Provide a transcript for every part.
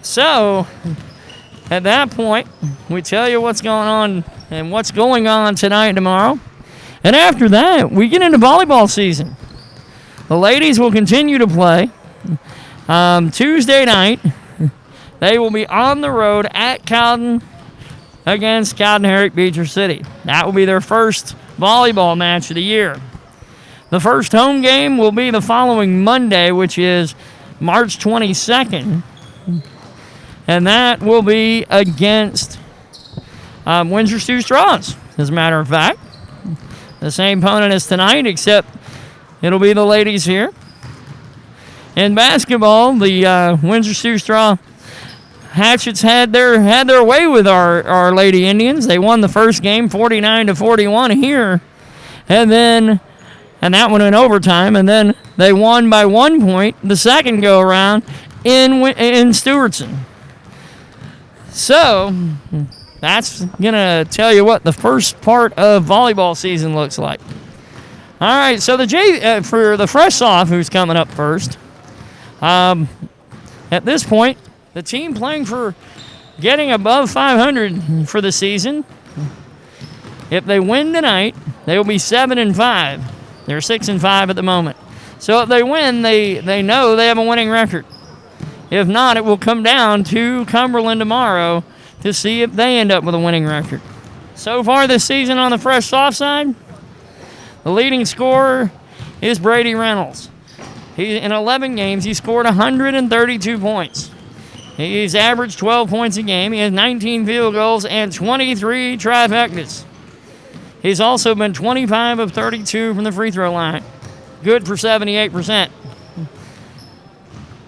So, at that point, we tell you what's going on and what's going on tonight and tomorrow. And after that, we get into volleyball season. The ladies will continue to play. Tuesday night, they will be on the road at Cowden against Cowden-Herrick Beecher City. That will be their first volleyball match of the year. The first home game will be the following Monday, which is March 22nd. And that will be against Windsor Stew-Stras, as a matter of fact. The same opponent as tonight, except it'll be the ladies here. In basketball, the Windsor Stew-Stras Hatchets had their way with our Lady Indians. They won the first game 49-41 here. And that one in overtime. And then they won by 1 point the second go around in Stewartson. So that's going to tell you what the first part of volleyball season looks like. All right, so for the fresh off, who's coming up first, at this point, the team playing for getting above 500 for the season, if they win tonight, they will be 7-5. They're 6-5 at the moment. So if they win, they know they have a winning record. If not, it will come down to Cumberland tomorrow to see if they end up with a winning record. So far this season on the fresh soft side, the leading scorer is Brady Reynolds. In 11 games, he scored 132 points. He's averaged 12 points a game. He has 19 field goals and 23 trifectas. He's also been 25 of 32 from the free throw line. Good for 78%.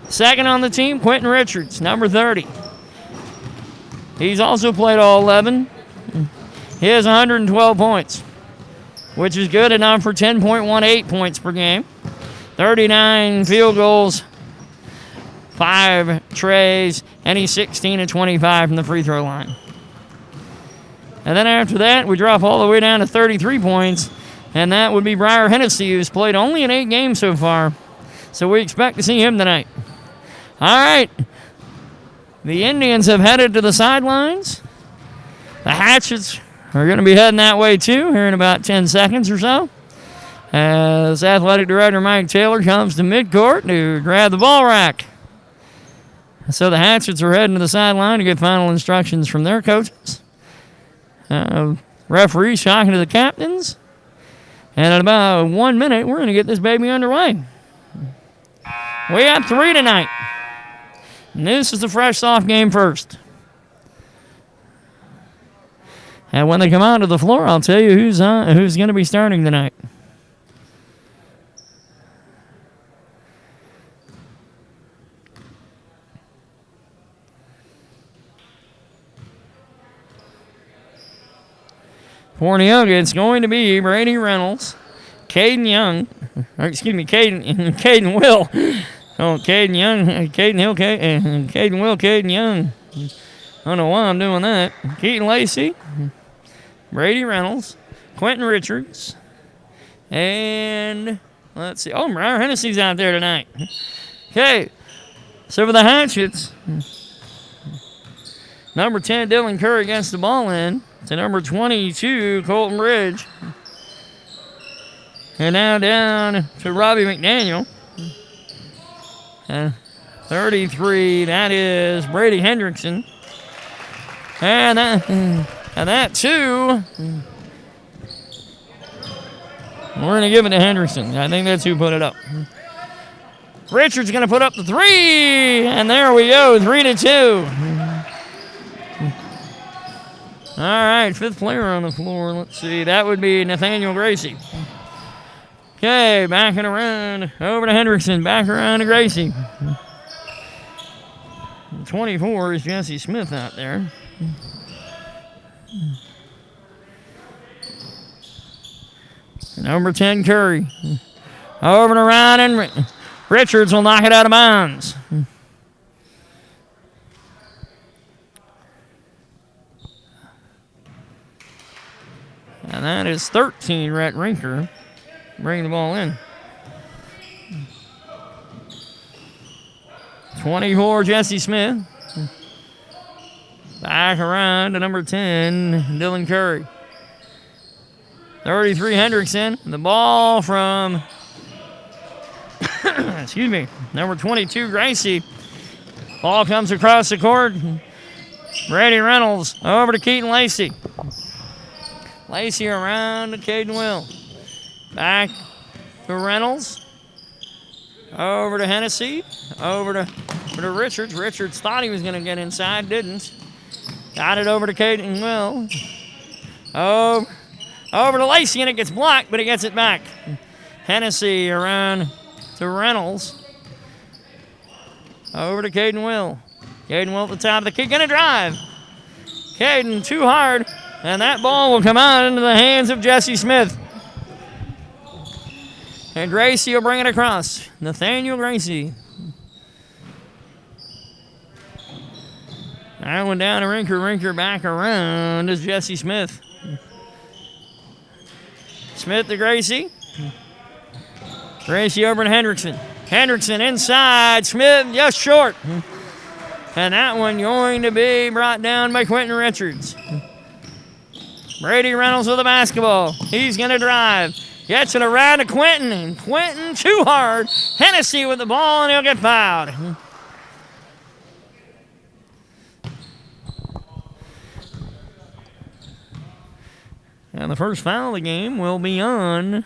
Second on the team, Quentin Richards, number 30. He's also played all 11. He has 112 points, which is good enough for 10.18 points per game. 39 field goals, 5 trays, and he's 16-25 from the free throw line. And then after that, we drop all the way down to 33 points, and that would be Briar Hennessy, who's played only in 8 games so far. So we expect to see him tonight. All right. The Indians have headed to the sidelines. The Hatchets are going to be heading that way too here in about 10 seconds or so. As Athletic Director Mike Taylor comes to midcourt to grab the ball rack. So the Hatchets are heading to the sideline to get final instructions from their coaches. Referee talking to the captains. And in about 1 minute, we're going to get this baby underway. We have 3 tonight. And this is the fresh soft game first. And when they come out to the floor, I'll tell you who's going to be starting tonight. For Neoga, it's going to be Brady Reynolds, Caden Will. Oh, Caden Young, Caden Hill, Caden Will, Caden Young. I don't know why I'm doing that. Keaton Lacey, Brady Reynolds, Quentin Richards, and let's see. Oh, Briar Hennessy's out there tonight. Okay, so for the Hatchets, number 10, Dylan Curry gets the ball in to number 22, Colton Bridge. And now down to Robbie McDaniel. 33, that is Brady Hendrickson. And that too, we're going to give it to Hendrickson. I think that's who put it up. Richard's going to put up the 3, and there we go, 3-2. All right, 5th player on the floor. Let's see, that would be Nathaniel Gracie. Okay, backing around over to Hendrickson, back around to Gracie. 24 is Jesse Smith out there. Number 10, Curry. Over and around, and Richards will knock it out of bounds. And that is 13, Rhett Rinker. Bring the ball in. 24, Jesse Smith. Back around to number 10, Dylan Curry. 33, Hendrickson. The ball from, excuse me, number 22, Gracie. Ball comes across the court. Brady Reynolds over to Keaton Lacey. Lacey around to Caden Will. Back to Reynolds. Over to Hennessy. Over to Richards. Richards thought he was going to get inside, didn't. Got it over to Caden Will. Over to Lacey, and it gets blocked, but he gets it back. Hennessy around to Reynolds. Over to Caden Will. Caden Will at the top of the key. Going to drive. Caden too hard. And that ball will come out into the hands of Jesse Smith. And Gracie will bring it across. Nathaniel Gracie. That one down to Rinker. Rinker back around is Jesse Smith. Smith to Gracie. Gracie over to Hendrickson. Hendrickson inside. Smith just short. And that one going to be brought down by Quentin Richards. Brady Reynolds with the basketball. He's going to drive. Gets it around to Quentin. And Quentin too hard. Hennessy with the ball, and he'll get fouled. And the first foul of the game will be on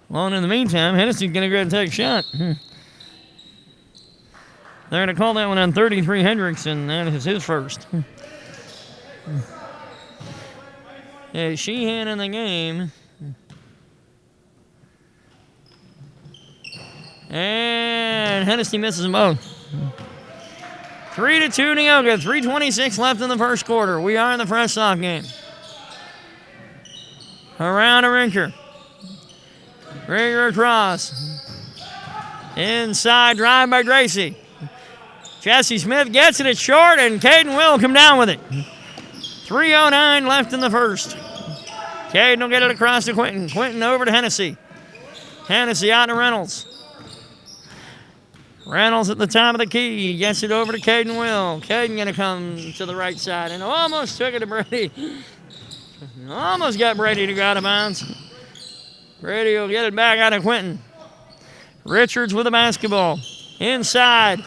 well, in the meantime, Hennessy's going to go ahead and take a shot. They're going to call that one on 33 Hendrickson. That is his first. Yeah, Sheehan in the game. And Hennessy misses them both. 3-2 Neoga. 3:26 left in the first quarter. We are in the fresh off game. Around a Rinker. Rinker across. Inside drive by Gracie. Jesse Smith gets it short, and Caden will come down with it. 3:09 left in the first. Caden will get it across to Quentin. Quentin over to Hennessy. Hennessy out to Reynolds. Reynolds at the top of the key. He gets it over to Caden Will. Caden going to come to the right side and almost took it to Brady. Almost got Brady to go out of bounds. Brady will get it back out of Quentin. Richards with the basketball. Inside.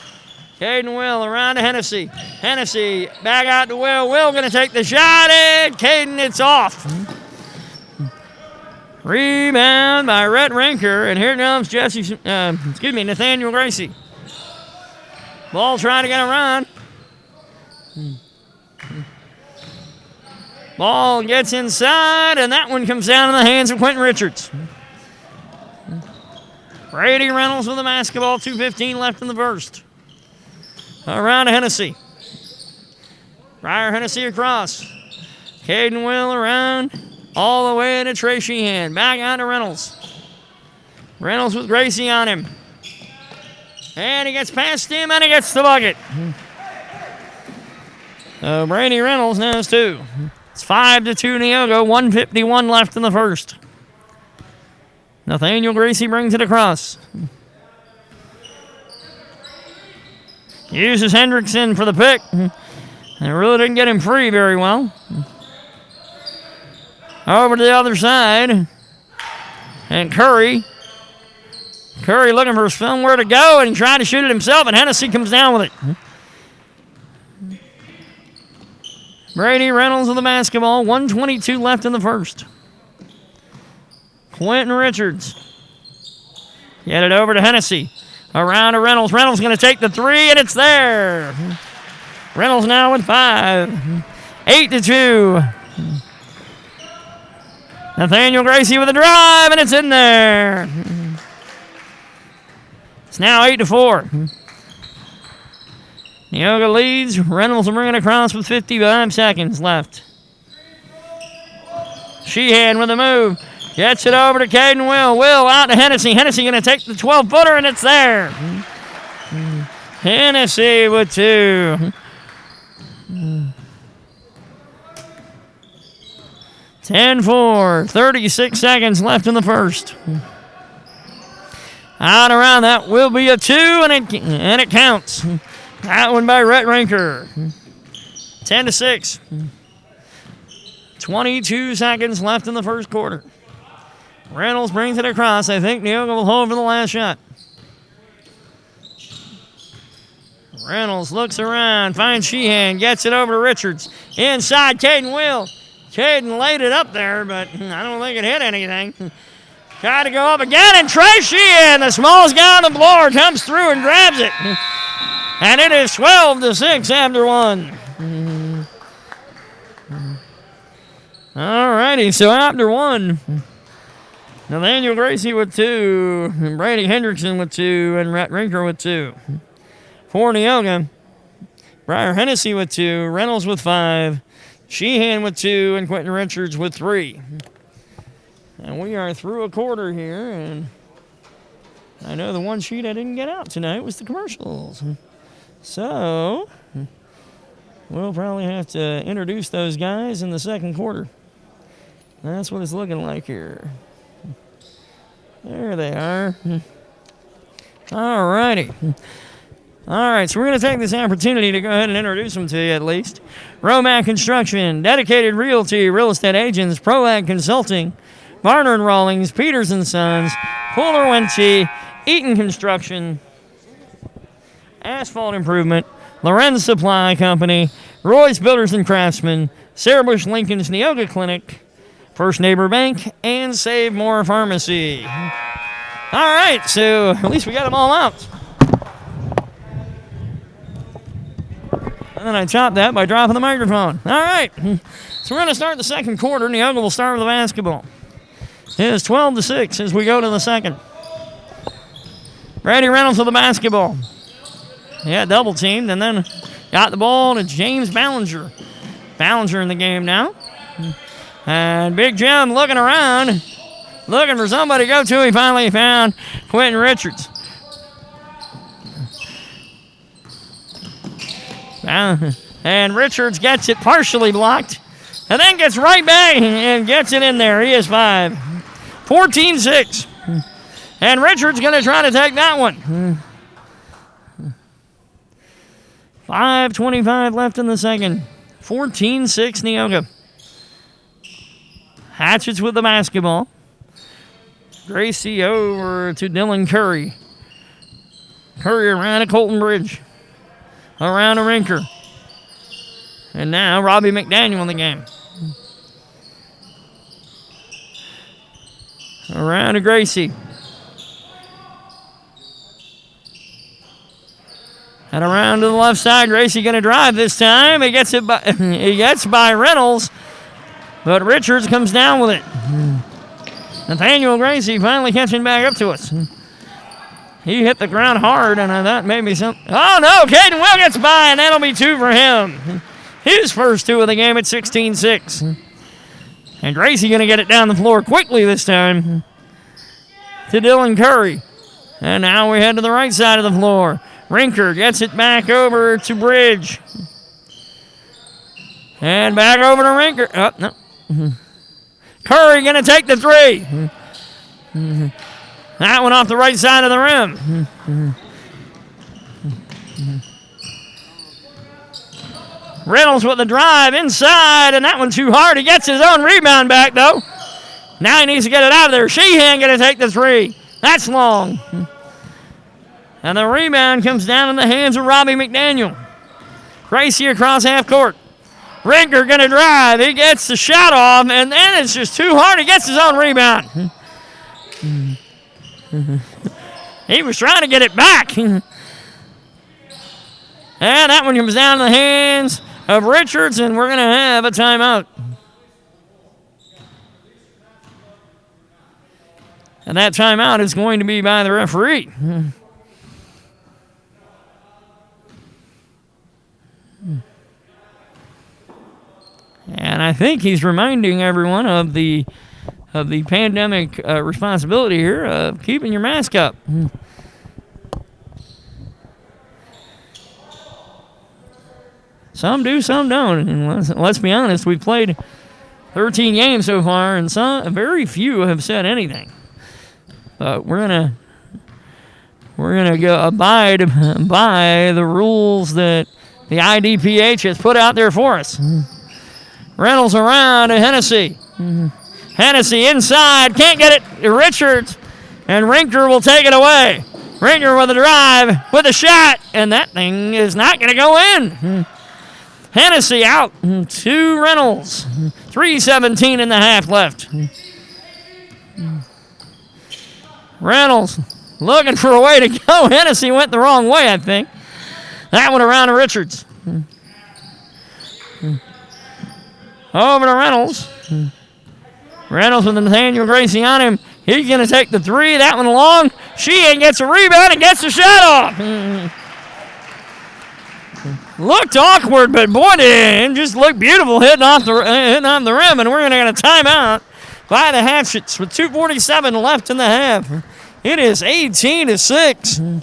Caden Will around to Hennessy. Hennessy back out to Will. Will going to take the shot, and Caden, it's off. Rebound by Rhett Rinker, and here comes Nathaniel Gracie. Ball trying to get around. Ball gets inside, and that one comes down in the hands of Quentin Richards. Brady Reynolds with the basketball. 2:15 left in the first. Around to Hennessy. Briar Hennessy across. Caden Will around. All the way to Trey Sheehan. Back out to Reynolds. Reynolds with Gracie on him. And he gets past him, and he gets the bucket. Brady Reynolds now has two. It's 5-2 Neoga. 1:51 left in the first. Nathaniel Gracie brings it across. Uses Hendrickson for the pick. And really didn't get him free very well. Over to the other side. And Curry. Curry looking for somewhere to go, and he tried to shoot it himself, and Hennessy comes down with it. Brady Reynolds with the basketball. 1:22 left in the first. Quentin Richards. Get it over to Hennessy. Around to Reynolds. Reynolds going to take the three, and it's there. Reynolds now with 5. 8-2. Nathaniel Gracie with a drive, and it's in there. It's now 8-4. Neoga leads. Reynolds will bring it across with 55 seconds left. Sheehan with a move. Gets it over to Caden Will. Will out to Hennessy. Hennessy going to take the 12-footer, and it's there. Hennessy with 2. 10-4. 36 seconds left in the first. Out around that will be a 2, and it counts. That one by Rhett Rinker. 10-6. 22 seconds left in the first quarter. Reynolds brings it across. I think Neoga will hold for the last shot. Reynolds looks around, finds Sheehan, gets it over to Richards. Inside, Caden Will. Caden laid it up there, but I don't think it hit anything. Tried to go up again, and Trey Sheehan, the smallest guy on the floor, comes through and grabs it. And it is 12-6 after 1. All righty, so after 1, Nathaniel Gracie with 2, and Brady Hendrickson with 2, and Rhett Rinker with 2. For Neoga, Briar Hennessy with 2, Reynolds with 5, Sheehan with 2, and Quentin Richards with 3. And we are through a quarter here, and I know the one sheet I didn't get out tonight was the commercials. So we'll probably have to introduce those guys in the second quarter. That's what it's looking like here. There they are. All righty. All right, so we're going to take this opportunity to go ahead and introduce them to you at least. Romac Construction, Dedicated Realty, Real Estate Agents, ProAg Consulting, Varner & Rawlings, Peters & Sons, Fuller Wentzy, Eaton Construction, Asphalt Improvement, Lorenz Supply Company, Roy's Builders and Craftsmen, Sarah Bush Lincoln's Neoga Clinic, First Neighbor Bank, and Save More Pharmacy. All right, so at least we got them all out. And then I chopped that by dropping the microphone. All right, so we're going to start the second quarter. Neoga will start with the basketball. It is 12-6 as we go to the second. Brady Reynolds with the basketball. Yeah, double teamed, and then got the ball to James Ballinger. Ballinger in the game now. And Big Jim looking around, looking for somebody to go to. He finally found Quentin Richards. And Richards gets it partially blocked, and then gets right back and gets it in there. He is 5. 14-6. And Richards going to try to take that one. 5:25 left in the second. 14-6 Neoga. Hatchets with the basketball. Gracie over to Dylan Curry. Curry around to Colton Bridge. Around to Rinker. And now Robbie McDaniel in the game. Around to Gracie. And around to the left side. Gracie going to drive this time. He gets by Reynolds. But Richards comes down with it. Nathaniel Gracie finally catching back up to us. He hit the ground hard, and I thought maybe some. Oh, no. Caden Will gets by, and that'll be 2 for him. His first 2 of the game at 16-6. And Gracie going to get it down the floor quickly this time to Dylan Curry. And now we head to the right side of the floor. Rinker gets it back over to Bridge. And back over to Rinker. Oh, no. Curry going to take the 3. That one off the right side of the rim. Reynolds with the drive inside, and that one too hard. He gets his own rebound back, though. Now he needs to get it out of there. Sheehan going to take the 3. That's long. And the rebound comes down in the hands of Robbie McDaniel. Gracie across half court. Rinker going to drive. He gets the shot off, and then it's just too hard. He gets his own rebound. He was trying to get it back. And that one comes down to the hands of Richards, and we're going to have a timeout. And that timeout is going to be by the referee. And I think he's reminding everyone of the pandemic responsibility here of keeping your mask up. Some do, some don't. And let's be honest, we've played 13 games so far, and very few have said anything. But we're We're going to go abide by the rules that the IDPH has put out there for us. Reynolds around to Hennessy. Hennessy inside. Can't get it. Richards. And Rinker will take it away. Rinker with a drive, with a shot. And that thing is not going to go in. Hennessy out to Reynolds. 3:17 in the half left. Reynolds looking for a way to go. Hennessy went the wrong way, I think. That one around to Richards. Over to Reynolds. Reynolds with Nathaniel Gracie on him. He's going to take the three. That one long. Sheehan gets a rebound and gets the shot off. Looked awkward, but boy, it just looked beautiful hitting off the rim. And we're going to get a timeout by the Hatchets with 2:47 left in the half. It is 18-6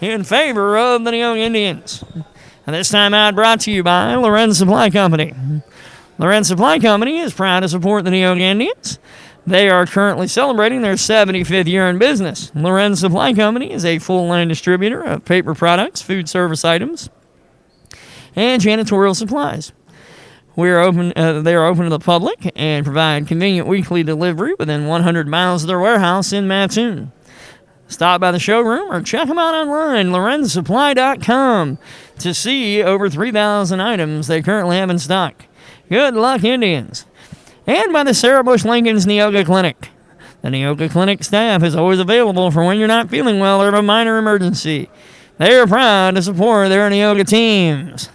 in favor of the Neoga Indians. And this timeout brought to you by Lorenz Supply Company. Lorenz Supply Company is proud to support the Neoga Indians. They are currently celebrating their 75th year in business. Lorenz Supply Company is a full-line distributor of paper products, food service items, and janitorial supplies. They are open to the public and provide convenient weekly delivery within 100 miles of their warehouse in Mattoon. Stop by the showroom or check them out online, lorenzsupply.com, to see over 3,000 items they currently have in stock. Good luck, Indians. And by the Sarah Bush Lincoln's Neoga Clinic. The Neoga Clinic staff is always available for when you're not feeling well or have a minor emergency. They are proud to support their Neoga teams.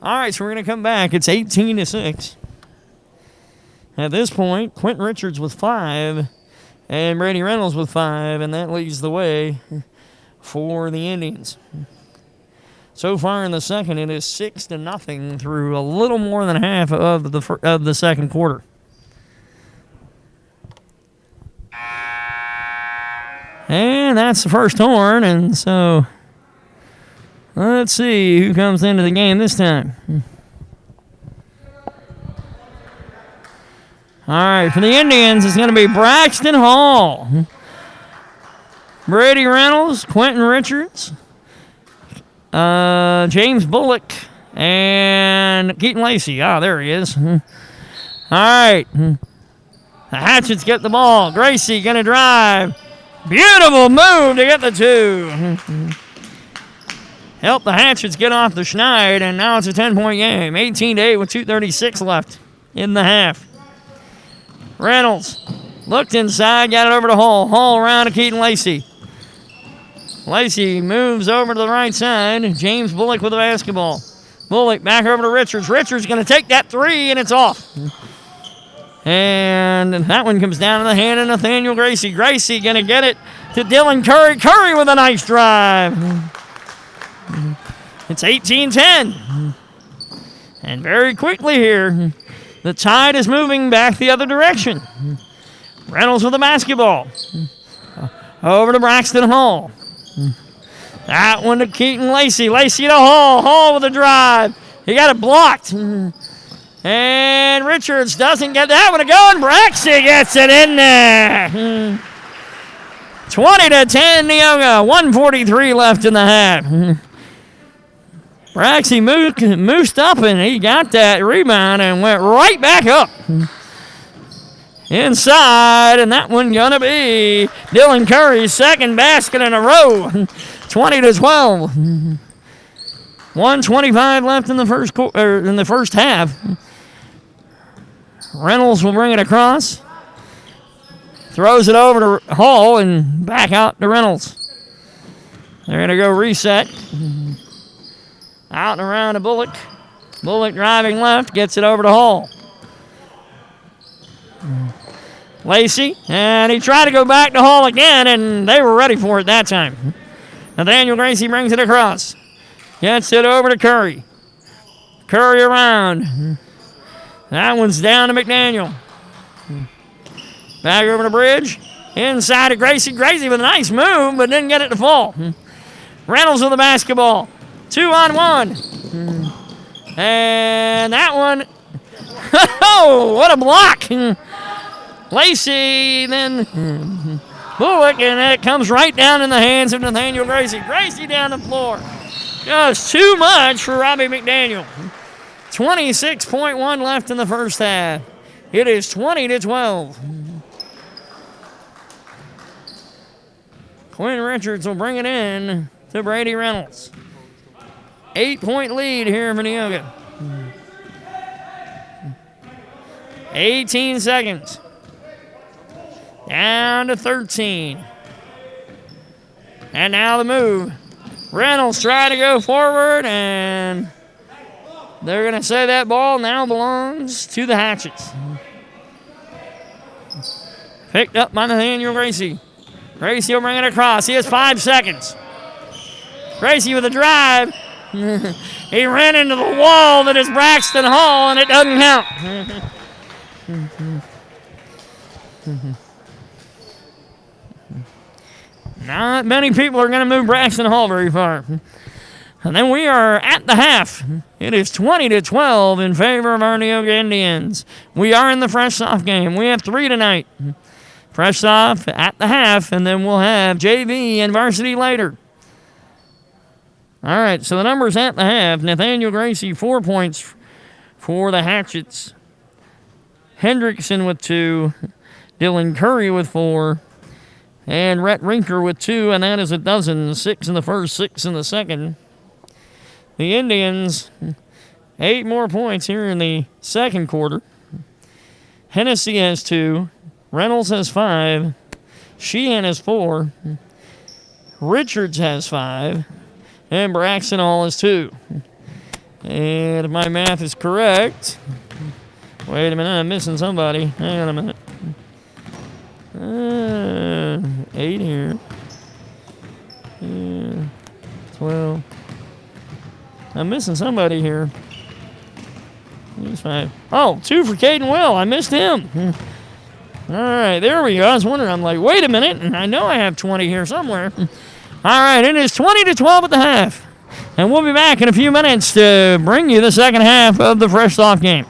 All right, so we're going to come back. It's 18-6. At this point, Quentin Richards with 5 and Brady Reynolds with 5, and that leads the way for the Indians. So far in the second, it is 6-0 through a little more than half of the second quarter. And that's the first horn, and so let's see who comes into the game this time. All right, for the Indians, it's going to be Braxton Hall, Brady Reynolds, Quentin Richards, James Bullock, and Keaton Lacey. Ah, there he is. All right. The Hatchets get the ball. Gracie going to drive. Beautiful move to get the two. Help the Hatchets get off the schneid, and now it's a 10-point game. 18-8 with 2:36 left in the half. Reynolds looked inside, got it over to Hall. Hall around to Keaton Lacey. Lacey moves over to the right side. James Bullock with the basketball. Bullock back over to Richards. Richards going to take that three, and it's off. And that one comes down to the hand of Nathaniel Gracie. Gracie going to get it to Dylan Curry. Curry with a nice drive. It's 18-10. And very quickly here, the tide is moving back the other direction. Reynolds with the basketball. Over to Braxton Hall. That one to Keaton Lacey. Lacey to Hall. Hall with a drive. He got it blocked. And Richards doesn't get that one to go, and Braxton gets it in there. 20-10 Neoga. 1:43 left in the half. Braxton moosed up, and he got that rebound and went right back up. Inside, and that one gonna be Dylan Curry's second basket in a row. 20-12. 1:25 left in the first half. Reynolds will bring it across. Throws it over to Hall and back out to Reynolds. They're going to go reset. Out and around to Bullock. Bullock driving left, gets it over to Hall. Lacey, and he tried to go back to Hall again, and they were ready for it that time. Nathaniel Gracie brings it across. Gets it over to Curry. Curry around. That one's down to McDaniel. Back over to Bridge. Inside to Gracie. Gracie with a nice move, but didn't get it to fall. Reynolds with the basketball. 2-on-1. And that one. Oh, what a block. Lacey then Bullock, and it comes right down in the hands of Nathaniel Gracie. Gracie down the floor. Just too much for Robbie McDaniel. 26.1 left in the first half. It is 20-12. Quinn Richards will bring it in to Brady Reynolds. 8-point lead here for Neoga. 18 seconds. Down to 13. And now the move. Reynolds trying to go forward, and they're going to say that ball now belongs to the Hatchets. Picked up by Nathaniel Gracie. Gracie will bring it across. He has 5 seconds. Gracie with a drive. He ran into the wall that is Braxton Hall, and it doesn't count. Not many people are going to move Braxton Hall very far. And then we are at the half. It is 20-12 in favor of our Neoga Indians. We are in the Fresh Soft game. We have 3 tonight. Fresh Soft at the half, and then we'll have JV and varsity later. All right, so the numbers at the half. Nathaniel Gracie, 4 points for the Hatchets. Hendrickson with 2. Dylan Curry with 4. And Rhett Rinker with 2, and that is a dozen. 6 in the first, 6 in the second. The Indians, 8 more points here in the second quarter. Hennessy has 2. Reynolds has 5. Sheehan has 4. Richards has 5. And Braxton Hall has 2. And if my math is correct, wait a minute, I'm missing somebody. Hang on a minute. 8 here. 12. I'm missing somebody here. He's 5. Oh, 2 for Caden Will. I missed him. All right, there we go. I was wondering. I'm like, wait a minute. And I know I have 20 here somewhere. All right, it is 20-12 at the half. And we'll be back in a few minutes to bring you the second half of the Fresh Soft game.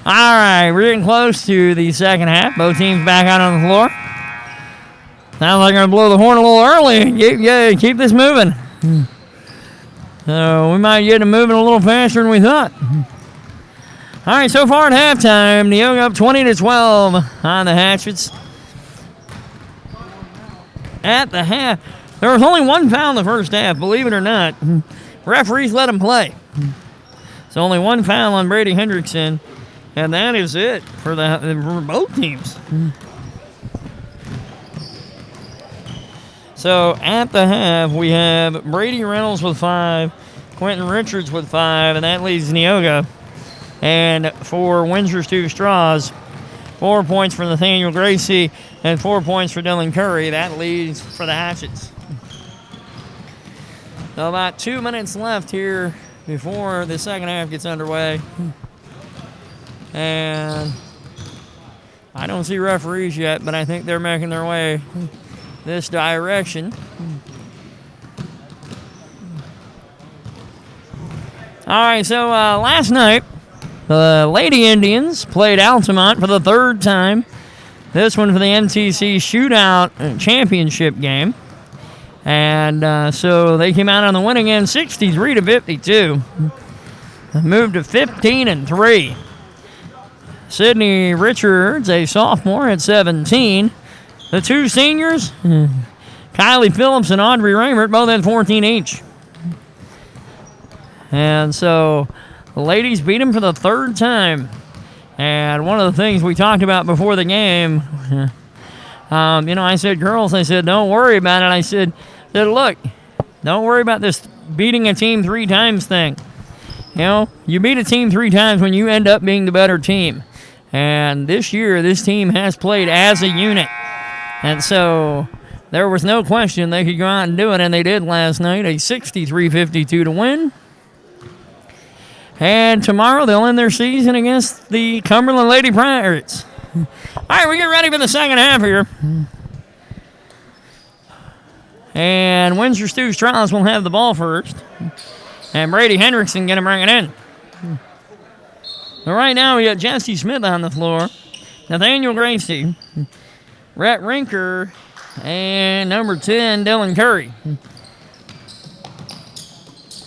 All right, we're getting close to the second half. Both teams back out on the floor. Sounds like they're going to blow the horn a little early. Keep this moving. So we might get it moving a little faster than we thought. All right, so far at halftime, Neoga up 20-12 on the Hatchets. At the half, there was only one foul in the first half, believe it or not. Referees let them play. So only one foul on Brady Hendrickson, and that is it for both teams. So at the half, we have Brady Reynolds with 5, Quentin Richards with 5, and that leaves Neoga. And for Windsor Stew-Stras, 4 points for Nathaniel Gracie and 4 points for Dylan Curry. That leads for the Hatchets. So about 2 minutes left here before the second half gets underway. And I don't see referees yet, but I think they're making their way this direction. All right, so last night, the Lady Indians played Altamont for the third time. This one for the MTC Shootout Championship game. And so they came out on the winning end 63-52. Moved to 15-3. Sydney Richards, a sophomore at 17. The two seniors, Kylie Phillips and Audrey Raymert, both had 14 each. And so the ladies beat them for the third time. And one of the things we talked about before the game, I said, girls, I said, don't worry about it. I said, look, don't worry about this beating a team 3 times thing. You beat a team 3 times when you end up being the better team. And this year, this team has played as a unit. And so there was no question they could go out and do it, and they did last night, a 63-52 to win. And tomorrow they'll end their season against the Cumberland Lady Pirates. All right, we get ready for the second half here. And Windsor Stew-Stras will have the ball first. And Brady Hendrickson going to bring it in. But right now we got Jesse Smith on the floor, Nathaniel Gracie, Rhett Rinker, and number 10, Dylan Curry.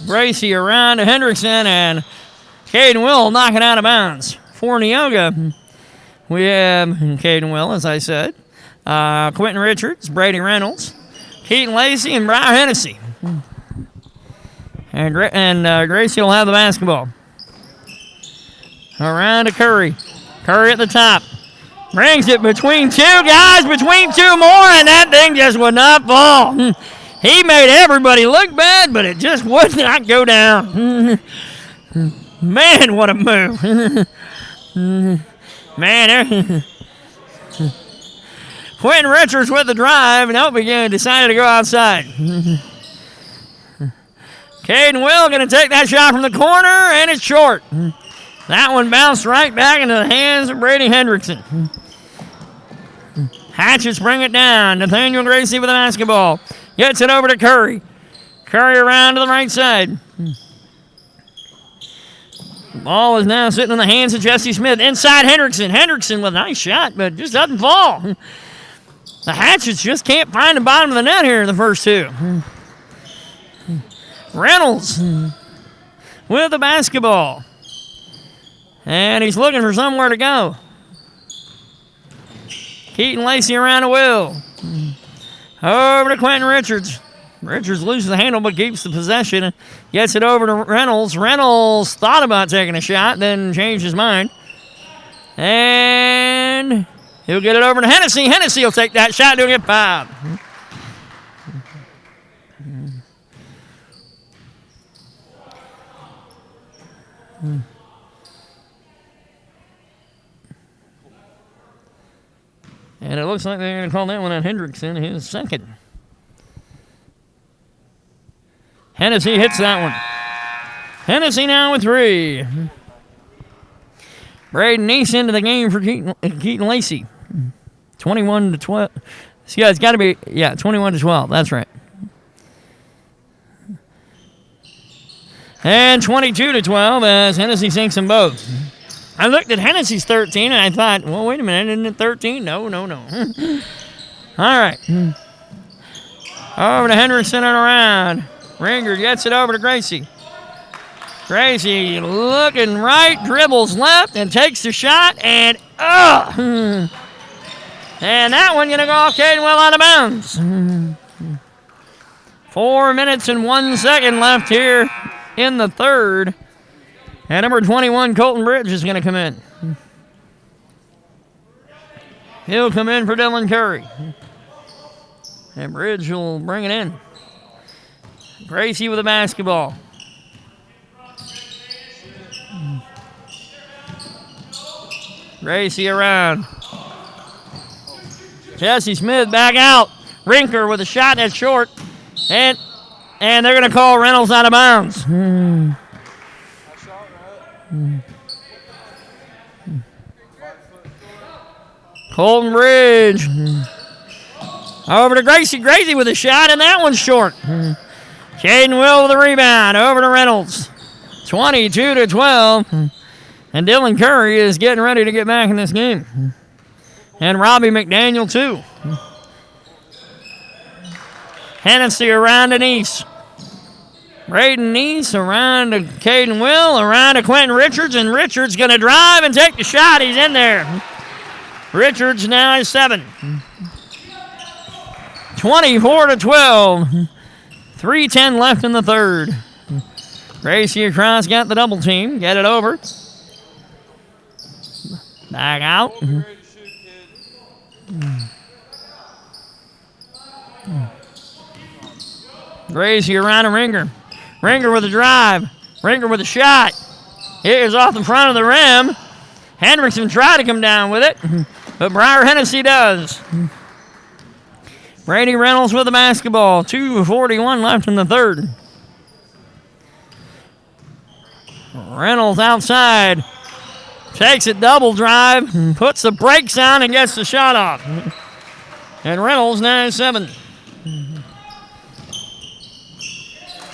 Gracie around to Hendrickson, and Caden Will knocking out of bounds. For Neoga, we have Caden Will, as I said, Quentin Richards, Brady Reynolds, Keaton Lacey, and Brian Hennessy. And Gracie will have the basketball. Around to Curry. Curry at the top. Brings it between 2 guys, between 2 more, and that thing just would not fall. He made everybody look bad, but it just would not go down. Man, what a move. Man, Quentin Richards with the drive, and again decided to go outside. Caden Will going to take that shot from the corner, and it's short. That one bounced right back into the hands of Brady Hendrickson. Hatchets bring it down. Nathaniel Gracie with the basketball. Gets it over to Curry. Curry around to the right side. Ball is now sitting in the hands of Jesse Smith. Inside Hendrickson. Hendrickson with a nice shot, but just doesn't fall. The Hatchets just can't find the bottom of the net here in the first 2. Reynolds with the basketball. And he's looking for somewhere to go. Keaton Lacey around to Will. Over to Quentin Richards. Richards loses the handle but keeps the possession. Gets it over to Reynolds. Reynolds thought about taking a shot, then changed his mind. And he'll get it over to Hennessy. Hennessy will take that shot to get 5. And it looks like they're going to call that one on Hendrickson, his second. Hennessy hits that one. Hennessy now with 3. Braden Neese into the game for Keaton Lacey. 21-12. Yeah, it's got to be, 21-12. That's right. And 22-12 as Hennessy sinks them both. I looked at Hennessy's 13, and I thought, well, wait a minute, isn't it 13? No. All right. Over to Hendrickson and around. Ringer gets it over to Gracie. Gracie looking right, dribbles left, and takes the shot, and and that one going to go off Cadenwell out of bounds. 4 minutes and 1 second left here in the third. And number 21, Colton Bridge, is going to come in. He'll come in for Dylan Curry. And Bridge will bring it in. Gracie with the basketball. Gracie around. Jesse Smith back out. Rinker with a shot that's short. And they're going to call Reynolds out of bounds. Colton Bridge. Over to Gracie. Gracie with a shot, and that one's short. Caden Will with the rebound. Over to Reynolds. 22-12. And Dylan Curry is getting ready to get back in this game. And Robbie McDaniel, too. Hennessy around to Neese. Braden Neese around to Caden Will, around to Quentin Richards, and Richards going to drive and take the shot. He's in there. Richards now is 7. 24-12. 3:10 left in the third. Gracie across got the double team. Get it over. Back out. Gracie around to Ringer. Ringer with a drive. Ringer with a shot. It is off the front of the rim. Hendrickson tried to come down with it, but Briar Hennessy does. Brady Reynolds with the basketball. 2:41 left in the third. Reynolds outside. Takes it double drive. Puts the brakes on and gets the shot off. And Reynolds now is 7.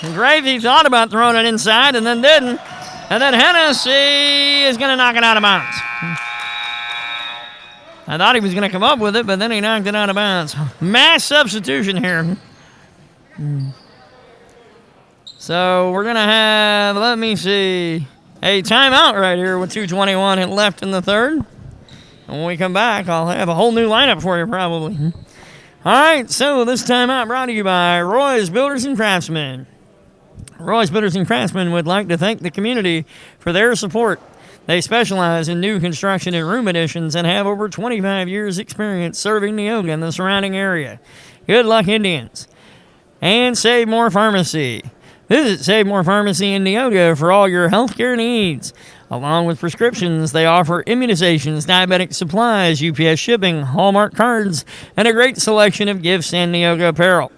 And Gravy thought about throwing it inside and then didn't. And then Hennessy is going to knock it out of bounds. I thought he was going to come up with it, but then he knocked it out of bounds. Mass substitution here. So we're going to have, let me see, a timeout right here with 2:21 left in the third. And when we come back, I'll have a whole new lineup for you probably. All right, so this timeout brought to you by Roy's Builders and Craftsmen. Roy's Builders and Craftsmen would like to thank the community for their support. They specialize in new construction and room additions and have over 25 years' experience serving Neoga and the surrounding area. Good luck, Indians. And Save More Pharmacy. Visit Save More Pharmacy in Neoga for all your healthcare needs. Along with prescriptions, they offer immunizations, diabetic supplies, UPS shipping, Hallmark cards, and a great selection of gifts and Neoga apparel.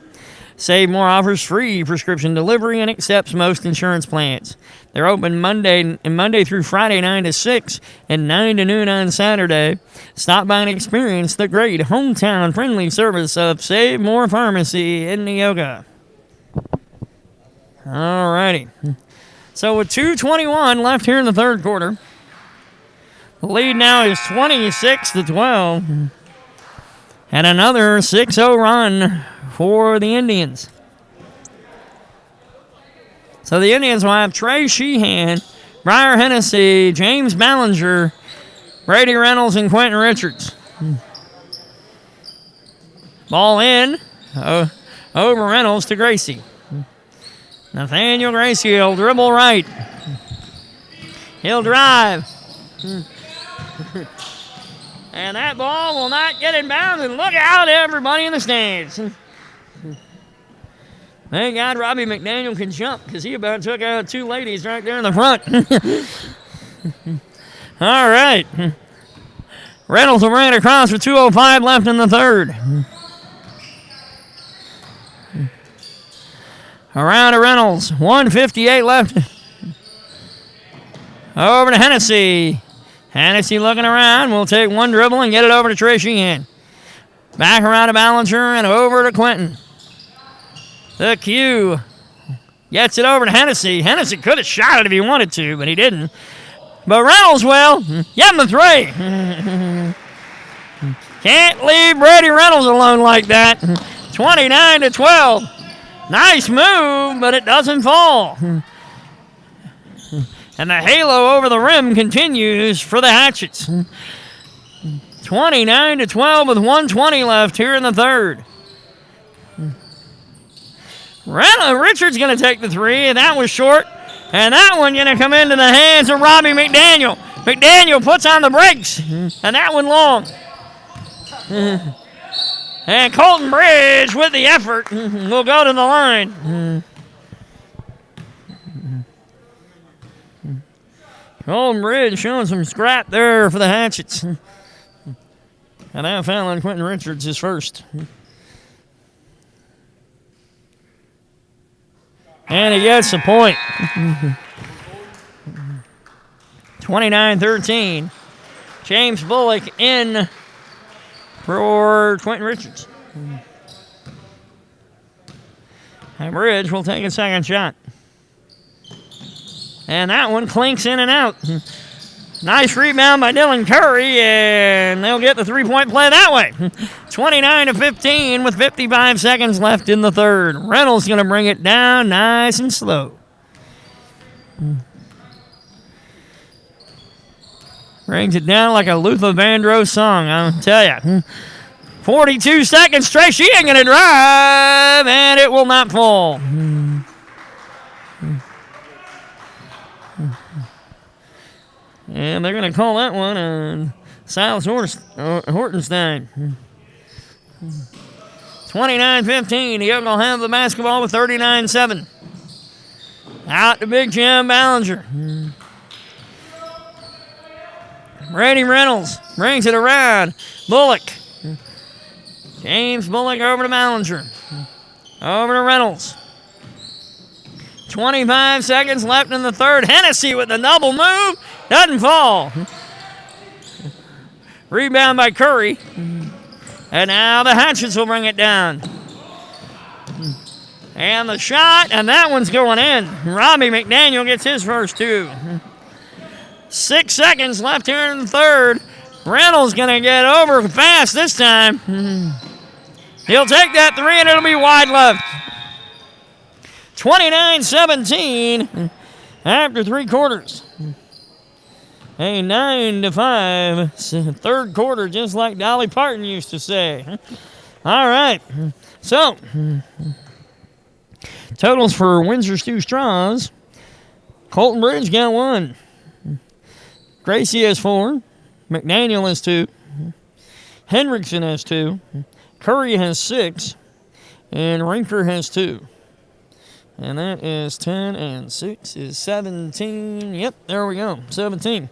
Save More offers free prescription delivery and accepts most insurance plans. They're open Monday through Friday 9 to 6 and 9 to noon on Saturday. Stop by and experience the great hometown friendly service of Save More Pharmacy in Neoga. All righty. So with 2:21 left here in the third quarter, the lead now is 26-12. And another 6-0 run for the Indians. So the Indians will have Trey Sheehan, Briar Hennessy, James Ballinger, Brady Reynolds, and Quentin Richards. Ball in, over Reynolds to Gracie. Nathaniel Gracie will dribble right. He'll drive. And that ball will not get in bounds. And look out, everybody in the stands. Thank God Robbie McDaniel can jump because he about took out 2 ladies right there in the front. All right. Reynolds will bring it across with 2:05 left in the third. Around to Reynolds. 1:58 left. Over to Hennessy. Hennessy looking around. We'll take one dribble and get it over to Trey Sheehan. Back around to Ballinger and over to Quentin. The Q gets it over to Hennessy. Hennessy could have shot it if he wanted to, but he didn't. But Reynolds will. Give him the 3. Can't leave Brady Reynolds alone like that. 29-12. Nice move, but it doesn't fall. And the halo over the rim continues for the Hatchets. 29-12 with 1:20 left here in the third. Richards going to take the 3, and that was short. And that one going to come into the hands of Robbie McDaniel. McDaniel puts on the brakes, and that one long. And Colton Bridge with the effort will go to the line. Colton Bridge showing some scrap there for the Hatchets. And that foul on Quentin Richards is first. And he gets the point. 29-13. James Bullock in for Quentin Richards. And Bridge will take a second shot. And that one clinks in and out. Nice rebound by Dylan Curry, and they'll get the three-point play that way. 29-15 with 55 seconds left in the third. Reynolds going to bring it down nice and slow. Brings it down like a Luther Vandross song, I'll tell you. 42 seconds straight. She ain't going to drive, and it will not fall. And they're going to call that one on Silas Hortenstein. 29-15. Neoga will have the basketball with 39-7. Out to Big Jim Ballinger. Brady Reynolds brings it around. Bullock. James Bullock over to Ballinger. Over to Reynolds. 25 seconds left in the third. Hennessy with the double move. Doesn't fall. Rebound by Curry. And now the Hatchets will bring it down. And the shot, and that one's going in. Robbie McDaniel gets his first 2. 6 seconds left here in the third. Reynolds going to get over fast this time. He'll take that 3, and it'll be wide left. 29-17 after 3 quarters. A 9-5 third quarter, just like Dolly Parton used to say. All right. So, totals for Windsor Stew-Stras. Colton Bridge got 1. Gracie has 4. McDaniel has 2. Hendrickson has 2. Curry has 6. And Rinker has 2. And that is 10 and 6 is 17. Yep, there we go. 17.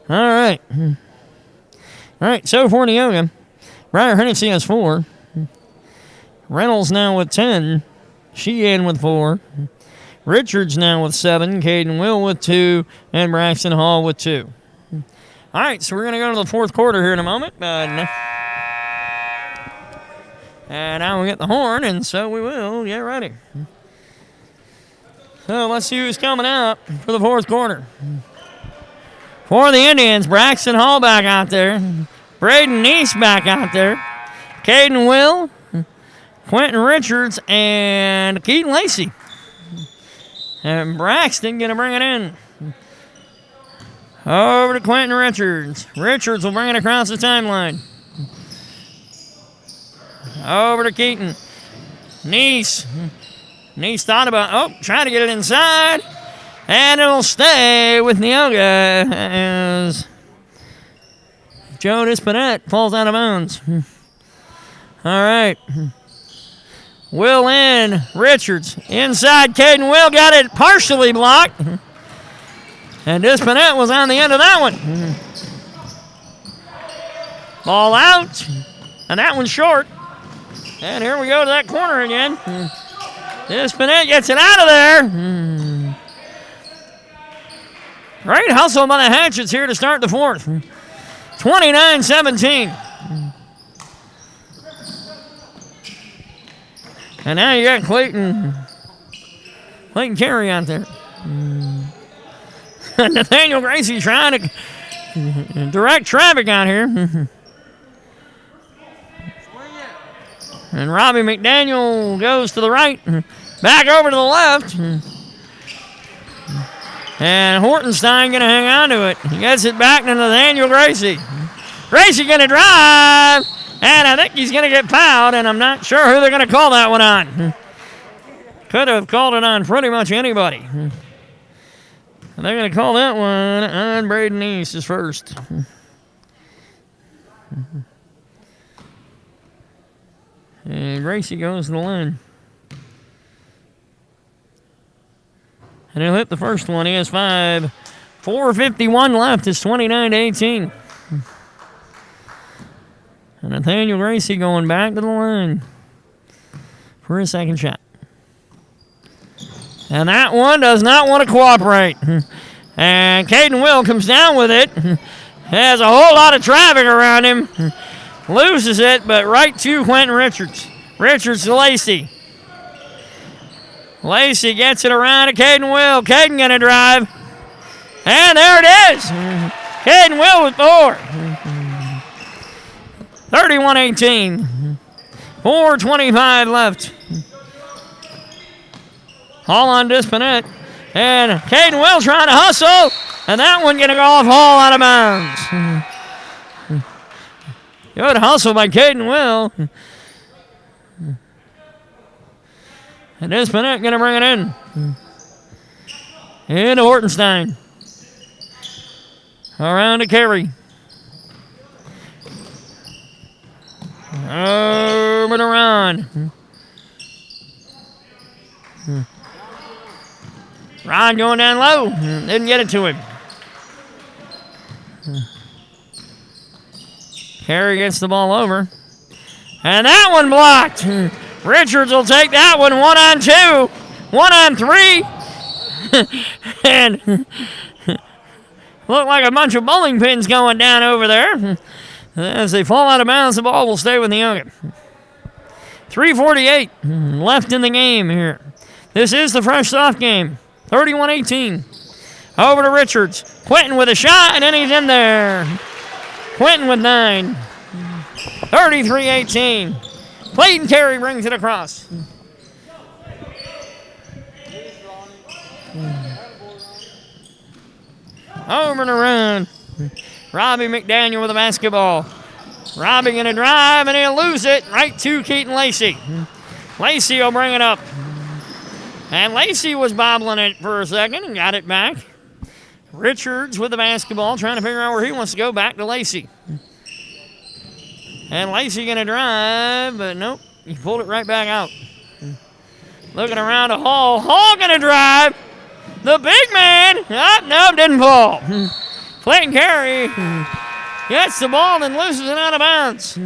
All right. All right, so for Neoga, Briar Hennessy has 4. Reynolds now with 10. Sheehan with 4. Richards now with 7. Caden Will with 2. And Braxton Hall with 2. All right, so we're going to go to the fourth quarter here in a moment. And now we get the horn, and so we will get ready. So let's see who's coming out for the fourth quarter. For the Indians, Braxton Hall back out there. Braden Neese back out there. Caden Will, Quentin Richards, and Keaton Lacey. And Braxton going to bring it in. Over to Quentin Richards. Richards will bring it across the timeline. Over to Keaton. Neese. Neese thought about, trying to get it inside. And it'll stay with Neoga as Joe Dispinette falls out of bounds. All right. Will in. Richards. Inside. Caden Will got it partially blocked. And Dispinette was on the end of that one. Ball out. And that one's short. And here we go to that corner again. Dispinette gets it out of there. Great hustle by the Hatchets here to start the fourth. 29-17. And now you got Clayton Carey out there. Nathaniel Gracie trying to direct traffic out here. And Robbie McDaniel goes to the right, back over to the left. And Hortenstein going to hang on to it. He gets it back to Nathaniel Gracie. Gracie going to drive, and I think he's going to get fouled, and I'm not sure who they're going to call that one on. Could have called it on pretty much anybody. And they're going to call that one on Braden East as first. And Gracie goes to the line. And he'll hit the first one. He has 5. 4:51 left. It's 29-18. And Nathaniel Gracie going back to the line for his second shot. And that one does not want to cooperate. And Caden Will comes down with it. Has a whole lot of traffic around him. Loses it, but right to Quentin Richards. Richards to Lacey. Lacey gets it around to Caden Will. Caden going to drive. And there it is. Caden Will with 4. 31-18. 4:25 left. Hall on Dispinette. And Caden Will trying to hustle. And that one going to go off Hall out of bounds. Good hustle by Caden Will. And Dispinette going to bring it in. Into Hortenstein. Around to Carey. Over to Ron. Ron going down low. Didn't get it to him. Carey gets the ball over. And that one blocked. Richards will take that one 1-on-2. 1-on-3. And look like a bunch of bowling pins going down over there. As they fall out of bounds, the ball will stay with Neoga. 3:48 left in the game here. This is the fresh soft game. 31-18. Over to Richards. Quentin with a shot, and then he's in there. Quentin with 9. 33-18. Clayton Carey brings it across. Over to Ron. Robbie McDaniel with the basketball. Robbie going to drive, and he'll lose it right to Keaton Lacey. Lacey will bring it up. And Lacey was bobbling it for a second and got it back. Richards with the basketball, trying to figure out where he wants to go. Back to Lacey. And Lacey going to drive, but nope. He pulled it right back out. Looking around to Hall. Hall going to drive. The big man. Oh, no, didn't fall. Clayton Carey gets the ball and loses it out of bounds.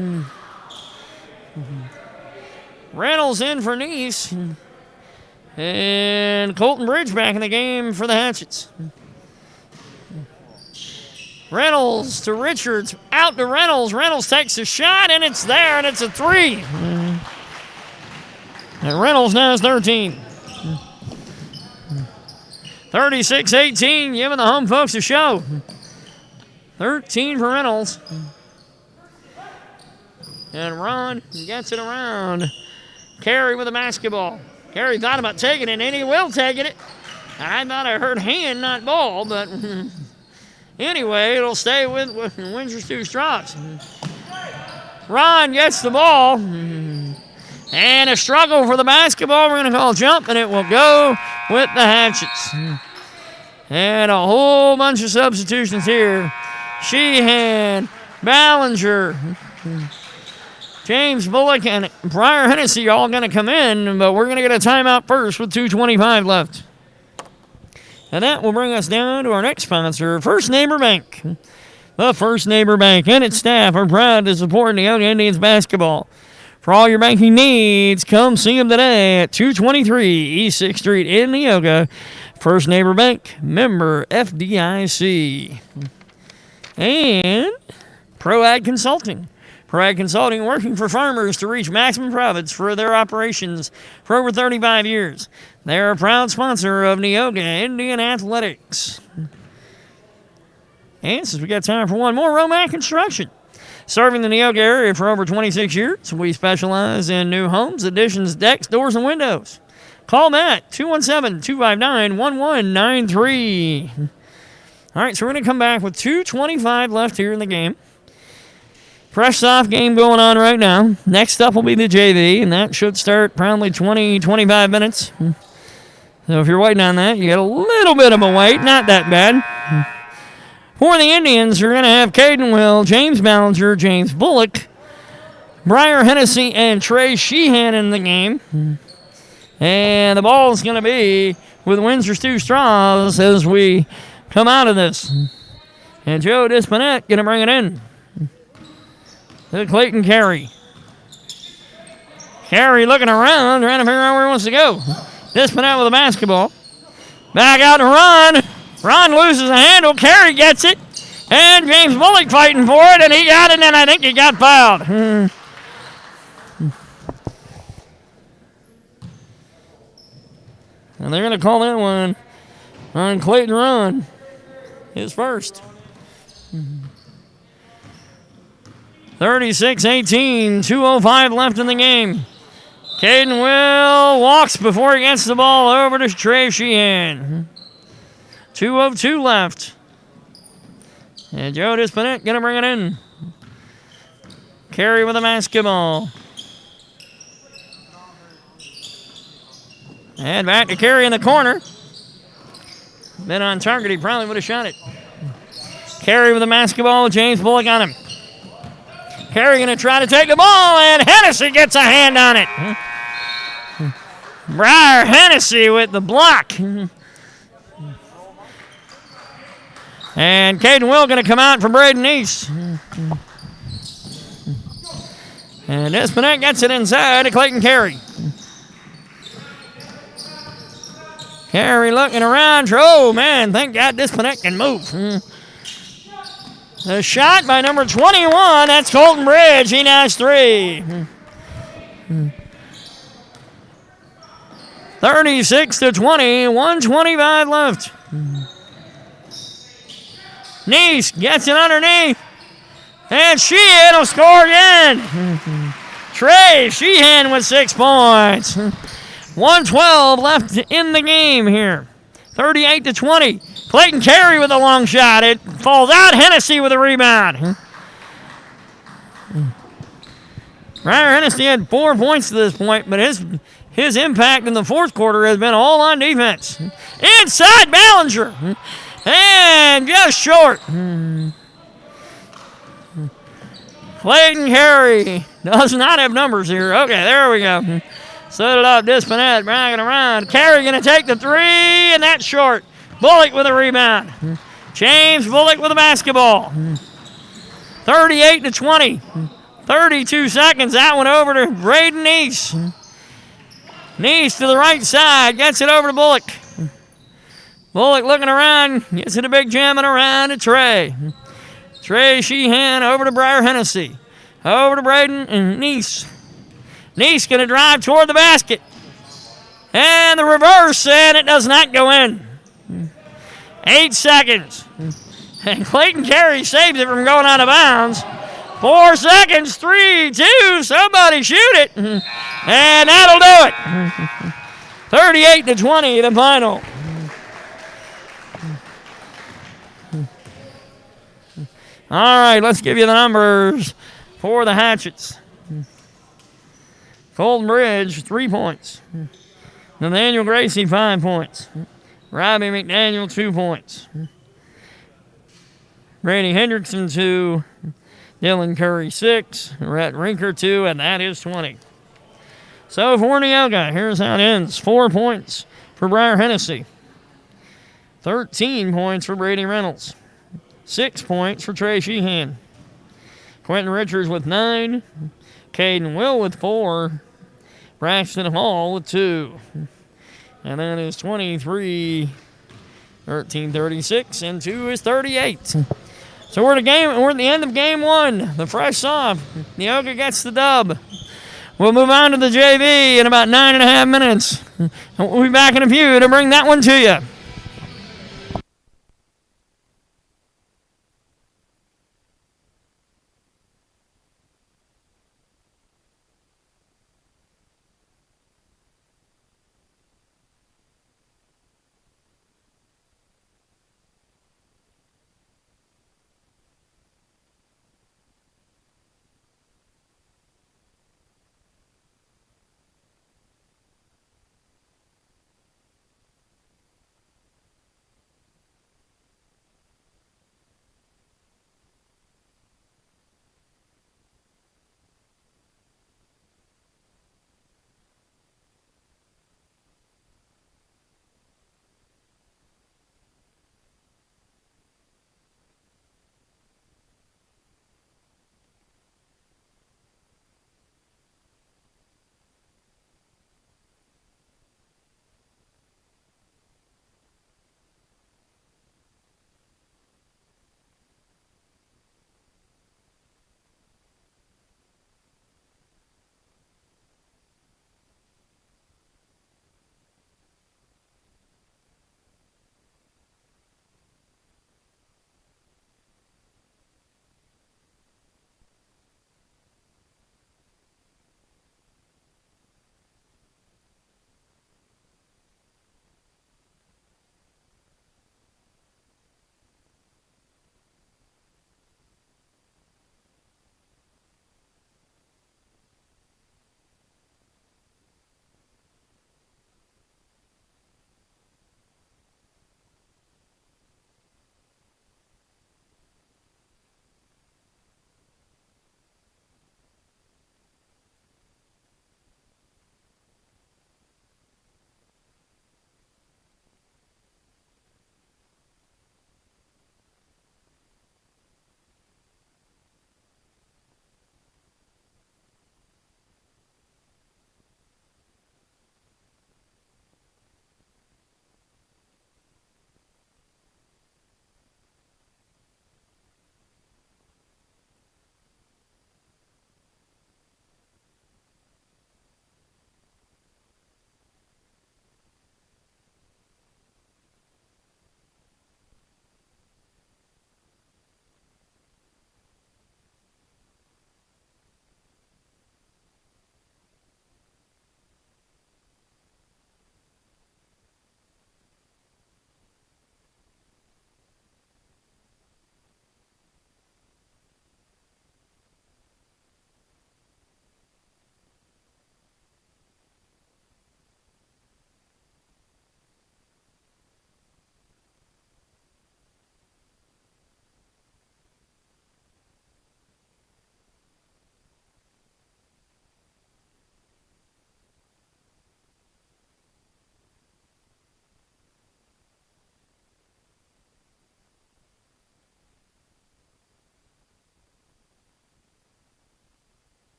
Reynolds in for Nice. And Colton Bridge back in the game for the Hatchets. Reynolds to Richards. Out to Reynolds. Reynolds takes a shot, and it's there, and it's a 3. And Reynolds now has 13. 36-18, giving the home folks a show. 13 for Reynolds. And Ron gets it around. Carey with the basketball. Carey thought about taking it, and he will take it. I thought I heard hand, not ball, but anyway, it'll stay with Windsor Stew-Stras. Ron gets the ball. And a struggle for the basketball. We're going to call a jump, and it will go with the Hatchets. And a whole bunch of substitutions here. Sheehan, Ballinger, James Bullock, and Briar Hennessy all going to come in, but we're going to get a timeout first with 2:25 left. And that will bring us down to our next sponsor, First Neighbor Bank. The First Neighbor Bank and its staff are proud to support Neoga Indians basketball. For all your banking needs, come see them today at 223 East 6th Street in Neoga. First Neighbor Bank, member FDIC. And ProAg Consulting. ProAg Consulting working for farmers to reach maximum profits for their operations for over 35 years. They're a proud sponsor of Neoga Indian Athletics. And since we got time for one more, Romac Construction. Serving the Neoga area for over 26 years, we specialize in new homes, additions, decks, doors, and windows. Call Matt, 217-259-1193. All right, so we're going to come back with 2:25 left here in the game. Fresh soft game going on right now. Next up will be the JV, and that should start probably 20-25 minutes. So if you're waiting on that, you got a little bit of a wait, not that bad. For the Indians, we're going to have Caden Will, James Ballinger, James Bullock, Briar Hennessy, and Trey Sheehan in the game. And the ball is going to be with Windsor Stew-Stras as we come out of this. And Joe Dispinette going to bring it in to Clayton Carey. Carey looking around, trying to figure out where he wants to go. Dispinette with the basketball. Back out to Ron. Ron loses a handle. Carey gets it. And James Bullock fighting for it, and he got it, and I think he got fouled. And they're going to call that one on Clayton Ron. His first. 36-18, 2:05 left in the game. Caden Will walks before he gets the ball over to Trey Sheehan. 2:02 left. And Joe Dispinette going to bring it in. Carey with the basketball. And back to Carey in the corner. Been on target, he probably would have shot it. Carey with the basketball, James Bullock on him. Carey going to try to take the ball, and Hennessy gets a hand on it. Briar Hennessy with the block. And Caden Will going to come out for Braden East. And Dispinette gets it inside to Clayton Carey. Carey looking around. Oh, man, thank God Dispinette can move. A shot by number 21. That's Colton Bridge. He now has 3. 36-20. 1:25 left. Neese gets it underneath. And Sheehan will score again. Trey Sheehan with 6 points. 1:12 left in the game here. 38-20. Clayton Carey with a long shot. It falls out. Hennessy with a rebound. Briar Hennessy had 4 points to this point, but his impact in the fourth quarter has been all on defense. Inside Ballinger. And just short. Clayton Carey does not have numbers here. Okay, there we go. Set it up, Dispinette, bragging around. Carey going to take the 3, and that's short. Bullock with a rebound. James Bullock with a basketball. 38-20. 32 seconds. That one over to Braden Neese. Neese to the right side. Gets it over to Bullock. Bullock looking around. Gets it a big jamming around to Trey. Trey Sheehan over to Briar Hennessy. Over to Braden and Neese. Neese going to drive toward the basket. And the reverse, and it does not go in. 8 seconds. And Clayton Carey saves it from going out of bounds. 4 seconds, 3, 2, somebody shoot it. And that'll do it. 38-20, the final. All right, let's give you the numbers for the Hatchets. Colton Bridge, 3 points. Nathaniel Gracie, 5 points. Robbie McDaniel, 2 points. Brady Hendrickson, 2. Dylan Curry, 6. Rhett Rinker, 2, and that is 20. So for Neoga, here's how it ends. 4 points for Briar Hennessy. 13 points for Brady Reynolds. 6 points for Trey Sheehan. Quentin Richards with 9. Caden Will with 4. Braxton Hall with 2. And that is 23, 13, 36, and 2 is 38. So we're at the end of game 1. The fresh soft. Neoga gets the dub. We'll move on to the JV in about 9.5 minutes. We'll be back in a few to bring that one to you.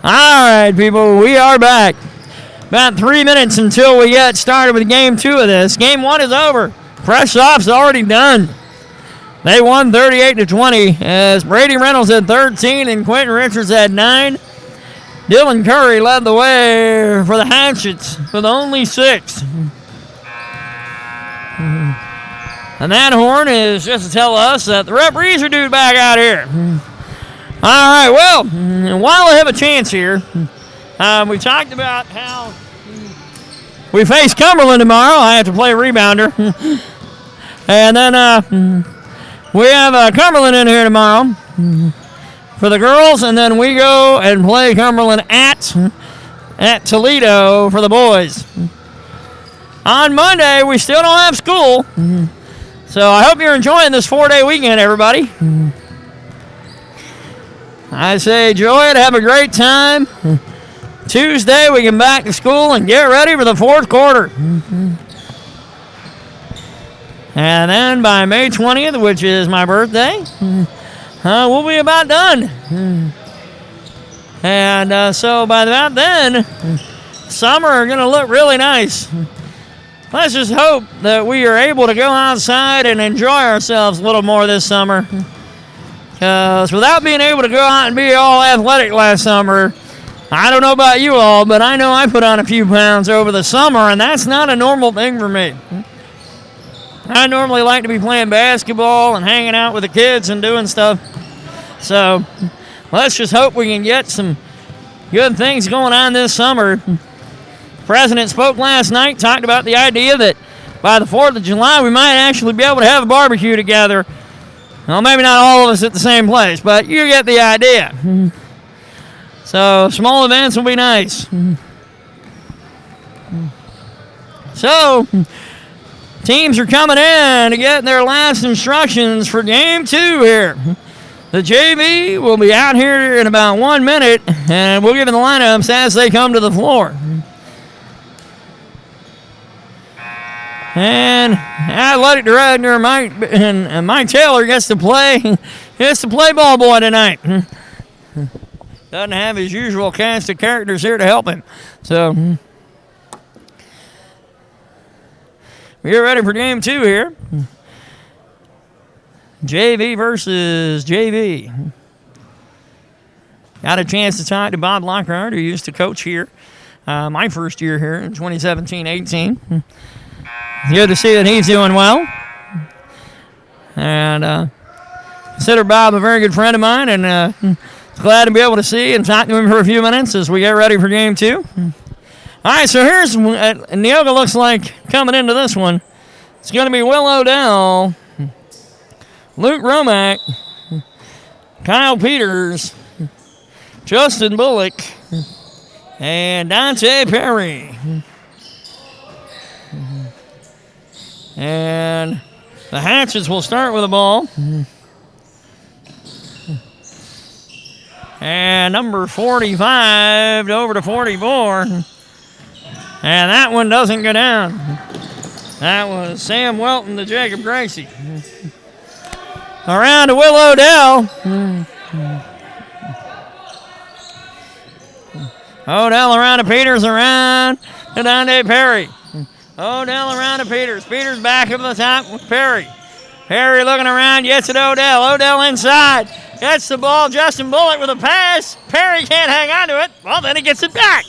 All right, people, we are back. About 3 minutes until we get started with game 2 of this. Game 1 is over. Fresh off's already done. They won 38-20 as Brady Reynolds had 13 and Quentin Richards had 9. Dylan Curry led the way for the Hatchets with only 6. And that horn is just to tell us that the referees are due back out here. All right, well, while I have a chance here, we talked about how we face Cumberland tomorrow. I have to play a rebounder. And then we have Cumberland in here tomorrow for the girls, and then we go and play Cumberland at Toledo for the boys. On Monday, we still don't have school, so I hope you're enjoying this 4-day weekend, everybody. I say enjoy it, have a great time. Tuesday, we can back to school and get ready for the 4th quarter. And then by May 20th, which is my birthday, we'll be about done. And so by about then, summer are going to look really nice. Let's just hope that we are able to go outside and enjoy ourselves a little more this summer. Because without being able to go out and be all athletic last summer, I don't know about you all, but I know I put on a few pounds over the summer, and that's not a normal thing for me. I normally like to be playing basketball and hanging out with the kids and doing stuff. So let's just hope we can get some good things going on this summer. The President spoke last night, talked about the idea that by the 4th of July we might actually be able to have a barbecue together. Well, maybe not all of us at the same place, but you get the idea. So small events will be nice. So teams are coming in to get their last instructions for game 2 here. The JV will be out here in about 1 minute, and we'll give them the lineups as they come to the floor. And athletic director Mike Taylor gets to play ball boy tonight. Doesn't have his usual cast of characters here to help him. So we're ready for game 2 here. JV versus JV. Got a chance to talk to Bob Lockhart, who used to coach here my first year here in 2017-18. Good to see that he's doing well. And consider Bob a very good friend of mine, and glad to be able to see and talk to him for a few minutes as we get ready for game 2. All right, so here's Neoga looks like coming into this one. It's going to be Will Odell, Luke Romack, Kyle Peters, Justin Bullock, and Dante Perry. And the Hatchets will start with the ball. And number 45 over to 44. And that one doesn't go down. That was Sam Welton to Jacob Gracie. Around to Will Odell. Odell around to Peters, around to Dante Perry. Odell around to Peters. Peters back up the top with Perry. Perry looking around, gets it Odell. Odell inside. Gets the ball. Justin Bullock with a pass. Perry can't hang on to it. Well, then he gets it back.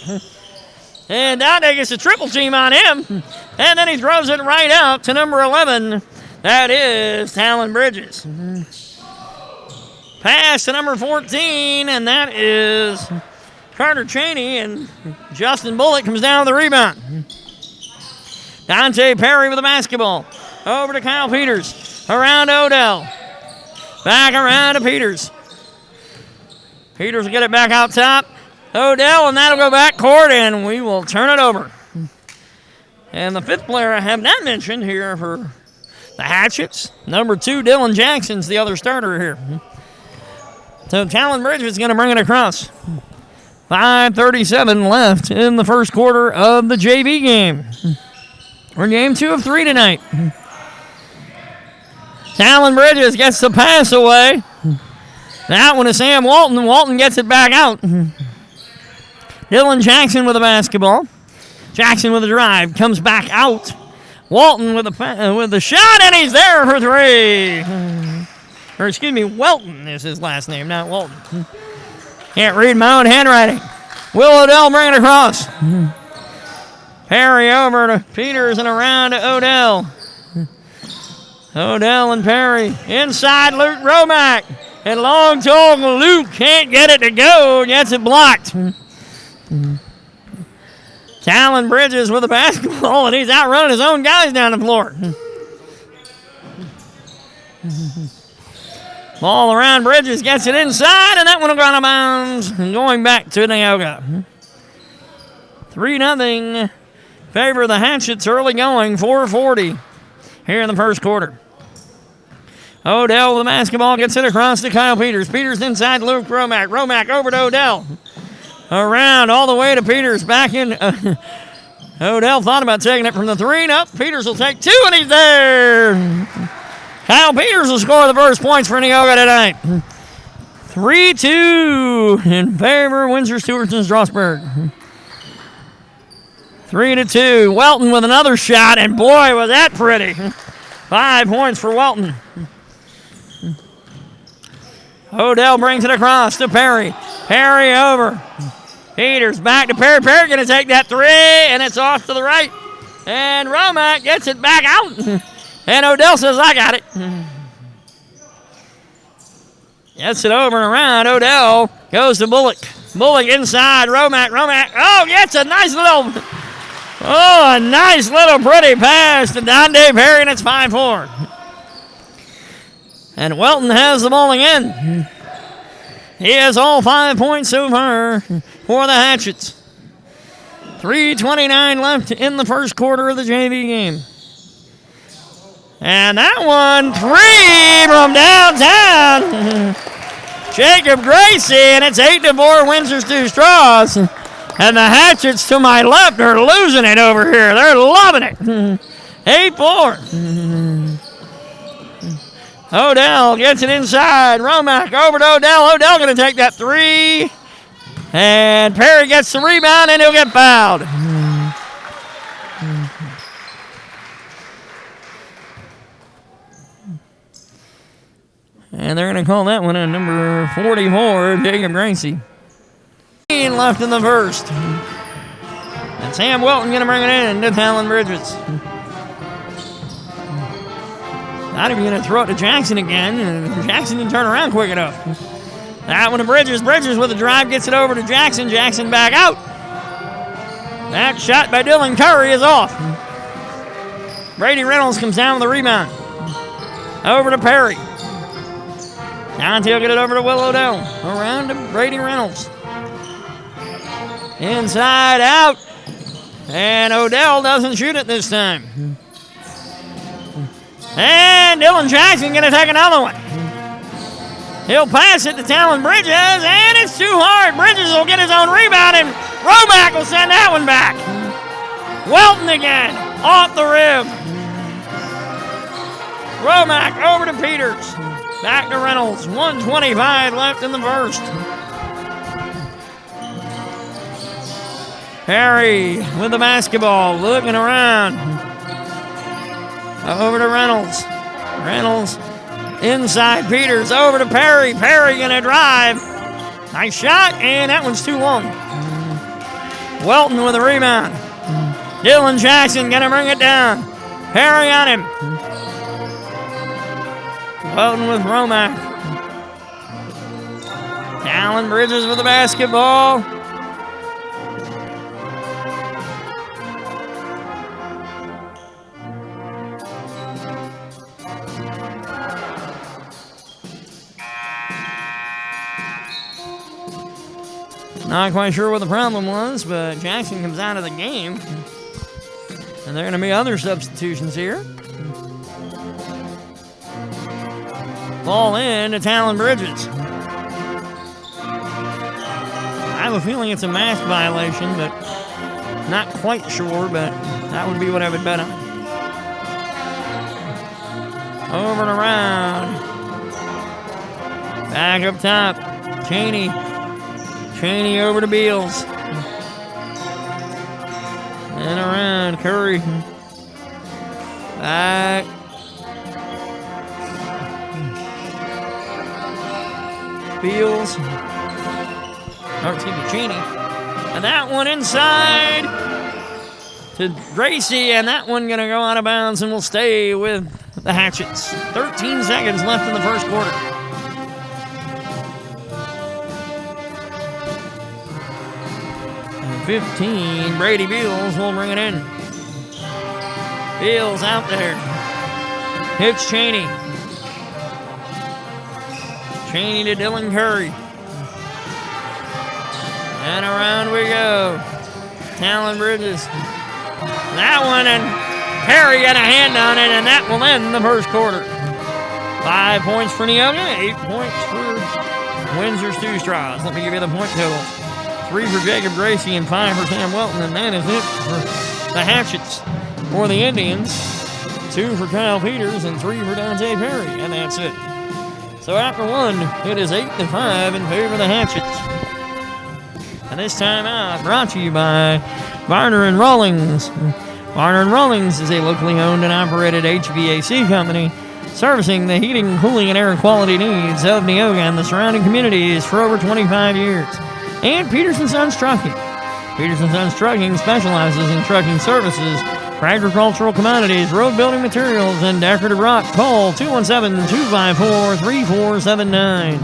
And Dante gets a triple team on him. And then he throws it right out to number 11. That is Talon Bridges. Pass to number 14, and that is Carter Cheney. And Justin Bullock comes down with the rebound. Dante Perry with the basketball. Over to Kyle Peters. Around to Odell. Back around to Peters. Peters will get it back out top. Odell, and that'll go back court, and we will turn it over. And the 5th player I have not mentioned here for the Hatchets. Number 2, Dylan Jackson's the other starter here. So Talon Bridges is going to bring it across. 5:37 left in the first quarter of the JV game. We're in game 2 of 3 tonight. Talon Bridges gets the pass away. That one is Sam Walton. Walton gets it back out. Dylan Jackson with the basketball. Jackson with a drive. Comes back out. Walton with the shot, and he's there for three. Or excuse me, Welton is his last name, not Walton. Can't read my own handwriting. Will Odell bring it across. Perry over to Peters and around to Odell. Odell and Perry. Inside Luke Romack. And long tall Luke can't get it to go. Gets it blocked. Talon Bridges with the basketball, and he's outrunning his own guys down the floor. Ball around Bridges, gets it inside, and that one will go out of bounds. Going back to Neoga. 3-0. Favor of the Hatchets early going, 4:40 here in the first quarter. Odell with the basketball, gets it across to Kyle Peters. Peters inside Luke Romack. Romack over to Odell. Around all the way to Peters. Back in. Odell thought about taking it from the three. Nope. Peters will take two, and he's there. Kyle Peters will score the first points for Neoga tonight. 3-2 in favor of Windsor, Stewart, and Strasburg. 3-2. Welton with another shot, and boy, was that pretty. 5 points for Welton. Odell brings it across to Perry. Perry over. Peters back to Perry. Perry going to take that three, and it's off to the right. And Romack gets it back out. And Odell says, I got it. Gets it over and around. Odell goes to Bullock. Bullock inside. Romack. Oh, gets a nice little pretty pass to Dante Perry, and it's 5-4. And Welton has the ball again. He has all 5 points so far for the Hatchets. 3:29 left in the first quarter of the JV game. And that one, three from downtown. Jacob Gracie, and it's 8-4 Windsor Stew-Stras. And the Hatchets to my left are losing it over here. They're loving it. 8-4. Odell gets it inside. Romack over to Odell. Odell going to take that three. And Perry gets the rebound, and he'll get fouled. And they're going to call that one on number 44, Jacob Gracie. Left in the first. And Sam Welton going to bring it in to Talon Bridges. Not even going to throw it to Jackson again. Jackson didn't turn around quick enough. That one to Bridges. Bridges with a drive gets it over to Jackson. Jackson back out. That shot by Dylan Curry is off. Brady Reynolds comes down with the rebound. Over to Perry. Dante will get it over to Will Odell. Around to Brady Reynolds. Inside out. And Odell doesn't shoot it this time. And Dylan Jackson going to take another one. He'll pass it to Talon Bridges, and it's too hard. Bridges will get his own rebound, and Romack will send that one back. Welton again, off the rim. Romack over to Peters. Back to Reynolds. 1:25 left in the first. Perry with the basketball, looking around. Over to Reynolds. Reynolds inside Peters. Over to Perry. Perry going to drive. Nice shot, and that one's too long. Welton with a rebound. Dylan Jackson going to bring it down. Perry on him. Welton with Romack. Talon Bridges with the basketball. Not quite sure what the problem was, but Jackson comes out of the game. And there are going to be other substitutions here. Ball in to Talon Bridges. I have a feeling it's a mask violation, but not quite sure, but that would be what I would bet on. Over and around. Back up top. Cheney over to Beals. And around. Curry. Back. Beals. Cheney. And that one inside to Gracie, and that one going to go out of bounds and will stay with the Hatchets. 13 seconds left in the first quarter. And 15, Brady Beals will bring it in. Beals out there. Hits Cheney. Cheney to Dylan Curry. And around we go. Talon Bridges. That one, and Harry got a hand on it, and that will end the first quarter. 5 points for Neoga, 8 points for Windsor Stew-Stras. Let me give you the point total. 3 for Jacob Gracie and 5 for Sam Welton, and that is it for the Hatchets. For the Indians, 2 for Kyle Peters and 3 for Dante Perry, and that's it. So after one, it is 8-5 in favor of the Hatchets. And this time out, brought to you by Varner & Rawlings. Varner & Rawlings is a locally owned and operated HVAC company servicing the heating, cooling, and air quality needs of Neoga and the surrounding communities for over 25 years. And Peterson Sons Trucking. Peterson Sons Trucking specializes in trucking services for agricultural commodities, road building materials, and decorative rock. Call 217-254-3479.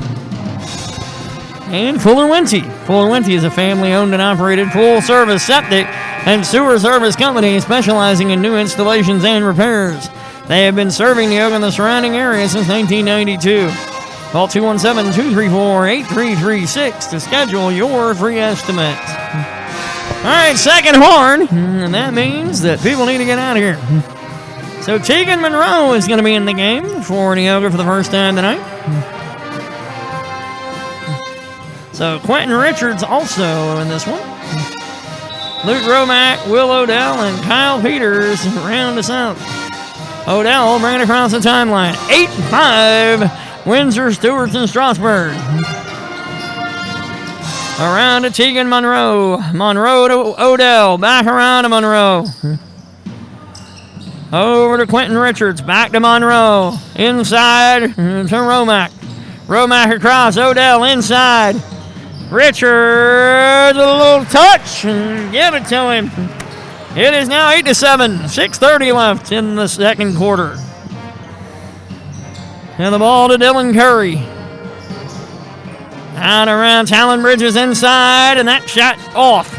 And Fuller Winty. Fuller Winty is a family-owned and operated full-service septic and sewer service company specializing in new installations and repairs. They have been serving Neoga and the surrounding area since 1992. Call 217-234-8336 to schedule your free estimate. All right, second horn, and that means that people need to get out of here. So Tegan Monroe is going to be in the game for Neoga for the first time tonight. So Quentin Richards also in this one. Luke Romack, Will Odell, and Kyle Peters round us out. Odell bringing it across the timeline. 8-5, Windsor, Stewarts, and Strasburg. Around to Tegan Monroe. Monroe to Odell. Back around to Monroe. Over to Quentin Richards. Back to Monroe. Inside to Romack. Romack across. Odell inside. Richards with a little touch. Give it to him. It is now 8-7. 6:30 left in the second quarter. And the ball to Dylan Curry. Out around Talon Bridges inside, and that shot off.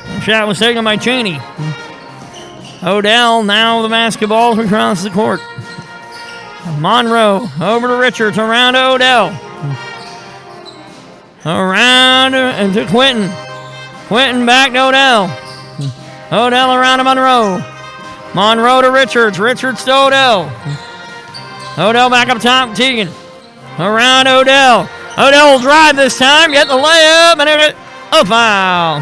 The shot was taken by Cheney. Odell now the basketball across the court. Monroe over to Richards, around to Odell. Around and to Quentin. Quentin back to Odell. Odell around to Monroe. Monroe to Richards. Richards to Odell. Odell back up top. Tegan. Around Odell. Odell will drive this time. Get the layup. And it a foul.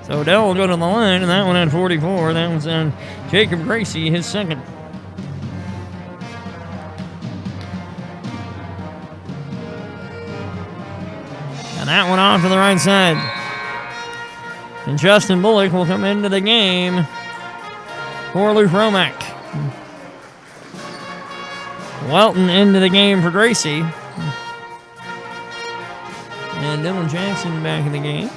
So Odell will go to the line, and that one had 44. That one's on Jacob Gracie, his second. And that one off to the right side. And Justin Bullock will come into the game for Luke Romack. Welton into the game for Gracie. And Dylan Jackson back in the game.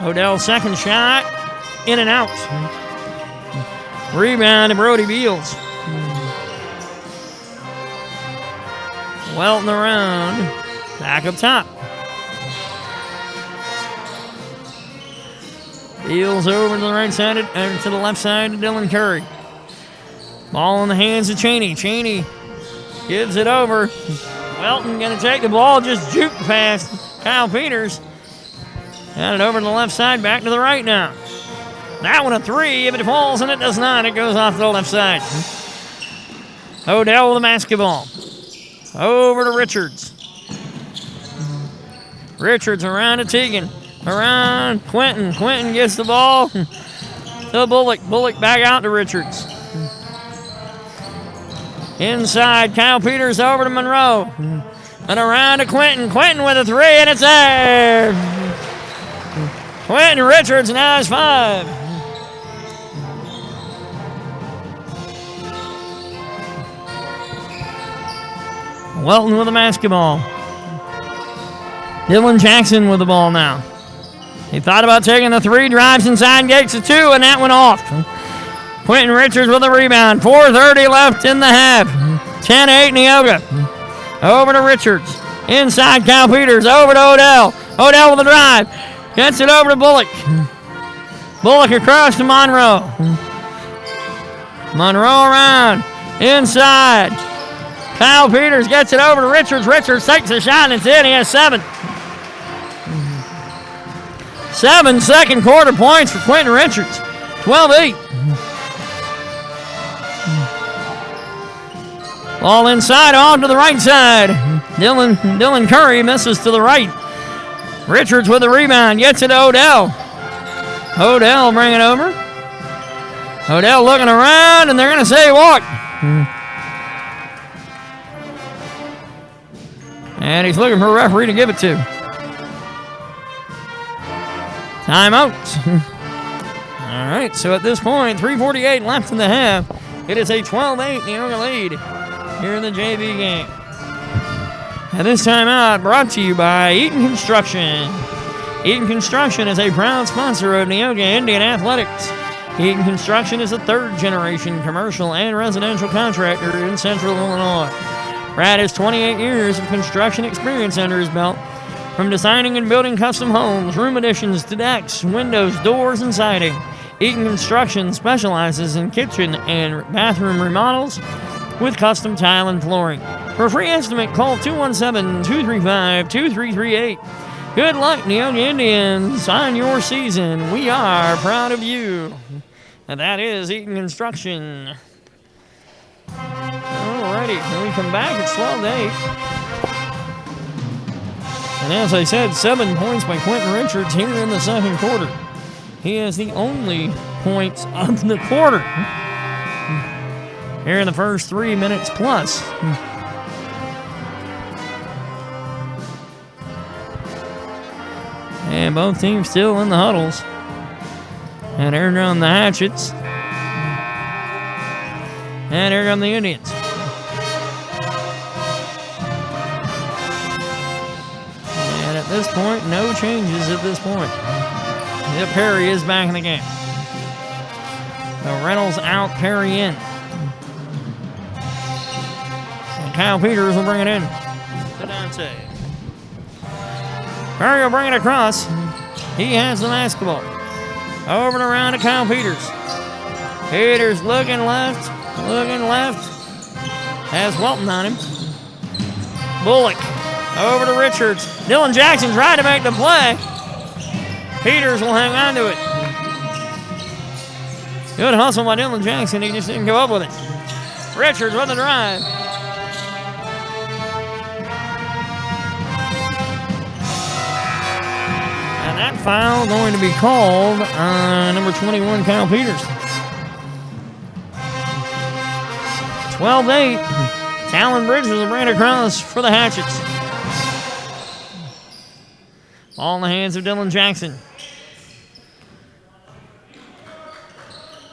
Odell's second shot, in and out. Rebound to Brody Beals. Welton around, back up top. Beals over to the right side, to the left side to Dylan Curry. Ball in the hands of Cheney. Cheney gives it over. Welton going to take the ball, just juke past Kyle Peters. Got it over to the left side, back to the right now. That one a three. If it falls, and it does not, it goes off to the left side. Odell with the basketball. Over to Richards. Richards around to Tegan. Around Quentin. Quentin gets the ball. to Bullock. Bullock back out to Richards. Inside, Kyle Peters over to Monroe. And around to Quentin. Quentin with a 3, and it's there. Quentin Richards now has 5. Welton with the basketball. Dylan Jackson with the ball now. He thought about taking the 3, drives inside, gets a 2, and that went off. Quentin Richards with a rebound. 4:30 left in the half. 10-8 Neoga. Over to Richards. Inside, Kyle Peters. Over to Odell. Odell with a drive. Gets it over to Bullock. Bullock across to Monroe. Monroe around. Inside. Kyle Peters gets it over to Richards. Richards takes a shot and it's in. He has 7. 7 second quarter points for Quentin Richards. 12-8. Ball inside, off to the right side. Dylan Curry misses to the right. Richards with the rebound, gets it to Odell. Odell bring it over. Odell looking around, and they're going to say walk. And he's looking for a referee to give it to. Timeout. All right, so at this point, 3:48 left in the half. It is a 12-8 Neoga lead here in the JV game. And this timeout brought to you by Eaton Construction. Eaton Construction is a proud sponsor of Neoga Indian Athletics. Eaton Construction is a third-generation commercial and residential contractor in Central Illinois. Brad has 28 years of construction experience under his belt, from designing and building custom homes, room additions to decks, windows, doors, and siding. Eaton Construction specializes in kitchen and bathroom remodels with custom tile and flooring. For a free estimate, call 217-235-2338. Good luck, Neoga Indians, on your season. We are proud of you. And that is Eaton Construction. Alrighty, when we come back, it's 12-8. And as I said, 7 points by Quentin Richards here in the second quarter. He has the only points of the quarter here in the first 3 minutes plus. And both teams still in the huddles. And here come the Hatchets. And here come the Indians. And at this point, no changes at this point. Perry is back in the game. So Reynolds out, Perry in. And Kyle Peters will bring it in to Dante. Perry will bring it across. He has the basketball. Over and around to Kyle Peters. Peters looking left. Has Welton on him. Bullock over to Richards. Dylan Jackson tried to make the play. Peters will hang on to it. Good hustle by Dylan Jackson. He just didn't go up with it. Richards with the drive. And that foul going to be called on number 21, Kyle Peters. 12-8. Talon Bridges will bring it across for the Hatchets. Ball in the hands of Dylan Jackson.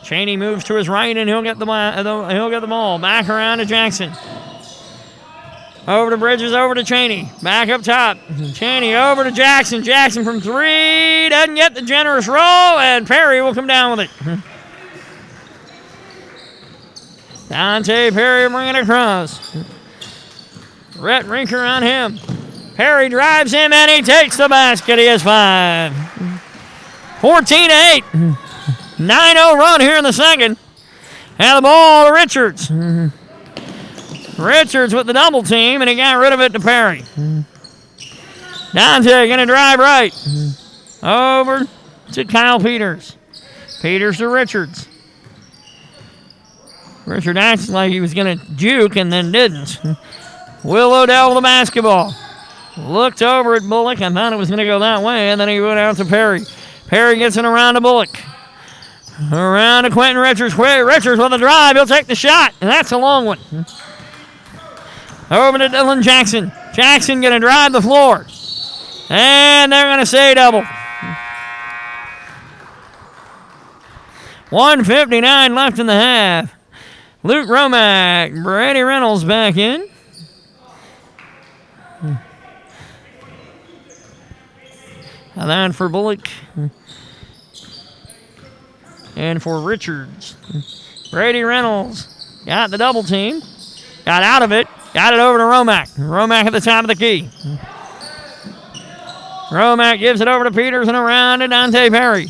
Cheney moves to his right, and he'll get the ball. Back around to Jackson. Over to Bridges, over to Cheney. Back up top. Cheney over to Jackson. Jackson from 3. Doesn't get the generous roll, and Perry will come down with it. Dante Perry bringing it across. Rhett Rinker on him. Perry drives him, and he takes the basket. He has 5. 14-8. 9-0 run here in the second. And the ball to Richards. Richards with the double team, and he got rid of it to Perry. Dante going to drive right. Over to Kyle Peters. Peters to Richards. Richard acts like he was going to juke and then didn't. Will Odell with the basketball. Looked over at Bullock. I thought it was going to go that way, and then he went out to Perry. Perry gets it around to Bullock. Around to Quentin Richards. Richards with a drive. He'll take the shot, and that's a long one. Over to Dylan Jackson. Jackson going to drive the floor. And they're going to say double. 1:59 left in the half. Luke Romack, Brady Reynolds back in. And then for Bullock. And for Richards. Brady Reynolds got the double team. Got out of it. Got it over to Romack. Romack at the top of the key. Romack gives it over to Peters and around to Dante Perry.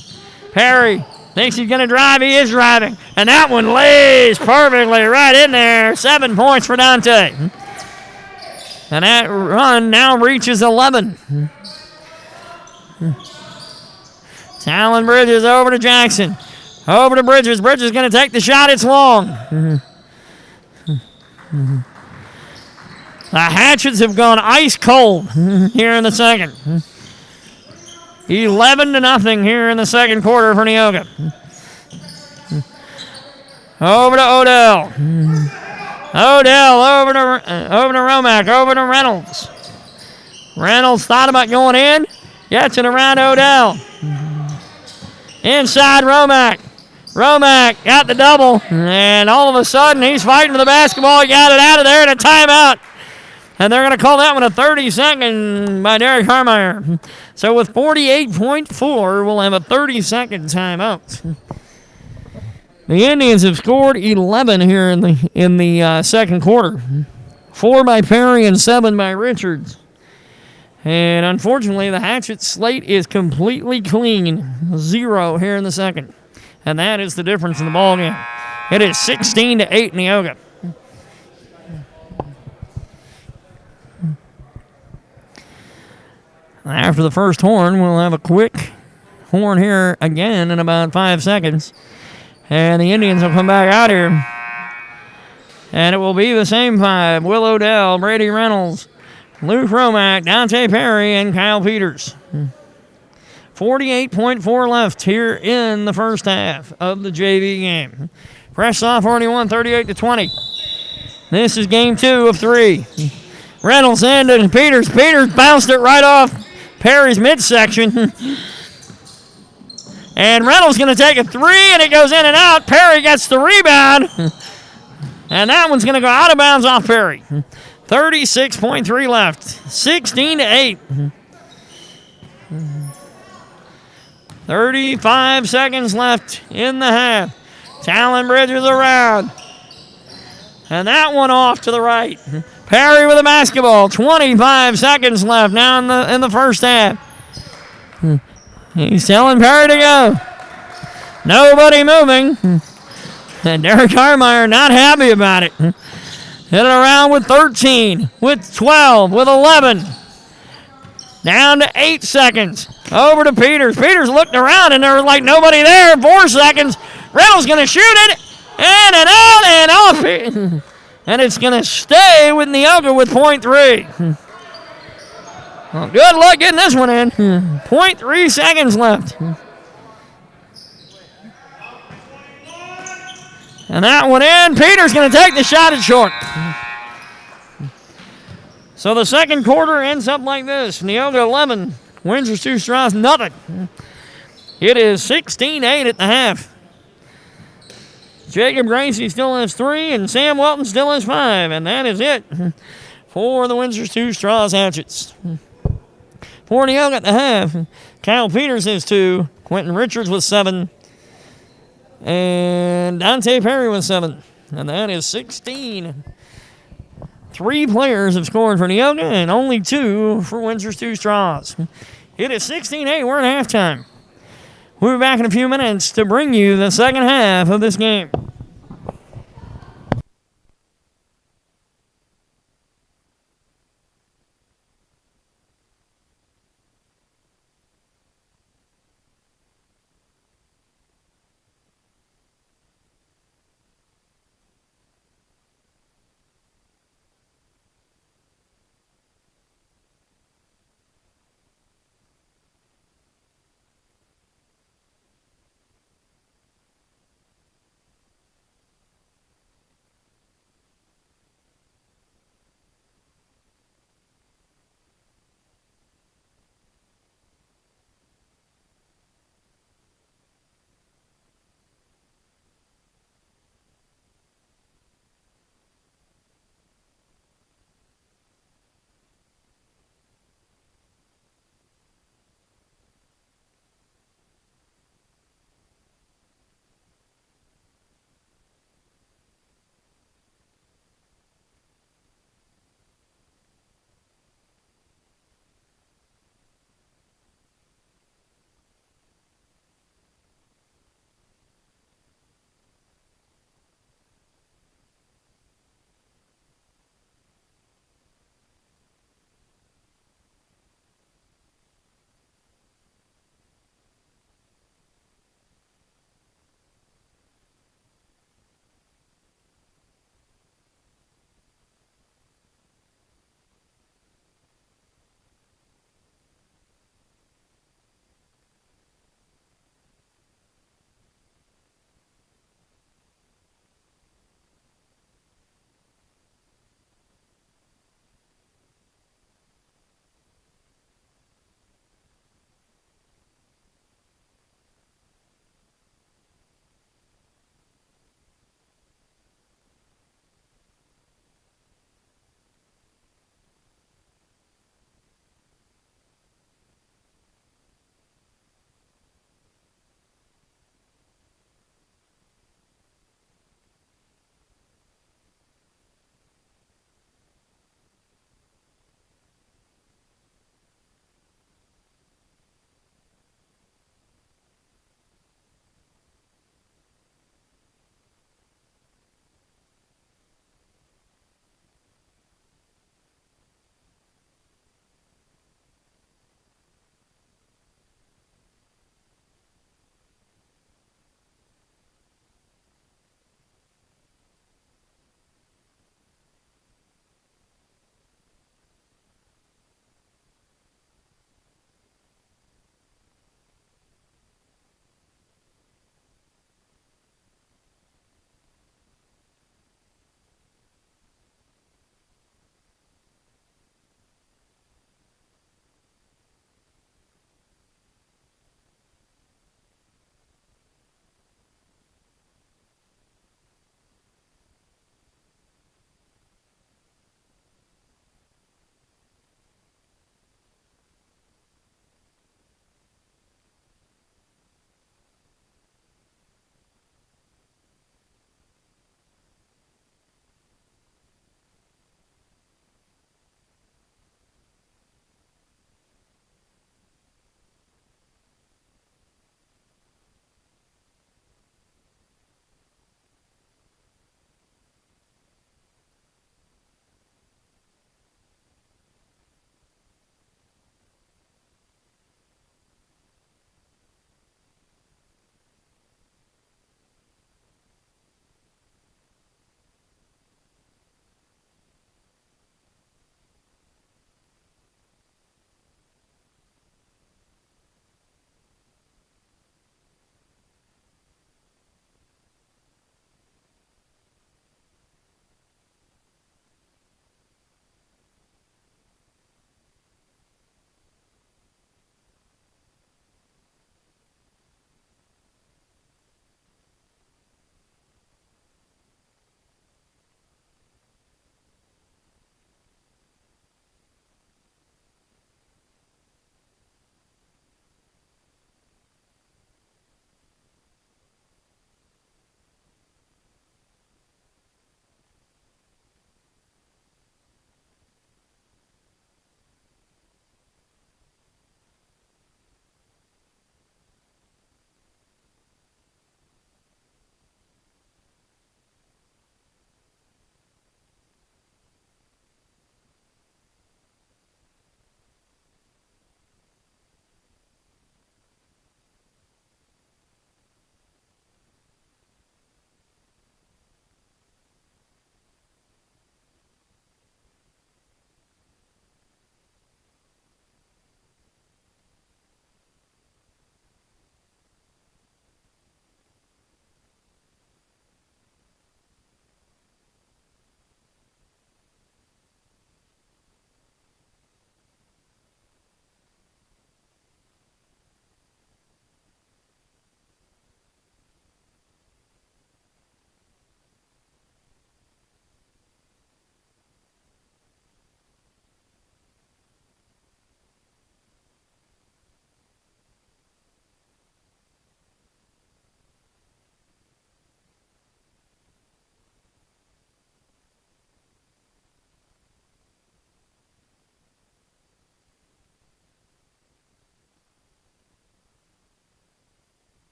Perry thinks he's going to drive. He is driving. And that one lays perfectly right in there. 7 points for Dante. And that run now reaches 11. Talon Bridges over to Jackson. Over to Bridges. Bridges going to take the shot. It's long. The Hatchets have gone ice cold here in the second. 11-0 here in the second quarter for Neoga. Over to Odell. Odell over to Romack. Over to Reynolds. Reynolds thought about going in. Gets it around Odell. Inside Romack. Romack got the double. And all of a sudden, he's fighting for the basketball. He got it out of there and a timeout. And they're going to call that one a 30-second by Derek Harmeyer. So with 48.4, we'll have a 30-second timeout. The Indians have scored 11 here in the second quarter. 4 by Perry and 7 by Richards. And unfortunately, the Hatchet slate is completely clean. 0 here in the second. And that is the difference in the ball game. It is 16-8 Neoga. After the first horn, we'll have a quick horn here again in about 5 seconds. And the Indians will come back out here. And it will be the same 5. Will Odell, Brady Reynolds, Luke Romack, Dante Perry, and Kyle Peters. 48.4 left here in the first half of the JV game. Fresh off 41, 38-20. This is game 2 of 3. Reynolds into Peters. Peters bounced it right off Perry's midsection. And Reynolds going to take a 3, and it goes in and out. Perry gets the rebound. And that one's going to go out of bounds off Perry. 36.3 left. 16-8. 35 seconds left in the half. Talon Bridges around. And that one off to the right. Perry with the basketball. 25 seconds left now in the first half. He's telling Perry to go. Nobody moving. And Derek Harmeyer not happy about it. Hit it around with 13, with 12, with 11. Down to 8 seconds. Over to Peters. Peters looked around and there was like nobody there. 4 seconds. Reynolds going to shoot it. And out and off. And it's going to stay with Neoga with .3. Well, good luck getting this one in. 0.3 seconds left. And that one in. Peters going to take the shot at short. So the second quarter ends up like this. Neoga 11. Windsor Stew-Stras nothing. It is 16-8 at the half. Jacob Gracie still has 3, and Sam Welton still has 5. And that is it for the Windsor Stew-Stras Hatchets. For Neoga at the half, Kyle Peters has 2. Quentin Richards with 7. And Dante Perry with 7. And that is 16. 3 players have scored for Neoga and only 2 for Windsor Stew-Stras. It is 16-8. We're at halftime. We'll be back in a few minutes to bring you the second half of this game.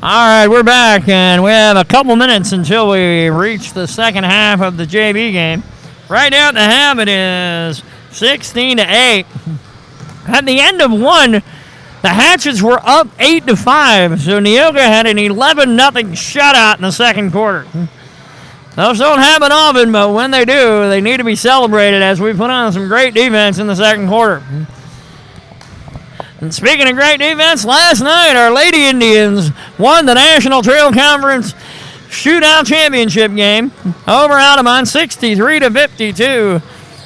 All right, we're back, and we have a couple minutes until we reach the second half of the JV game. Right now, the half it is 16-8. At the end of one, the Hatchets were up 8-5, so Neoga had an 11-0 shutout in the second quarter. Those don't happen often, but when they do, they need to be celebrated as we put on some great defense in the second quarter. And speaking of great defense, last night our Lady Indians won the National Trail Conference Shootout Championship game over Altamont 63-52,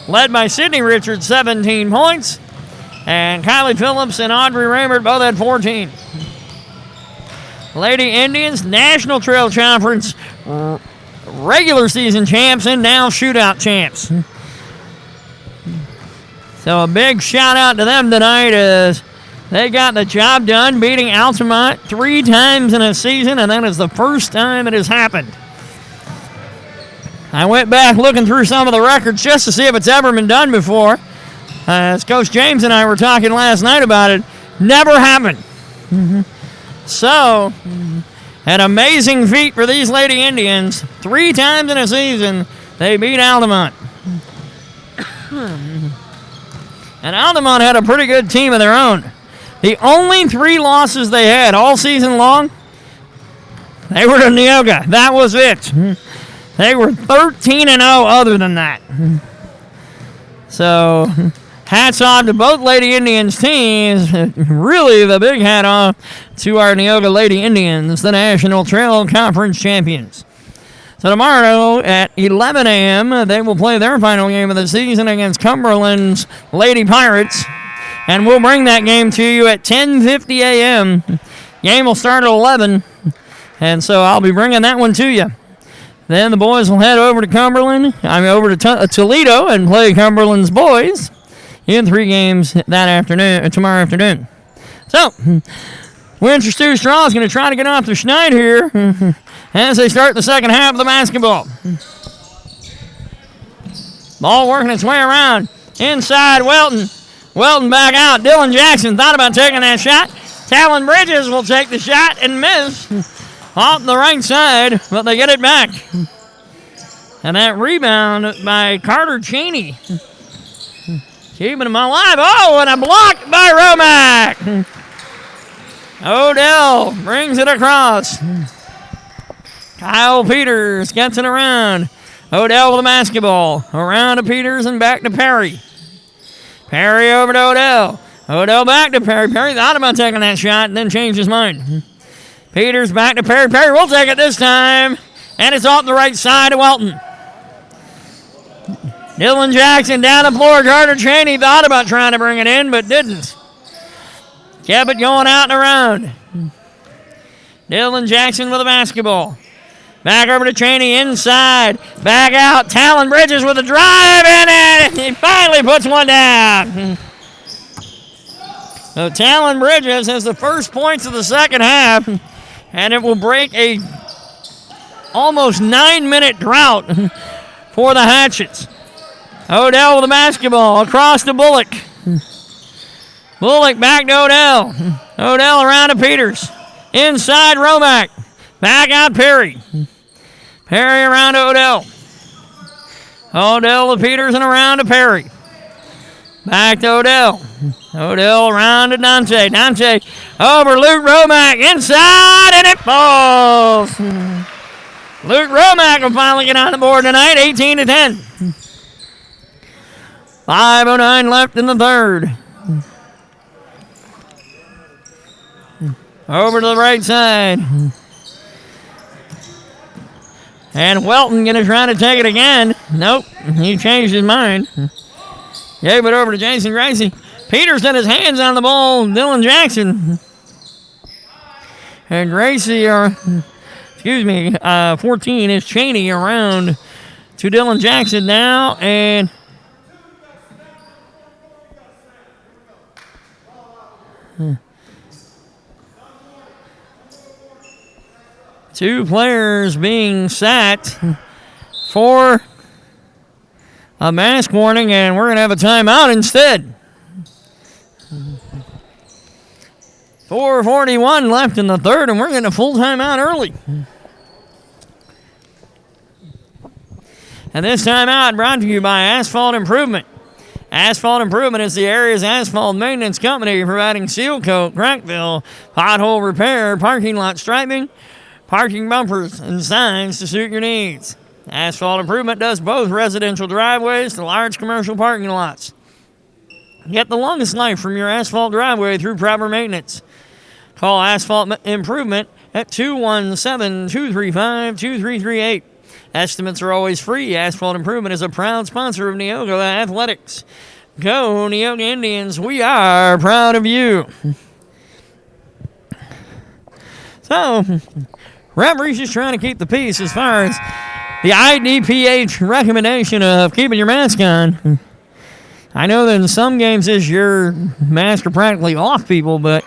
led by Sydney Richards, 17 points, and Kylie Phillips and Audrey Raymert both had 14. Lady Indians, National Trail Conference regular season champs and now shootout champs. So a big shout out to them tonight as they got the job done, beating Altamont 3 times in a season, and that is the first time it has happened. I went back looking through some of the records just to see if it's ever been done before. As Coach James and I were talking last night about it, never happened. So, an amazing feat for these Lady Indians. 3 times in a season, they beat Altamont. And Altamont had a pretty good team of their own. The only 3 losses they had all season long, they were to Neoga. That was it. They were 13-0 other than that. So, hats off to both Lady Indians teams. Really, the big hat off to our Neoga Lady Indians, the National Trail Conference champions. So tomorrow at 11 a.m., they will play their final game of the season against Cumberland's Lady Pirates. And we'll bring that game to you at 10:50 a.m. Game will start at 11. And so I'll be bringing that one to you. Then the boys will head over to over to Toledo and play Cumberland's boys in 3 games tomorrow afternoon. So, Windsor Stew-Stras is going to try to get off the schneid here as they start the second half of the basketball. Ball working its way around. Inside, Welton. Welton back out. Dylan Jackson thought about taking that shot. Talon Bridges will take the shot and miss off the right side, but they get it back. And that rebound by Carter Cheney. Keeping him alive. Oh, and a block by Romack. Odell brings it across. Kyle Peters gets it around. Odell with the basketball. Around to Peters and back to Perry. Perry over to Odell. Odell back to Perry. Perry thought about taking that shot and then changed his mind. Peters back to Perry. Perry will take it this time. And it's off the right side of Welton. Dylan Jackson down the floor. Carter Cheney thought about trying to bring it in, but didn't. Kept it going out and around. Dylan Jackson with the basketball. Back over to Cheney inside. Back out. Talon Bridges with a drive, and he finally puts one down. So Talon Bridges has the first points of the second half, and it will break a almost 9-minute drought for the Hatchets. Odell with the basketball across to Bullock. Bullock back to Odell. Odell around to Peters. Inside Romack. Back out Perry. Perry around to Odell. Odell to Peters and around to Perry. Back to Odell. Odell around to Dante. Dante over Luke Romack. Inside, and it falls. Luke Romack will finally get on the board tonight, 18-10. 5:09 left in the third. Over to the right side. And Welton going to try to take it again. Nope, he changed his mind. Gave it over to Jason Gracie. Peters had his hands on the ball. Dylan Jackson. And Gracie, 14 is Cheney around to Dylan Jackson now. And two players being sat for a mask warning, and we're going to have a timeout instead. 4:41 left in the third, and we're getting a full timeout early. And this timeout brought to you by Asphalt Improvement. Asphalt Improvement is the area's asphalt maintenance company, providing seal coat, crack fill, pothole repair, parking lot striping, parking bumpers, and signs to suit your needs. Asphalt Improvement does both residential driveways to large commercial parking lots. Get the longest life from your asphalt driveway through proper maintenance. Call Asphalt Improvement at 217-235-2338. Estimates are always free. Asphalt Improvement is a proud sponsor of Neoga Athletics. Go, Neoga Indians. We are proud of you. So, referee's just trying to keep the peace as far as the IDPH recommendation of keeping your mask on. I know that in some games this year, masks are practically off people, but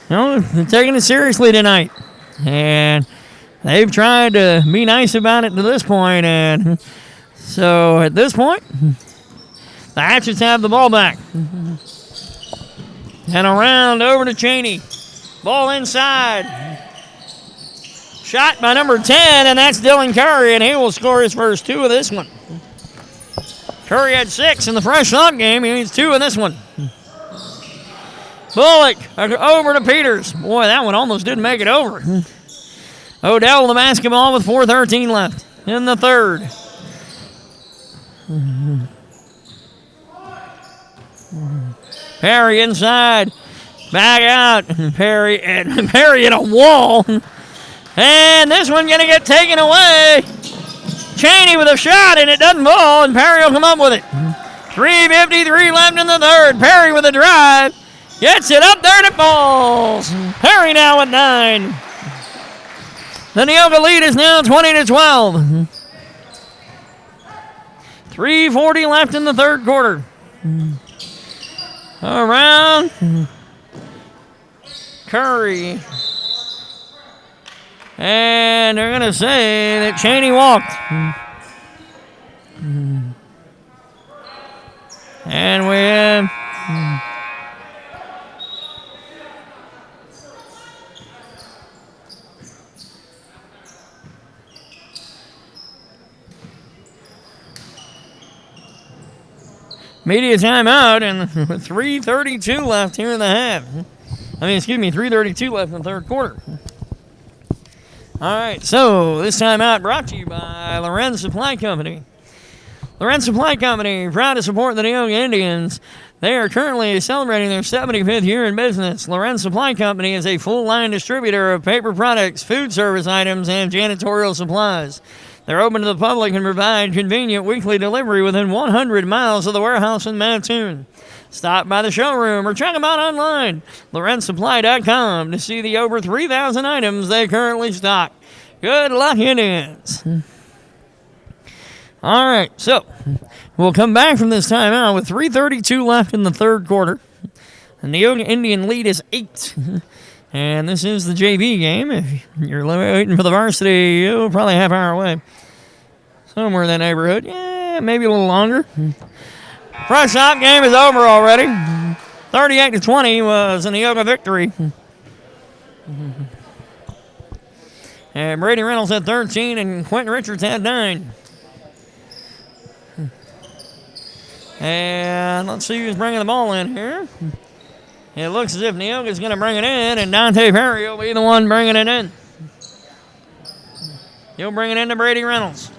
they're taking it seriously tonight. And they've tried to be nice about it to this point, and so at this point, the Hatchets have the ball back. And around over to Cheney. Ball inside. Shot by number 10, and that's Dylan Curry, and he will score his first 2 of this one. Curry had 6 in the fresh shot game. He needs 2 in this one. Bullock over to Peters. Boy, that one almost didn't make it over. Odell with the basketball with 4:13 left in the third. Perry inside. Back out. Perry in a wall. And this one going to get taken away. Cheney with a shot, and it doesn't fall, and Perry will come up with it. 3:53 left in the third. Perry with a drive. Gets it up there and it falls. Perry now at 9. The Neoga lead is now 20-12. 3:40 left in the third quarter. Around Curry. And they're going to say that Cheney walked. And we have media timeout, and 3:32 left here in the half. 3:32 left in the third quarter. All right, so this timeout brought to you by Lorenz Supply Company. Lorenz Supply Company, proud to support the Neoga Indians. They are currently celebrating their 75th year in business. Lorenz Supply Company is a full-line distributor of paper products, food service items, and janitorial supplies. They're open to the public and provide convenient weekly delivery within 100 miles of the warehouse in Mattoon. Stop by the showroom or check them out online, lorenzsupply.com, to see the over 3,000 items they currently stock. Good luck, Indians. All right, so we'll come back from this timeout with 3:32 left in the third quarter. The Neoga Indian lead is 8. And this is the JV game. If you're waiting for the varsity, you're probably a half hour away. Somewhere in that neighborhood. Yeah, maybe a little longer. Fresh shot game is over already. 38-20 was a Neoga victory. And Brady Reynolds had 13 and Quentin Richards had 9. And let's see who's bringing the ball in here. It looks as if Neoga's going to bring it in, and Dante Perry will be the one bringing it in. He'll bring it in to Brady Reynolds.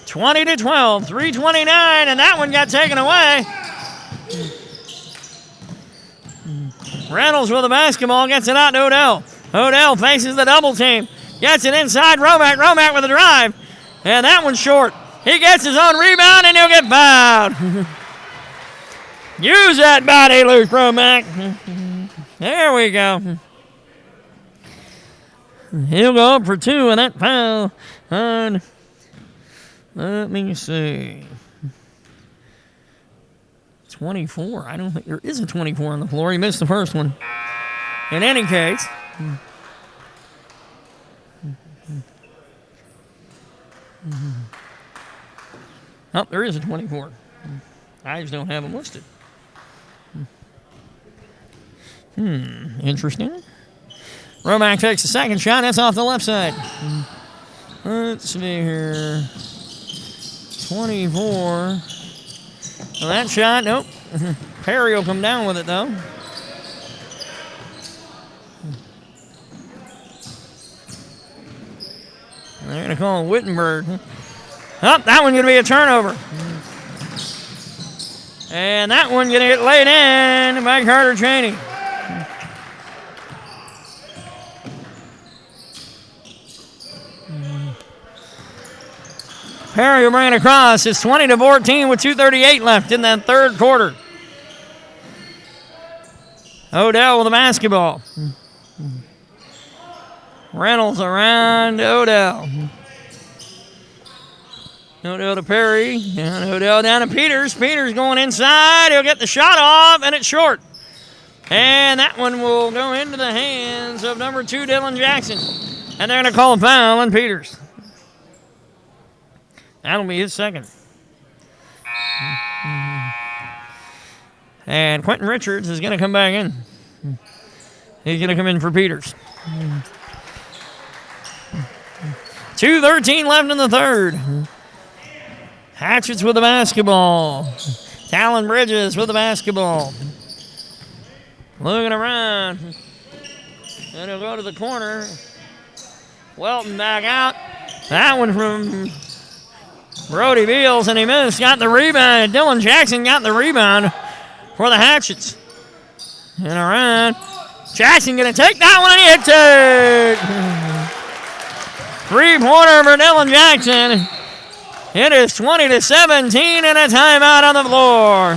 20-12, 3:29, and that one got taken away. Reynolds with the basketball, gets it out to Odell. Odell faces the double team, gets it inside Romack. Romack with a drive, and that one's short. He gets his own rebound, and he'll get fouled. Use that body, Luke Romack. There we go. He'll go up for 2 in that foul. Let me see. 24. I don't think there is a 24 on the floor. He missed the first one. In any case. Oh, there is a 24. I just don't have them listed. Interesting. Romack takes the second shot. That's off the left side. Let's see here. 24. Well, that shot, nope. Perry will come down with it, though. They're going to call Wittenberg. Oh, that one's going to be a turnover. And that one going to get laid in by Carter Cheney. Perry will bring it across. It's 20-14 with 2:38 left in that third quarter. Odell with the basketball. Reynolds around to Odell. Odell to Perry. And Odell down to Peters. Peters going inside. He'll get the shot off, and it's short. And that one will go into the hands of number 2, Dylan Jackson. And they're going to call a foul on Peters. That'll be his second. And Quentin Richards is going to come back in. He's going to come in for Peters. 2:13 left in the third. Hatchets with the basketball. Talon Bridges with the basketball. Looking around. And he'll go to the corner. Welton back out. That one from Brody Beals, and he missed. Got the rebound. Dylan Jackson got the rebound for the Hatchets. And around. Jackson going to take that one, and he hits it. Three-pointer for Dylan Jackson. It is 20-17 and a timeout on the floor.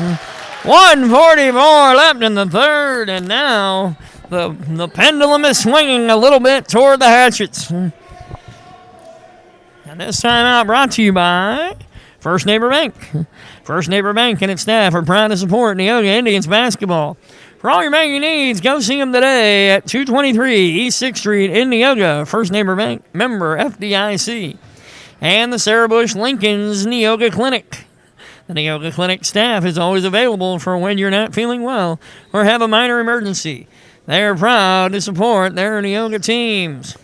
1:44 left in the third, and now the pendulum is swinging a little bit toward the Hatchets. And this timeout brought to you by First Neighbor Bank. First Neighbor Bank and its staff are proud to support Neoga Indians basketball. For all your banking needs, go see them today at 223 East 6th Street in Neoga. First Neighbor Bank, member FDIC. And the Sarah Bush Lincoln's Neoga Clinic. The Neoga Clinic staff is always available for when you're not feeling well or have a minor emergency. They're proud to support their Neoga teams.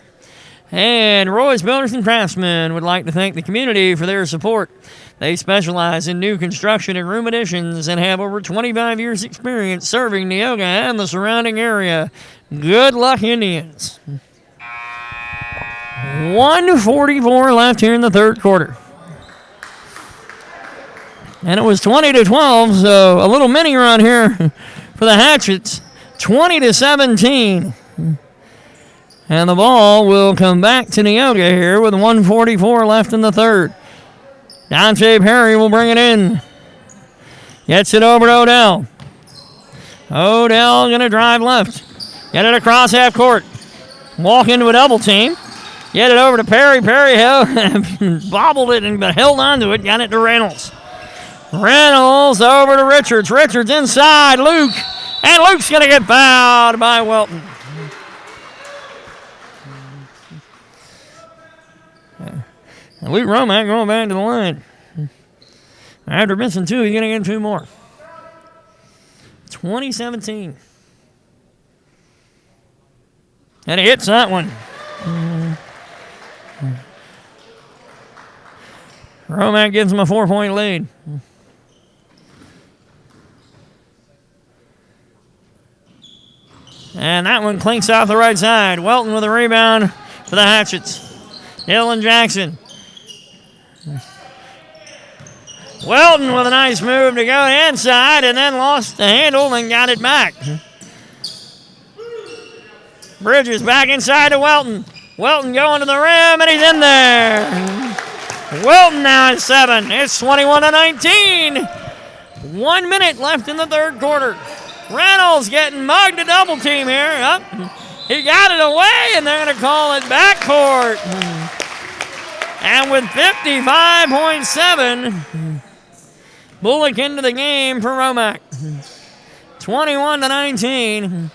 And Roy's Builders and Craftsmen would like to thank the community for their support. They specialize in new construction and room additions and have over 25 years' experience serving Neoga and the surrounding area. Good luck, Indians. 1:44 left here in the third quarter. And it was 20-12, so a little mini run here for the Hatchets. 20-17. And the ball will come back to Neoga here with 1:44 left in the third. Dante Perry will bring it in. Gets it over to Odell. Odell going to drive left. Get it across half court. Walk into a double team. Get it over to Perry. Perry bobbled it and held onto it. Got it to Reynolds. Reynolds over to Richards. Richards inside. Luke. And Luke's going to get fouled by Welton. And Luke Romack going back to the line. After missing two, he's going to get two more. 20-17. And he hits that one. Romack gives him a 4-point lead. And that one clinks off the right side. Welton with a rebound for the Hatchets. Dylan Jackson. Welton with a nice move to go inside and then lost the handle and got it back. Bridges back inside to Welton. Welton going to the rim, and he's in there. Welton now at 7. It's 21-19. 1 minute left in the third quarter. Reynolds getting mugged a double team here. Up. He got it away, and they're going to call it backcourt. And with 55.7, Bullock into the game for Romack. 21-19.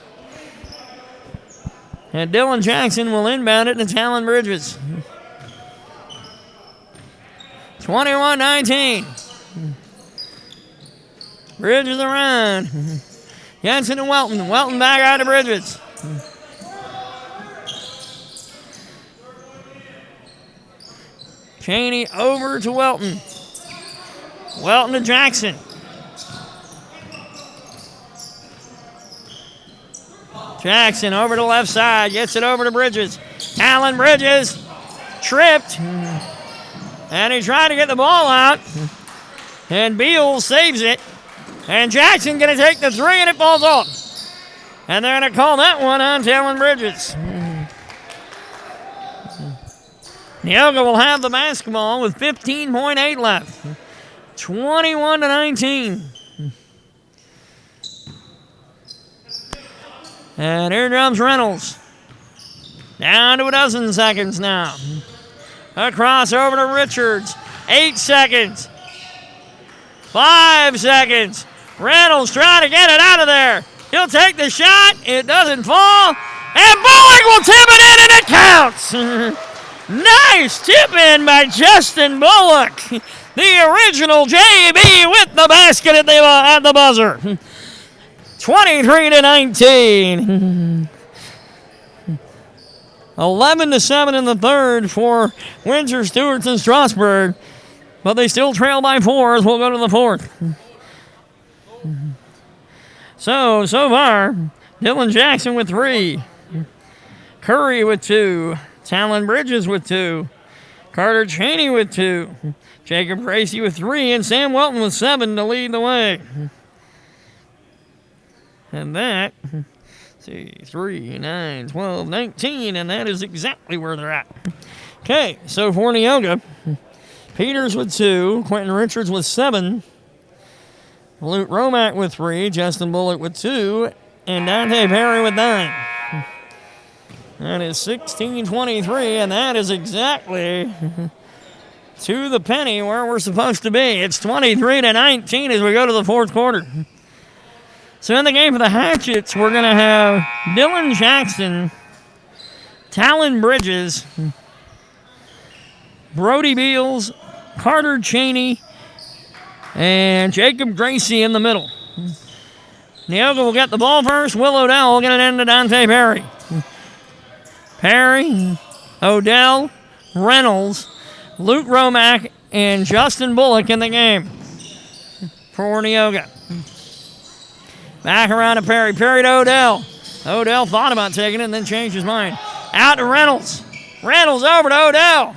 And Dylan Jackson will inbound it to Talon Bridges. 21-19. Bridges around. Gets it to Welton. Welton back out to Bridges. Cheney over to Welton. Welton to Jackson. Jackson over to the left side. Gets it over to Bridges. Talon Bridges. Tripped. And he tried to get the ball out. And Beals saves it. And Jackson going to take the three, and it falls off. And they're going to call that one on Talon Bridges. Neoga will have the basketball with 15.8 left. 21-19. And here comes Reynolds. Down to a dozen seconds now. Across over to Richards. 8 seconds. 5 seconds. Reynolds trying to get it out of there. He'll take the shot. It doesn't fall. And Bullock will tip it in, and it counts. Nice tip in by Justin Bullock. The original JB with the basket at the buzzer. 23-19. 11-7 in the third for Windsor, Stewarts, and Strasburg. But they still trail by 4 as we'll go to the fourth. So far, Dylan Jackson with 3. Curry with 2. Talon Bridges with 2. Carter Cheney with 2. Jacob Gracie with 3. And Sam Welton with 7 to lead the way. And that, 3, 9, 12, 19. And that is exactly where they're at. Okay, so for Neoga, Peters with 2. Quentin Richards with 7. Luke Romack with 3. Justin Bullock with 2. And Dante Perry with 9. That is 16-23, and that is exactly to the penny where we're supposed to be. It's 23-19 as we go to the fourth quarter. So in the game for the Hatchets, we're going to have Dylan Jackson, Talon Bridges, Brody Beals, Carter Cheney, and Jacob Gracie in the middle. Neoga will get the ball first. Will Odell will get it into Dante Perry. Perry, Odell, Reynolds, Luke Romack, and Justin Bullock in the game for Neoga. Back around to Perry. Perry to Odell. Odell thought about taking it and then changed his mind. Out to Reynolds. Reynolds over to Odell.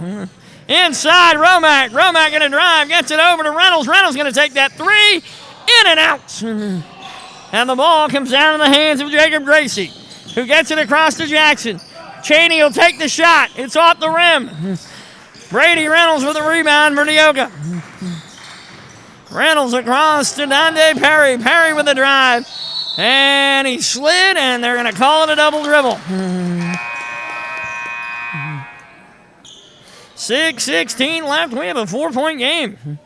Inside Romack. Romack going to drive. Gets it over to Reynolds. Reynolds going to take that 3. In and out. And the ball comes down in the hands of Jacob Gracie, who gets it across to Jackson. Cheney will take the shot. It's off the rim. Brady Reynolds with a rebound for Neoga. Reynolds across to Dante Perry. Perry with a drive. And he slid, and they're going to call it a double dribble. 6:16 left. We have a 4-point game.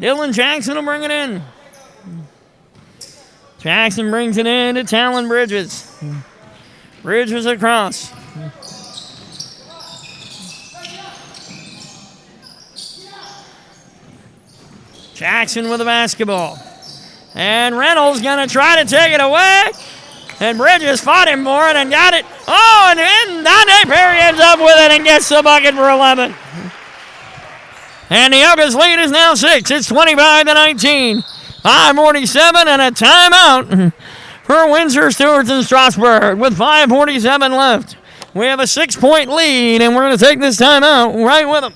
Dylan Jackson will bring it in. Jackson brings it in to Talon Bridges. Bridges across. Jackson with the basketball. And Reynolds going to try to take it away. And Bridges fought him for it and got it. Oh, and then Dante Perry ends up with it and gets the bucket for 11. And Neoga's lead is now 6. It's 25-19. 5:47 and a timeout for Windsor, Stewarts, and Strasburg with 5:47 left. We have a 6-point lead, and we're going to take this timeout right with them.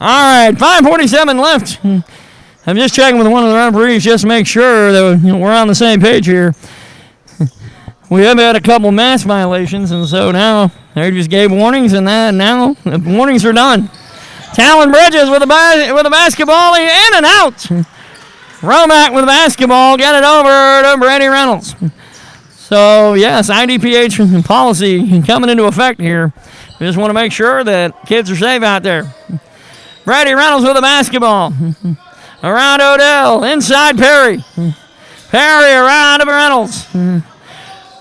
All right, 5:47 left. I'm just checking with one of the referees just to make sure that we're on the same page here. we have had a couple mass violations, and so now they just gave warnings, and now the warnings are done. Talon Bridges with a basketball, in and out. Romack with the basketball, get it over to Brady Reynolds. So, yes, IDPH policy coming into effect here. We just want to make sure that kids are safe out there. Brady Reynolds with the basketball. Around Odell, inside Perry. Perry around to Reynolds.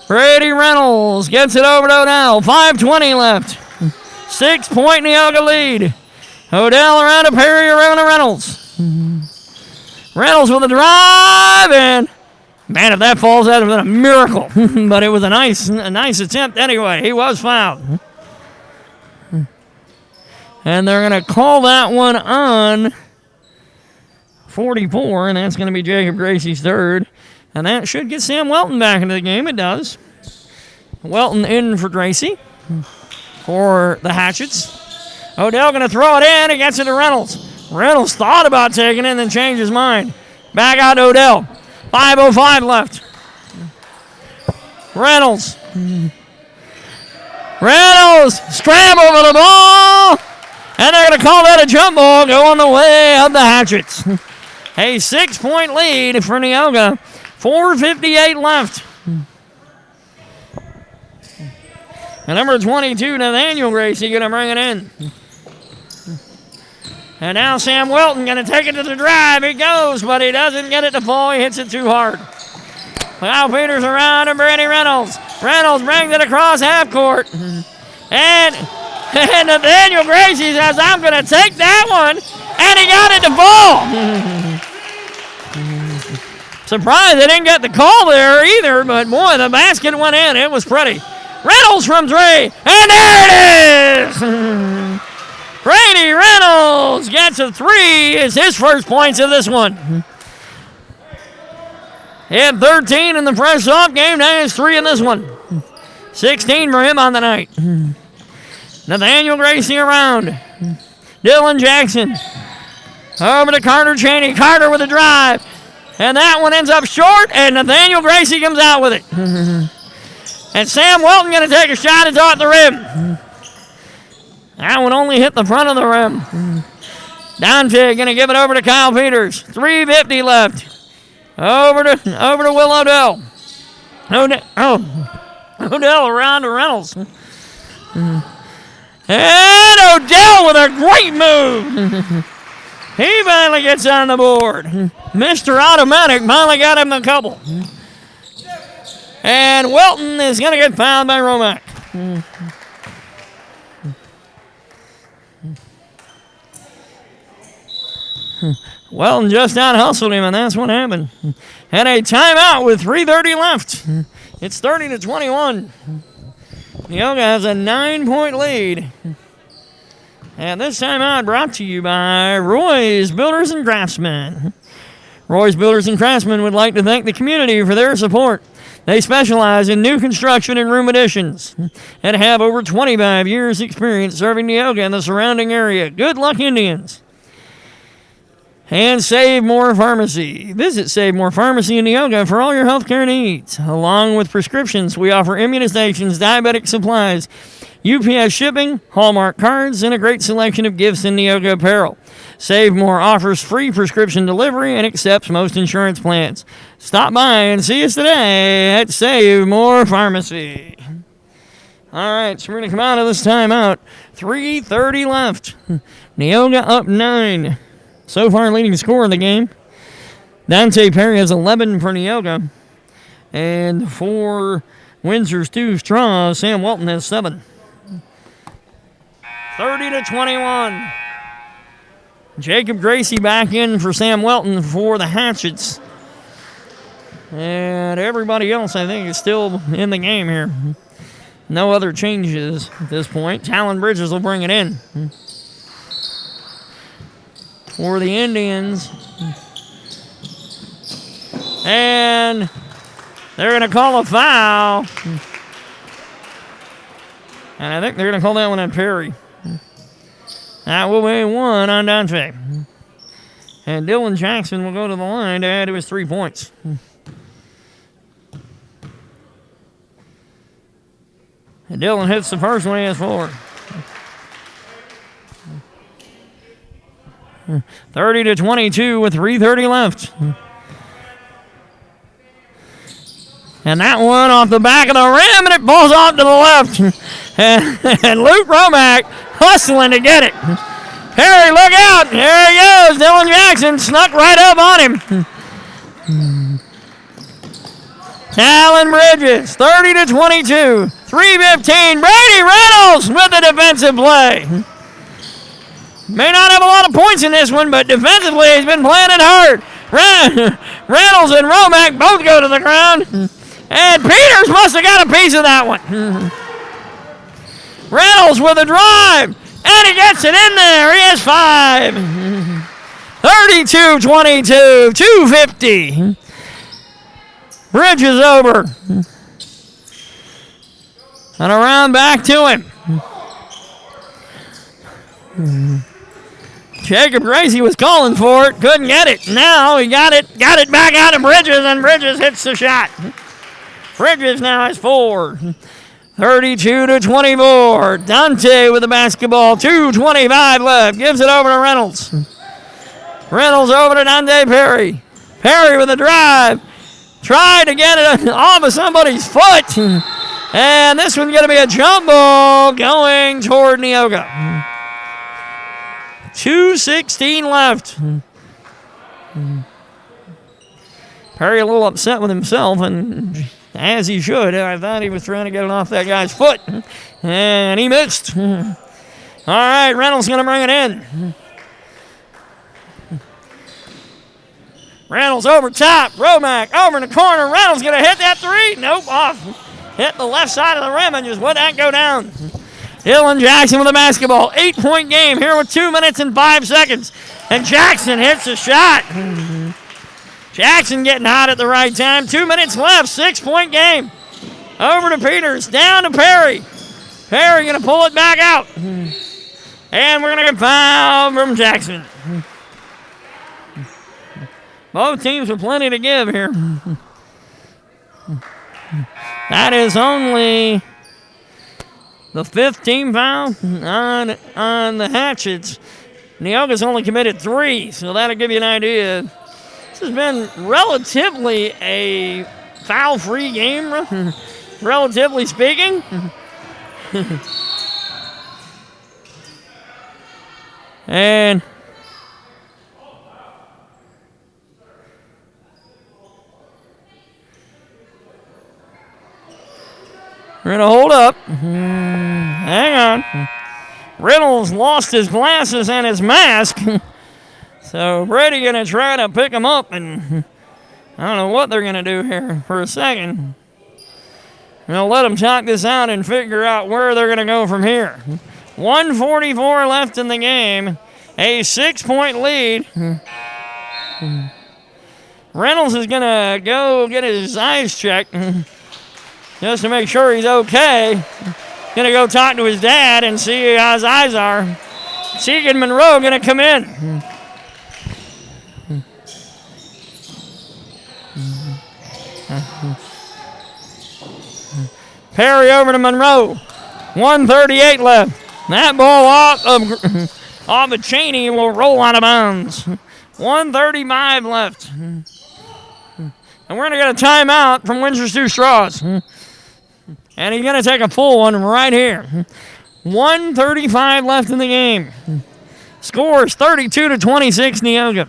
Brady Reynolds gets it over to Odell. 5:20 left. 6-point Neoga lead. Odell around to Perry, around to Reynolds. Reynolds with a drive, and man, if that falls, that would have been a miracle. But it was a nice attempt anyway. He was fouled. And they're going to call that one on 44, and that's going to be Jacob Gracie's third. And that should get Sam Welton back into the game. It does. Welton in for Gracie for the Hatchets. Odell going to throw it in. He gets it to Reynolds. Reynolds thought about taking it and then changed his mind. Back out to Odell. 5:05 left. Reynolds. Reynolds scramble for the ball. And they're going to call that a jump ball going the way of the Hatchets. A 6-point lead for Neoga. 4:58 left. And number 22, Nathaniel Gracie, going to bring it in. And now Sam Welton going to take it to the drive. He goes, but he doesn't get it to fall. He hits it too hard. Kyle Peters around to Brady Reynolds. Reynolds brings it across half court. And Nathaniel Gracie says, I'm going to take that one. And he got it to fall. Surprised they didn't get the call there either, but boy, the basket went in. It was pretty. Reynolds from three, and there it is! Brady Reynolds gets a three. It's his first points of this one. He had 13 in the press-off game. Now he has 3 in this one. 16 for him on the night. Nathaniel Gracie around. Dylan Jackson. Over to Carter Cheney. Carter with a drive. And that one ends up short, and Nathaniel Gracie comes out with it. And Sam Welton going to take a shot at the rim. That one only hit the front of the rim. Dante going to give it over to Kyle Peters. 3:50 left. Over to Will Odell. Odell around to Reynolds. And Odell with a great move. He finally gets on the board. Mr. Automatic finally got him a couple. And Welton is going to get fouled by Romack. Welton just out-hustled him, and that's what happened. And a timeout with 3:30 left. It's 30-21. Neoga has a 9-point lead. And this timeout brought to you by Roy's Builders and Craftsmen. Roy's Builders and Craftsmen would like to thank the community for their support. They specialize in new construction and room additions and have over 25 years' experience serving Neoga and the surrounding area. Good luck, Indians. And Save More Pharmacy. Visit Save More Pharmacy in Neoga for all your healthcare needs. Along with prescriptions, we offer immunizations, diabetic supplies, UPS shipping, Hallmark cards, and a great selection of gifts in Neoga apparel. Save More offers free prescription delivery and accepts most insurance plans. Stop by and see us today at Save More Pharmacy. All right, so we're going to come out of this timeout. 3:30 left. Neoga up 9. So far, leading scorer in the game. Dante Perry has 11 for Neoga. And for Windsor's Stew-Stras, Sam Welton has 7. 30-21. Jacob Gracie back in for Sam Welton for the Hatchets. And everybody else, I think, is still in the game here. No other changes at this point. Talon Bridges will bring it in. For the Indians. And they're going to call a foul. And I think they're going to call that one on Perry. That will be 1 on Dante. And Dylan Jackson will go to the line to add to his 3 points. And Dylan hits the first one. He has 4. 30-22 with 3:30 left. And that one off the back of the rim, and it falls off to the left. And Luke Romack hustling to get it. Perry, look out. There he goes. Dylan Jackson snuck right up on him. Talon Bridges, 30-22. 3:15. Brady Reynolds with the defensive play. May not have a lot of points in this one, but defensively he's been playing it hard. Reynolds and Romack both go to the ground. And Peters must have got a piece of that one. Reynolds with a drive. And he gets it in there. He has 5. 32-22. 2:50. Bridges over. And around back to him. Jacob Gracie was calling for it. Couldn't get it. Now he got it back out to Bridges, and Bridges hits the shot. Bridges now has 4. 32-24. Dante with the basketball. 2:25 left. Gives it over to Reynolds. Reynolds over to Dante Perry. Perry with a drive. Tried to get it off of somebody's foot. And this one's going to be a jump ball going toward Neoga. 2:16 left. Perry a little upset with himself, and as he should. I thought he was trying to get it off that guy's foot, and he missed. All right, Reynolds going to bring it in. Reynolds over top. Romack over in the corner. Reynolds going to hit that 3. Nope, off. Hit the left side of the rim and just let that go down. Dylan Jackson with the basketball. 8-point game here with 2 minutes and 5 seconds. And Jackson hits a shot. Jackson getting hot at the right time. 2 minutes left. 6-point game. Over to Peters. Down to Perry. Perry going to pull it back out. And we're going to get fouled from Jackson. Both teams with plenty to give here. That is only the 5th team foul on the Hatchets. Neoga's only committed 3, so that'll give you an idea. This has been relatively a foul-free game, relatively speaking. And we're going to hold up. Hang on. Reynolds lost his glasses and his mask. So Brady going to try to pick him up, and I don't know what they're going to do here for a second. We'll let them talk this out and figure out where they're going to go from here. 1:44 left in the game. A 6-point lead. Reynolds is going to go get his eyes checked just to make sure he's okay. Going to go talk to his dad and see how his eyes are. Tegan Monroe going to come in. Perry over to Monroe. 1:38 left. That ball off of Cheney will roll out of bounds. 1:35 left. And we're going to get a timeout from Windsor Stew-Stras. And he's going to take a full one right here. 1:35 left in the game. Scores 32-26 Neoga.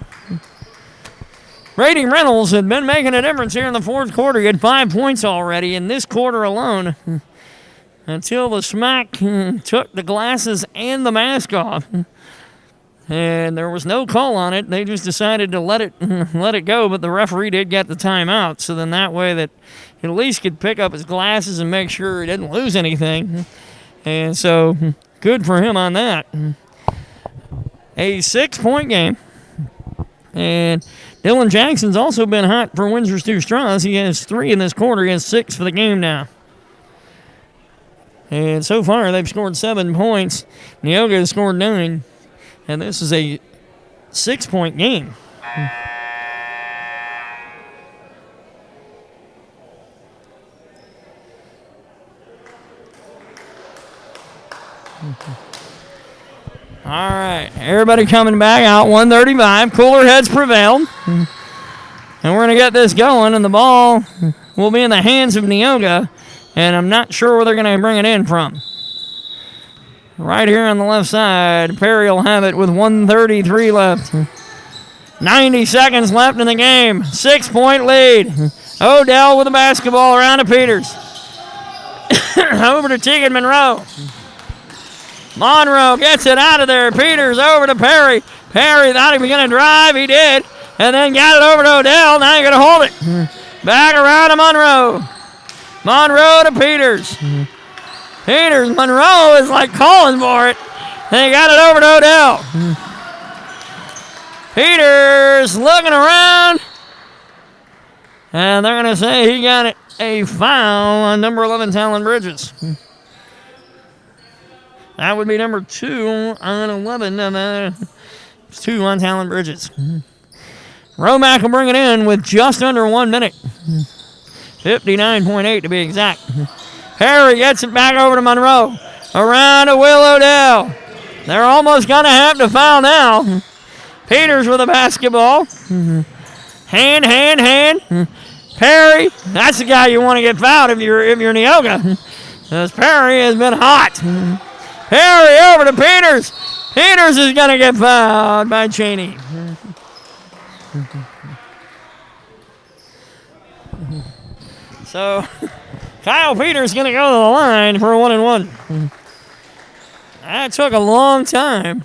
Brady Reynolds had been making a difference here in the 4th quarter. He had 5 points already in this quarter alone until the Smack took the glasses and the mask off. And there was no call on it. They just decided to let it go, but the referee did get the timeout. So then that way that he at least could pick up his glasses and make sure he didn't lose anything. And so good for him on that. A 6-point game. And Dylan Jackson's also been hot for Windsor Stew-Stras. He has 3 in this quarter. He has 6 for the game now. And so far, they've scored 7 points. Neoga has scored 9. And this is a 6-point game. All right, everybody coming back out, 135. Cooler heads prevailed. And we're going to get this going, and the ball will be in the hands of Neoga, and I'm not sure where they're going to bring it in from. Right here on the left side, Perry will have it with 1:33 left. 90 seconds left in the game. 6-point lead. Odell with the basketball around to Peters. Over to Tegan Monroe. Monroe gets it out of there. Peters over to Perry. Perry thought he was going to drive. He did. And then got it over to Odell. Now you're going to hold it. Back around to Monroe. Monroe to Peters. Peters. Monroe is like calling for it. And he got it over to Odell. Peters looking around. And they're going to say he got a foul on number 11, Talon Bridges. That would be number 2 on 11. It's 2 on Talon Bridges. Romack will bring it in with just under 1 minute. 59.8 to be exact. Perry gets it back over to Monroe. Around to Will Odell. They're almost going to have to foul now. Peters with the basketball. Hand. Perry, that's the guy you want to get fouled if you're Neoga. Because Perry has been hot. Perry over to Peters. Peters is going to get fouled by Cheney. So, Kyle Peters going to go to the line for a 1-and-1. That took a long time.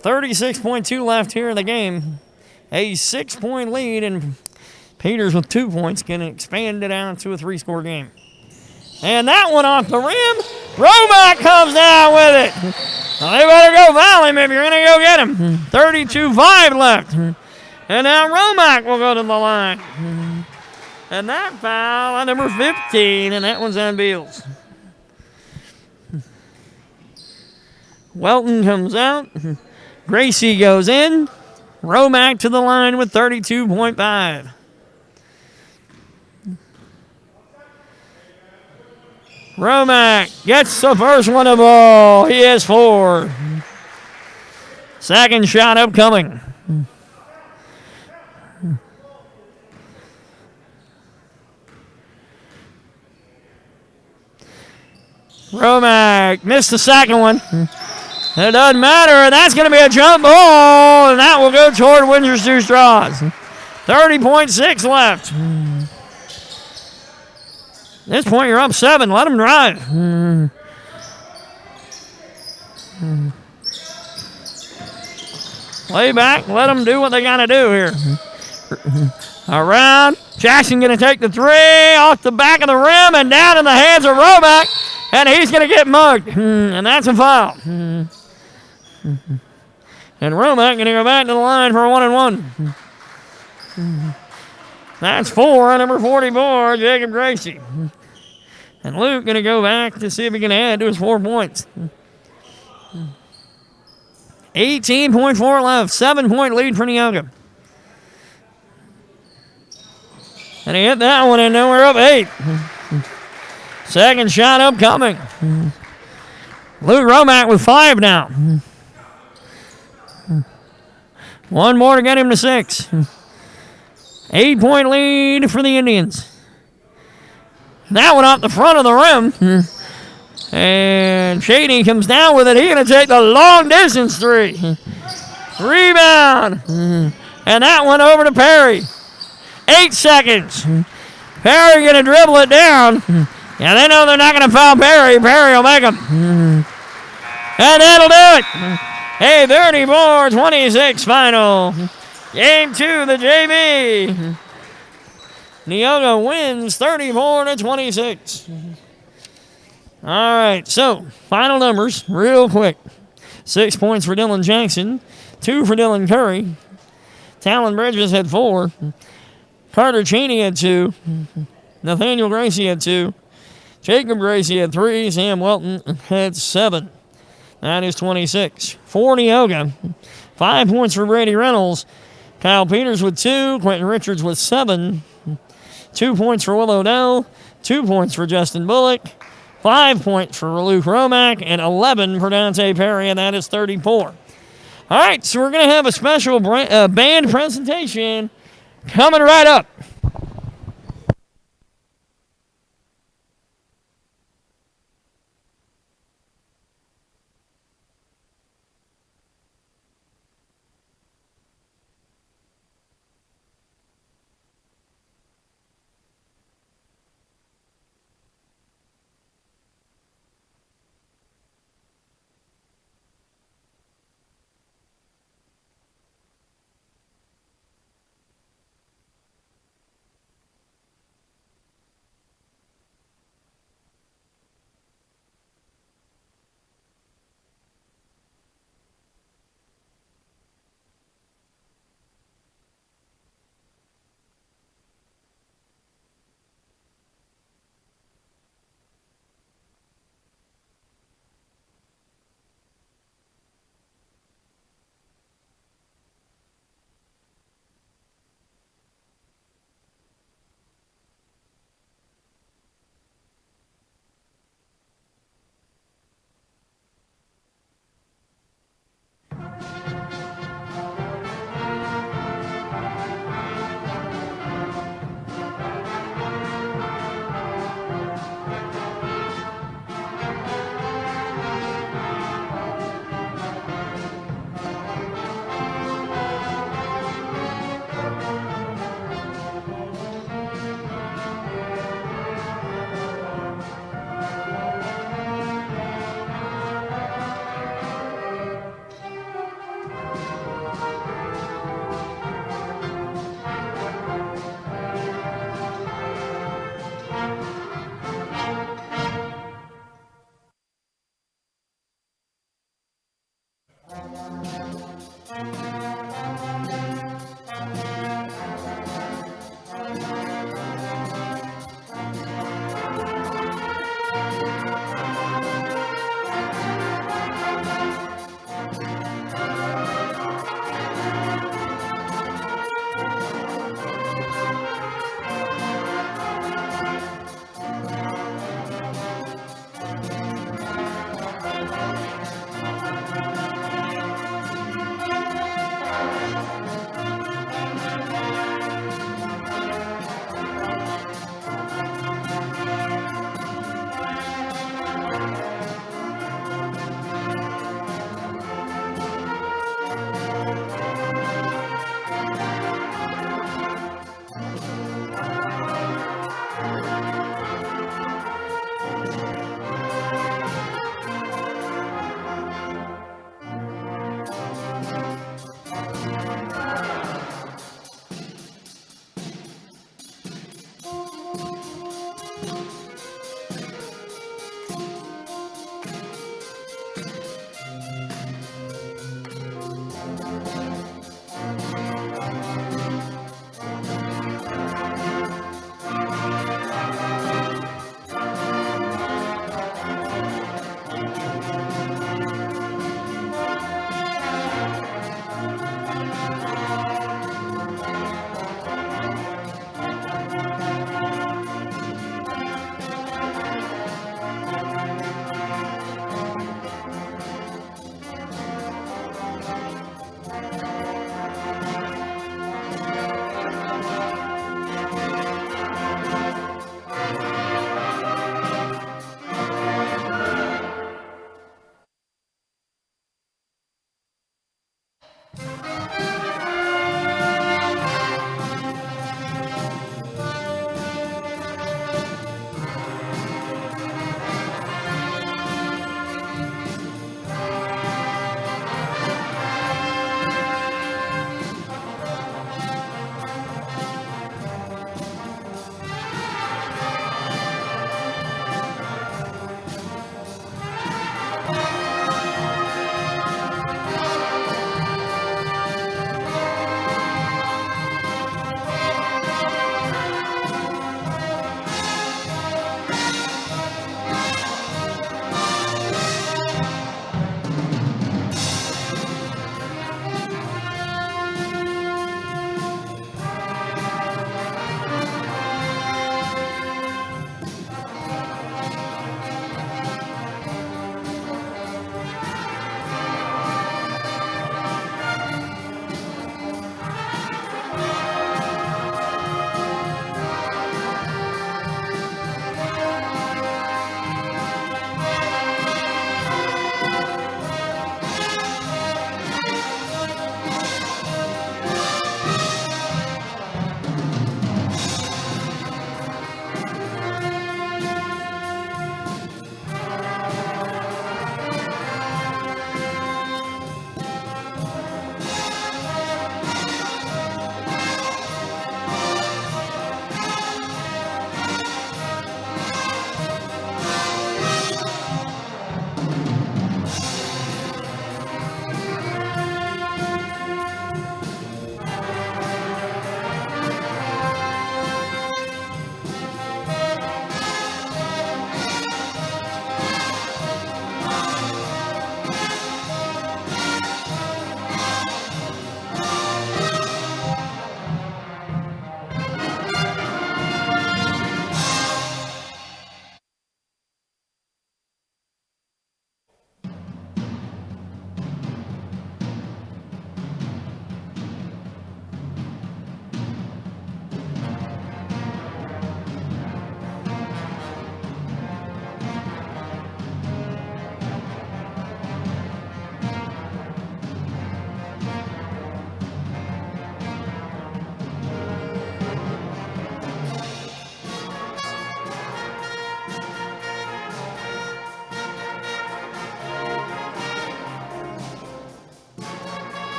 36.2 left here in the game. A 6-point lead, and Peters with 2 points can expand it out to a 3-score game. And that one off the rim. Romack comes down with it. Well, they better go foul him if you're going to go get him. 32.5 left. And now Romack will go to the line. And that foul on number 15, and that one's on Beals. Welton comes out. Gracie goes in. Romack to the line with 32.5. Romack gets the first one of all. He has 4. Second shot upcoming. Romack missed the second one. It doesn't matter. That's going to be a jump ball, and that will go toward Windsor Stew-Stras. 30.6 left. At this point, you're up 7. Let them drive. Lay back. Let them do what they got to do here. Around. Jackson going to take the 3 off the back of the rim and down in the hands of Romack. And he's going to get mugged. And that's a foul. And Romack going to go back to the line for a 1-and-1. That's 4 on number 44, Jacob Gracie. And Luke going to go back to see if he can add to his 4 points. 18.4 left, 7-point lead for Neoga. And he hit that one, and now we're up 8. Second shot upcoming. Luke Romack with 5 now. 1 more to get him to 6. 8-point lead for the Indians. That one off the front of the rim. And Shady comes down with it. He's going to take the long distance 3. Rebound. And that one over to Perry. 8 seconds. Perry going to dribble it down. Yeah, they know they're not going to foul Perry. Perry will make them. And that'll do it. Hey, 34-26 final. Game 2, the JV. Neoga wins 34-26. All right, so final numbers real quick. 6 points for Dylan Jackson, 2 for Dylan Curry. Talon Bridges had 4. Carter Cheney had 2. Nathaniel Gracie had 2. Jacob Gracie had 3. Sam Welton had 7. That is 26. For Neoga, 5 points for Brady Reynolds. Kyle Peters with 2. Quentin Richards with 7. 2 points for Will Odell. 2 points for Justin Bullock. 5 points for Luke Romack, and 11 for Dante Perry, and that is 34. All right, so we're going to have a special band presentation coming right up.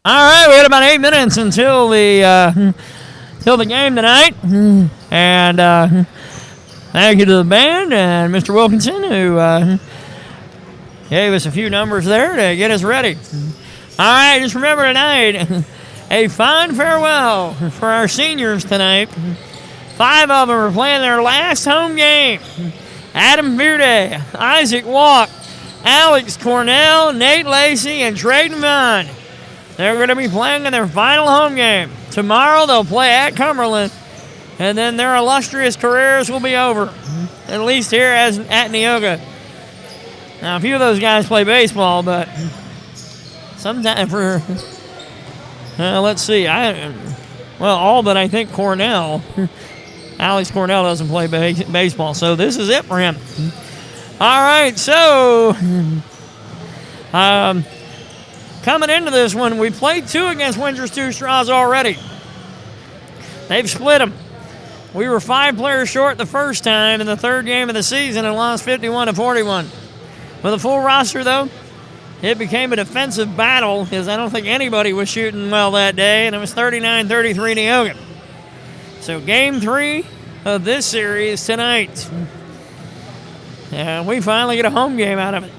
All right, we had about 8 minutes until the game tonight, and thank you to the band and Mr. Wilkinson who gave us a few numbers there to get us ready. All right, just remember tonight, a fine farewell for our seniors tonight. 5 of them are playing their last home game. Adam Bearday, Isaac Walk, Alex Cornell, Nate Lacey, and Trayden Vaughn. They're going to be playing in their final home game. Tomorrow they'll play at Cumberland, and then their illustrious careers will be over, at least here at Neoga. Now, a few of those guys play baseball, but sometimes let's see. All but I think Cornell. Alex Cornell doesn't play baseball, so this is it for him. All right, so coming into this one, we played 2 against Windsor Stew-Stras already. They've split them. We were 5 players short the first time in the 3rd game of the season and lost 51-41. With a full roster, though, it became a defensive battle because I don't think anybody was shooting well that day, and it was 39-33 Neoga. So game 3 of this series tonight. And we finally get a home game out of it.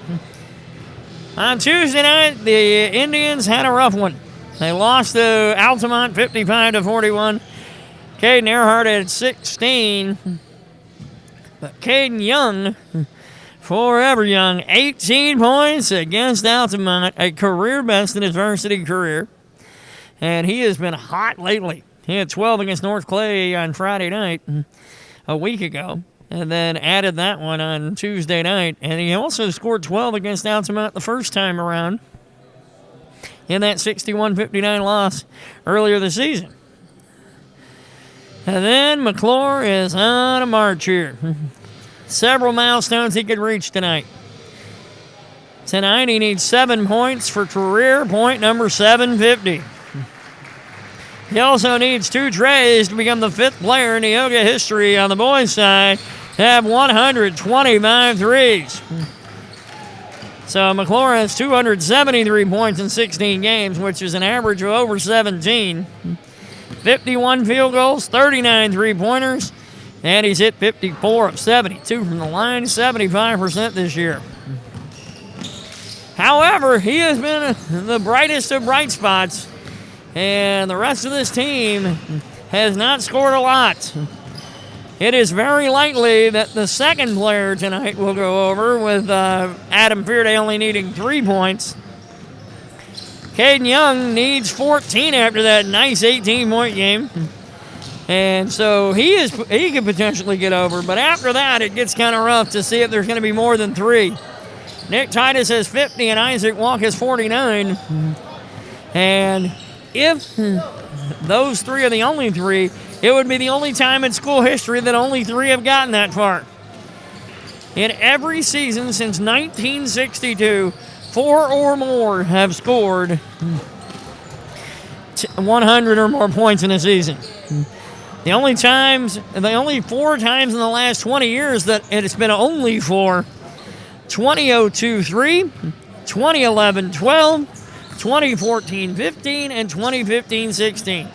On Tuesday night, the Indians had a rough one. They lost to Altamont 55-41. Caden Earhart had 16. But Caden Young, forever young, 18 points against Altamont, a career best in his varsity career. And he has been hot lately. He had 12 against North Clay on Friday night a week ago, and then added that one on Tuesday night. And he also scored 12 against Altamont the first time around in that 61-59 loss earlier this season. And then McClure is on a march here. Several milestones he could reach tonight. Tonight he needs 7 points for career point number 750. He also needs 2 trays to become the 5th player in Neoga history on the boys' side to have 125 threes. So McClure has 273 points in 16 games, which is an average of over 17. 51 field goals, 39 three-pointers, and he's hit 54 of 72 from the line, 75% this year. However, he has been the brightest of bright spots, and the rest of this team has not scored a lot. It is very likely that the second player tonight will go over with Adam Fearday only needing 3 points. Caden Young needs 14 after that nice 18-point game. And so he could potentially get over, but after that it gets kind of rough to see if there's going to be more than 3. Nick Titus has 50 and Isaac Walk has 49. And if those 3 are the only 3, it would be the only time in school history that only 3 have gotten that far. In every season since 1962, 4 or more have scored 100 or more points in a season. The only 4 times in the last 20 years that it's been only 4, 2002-3, 2011-12, 2014-15, and 2015-16.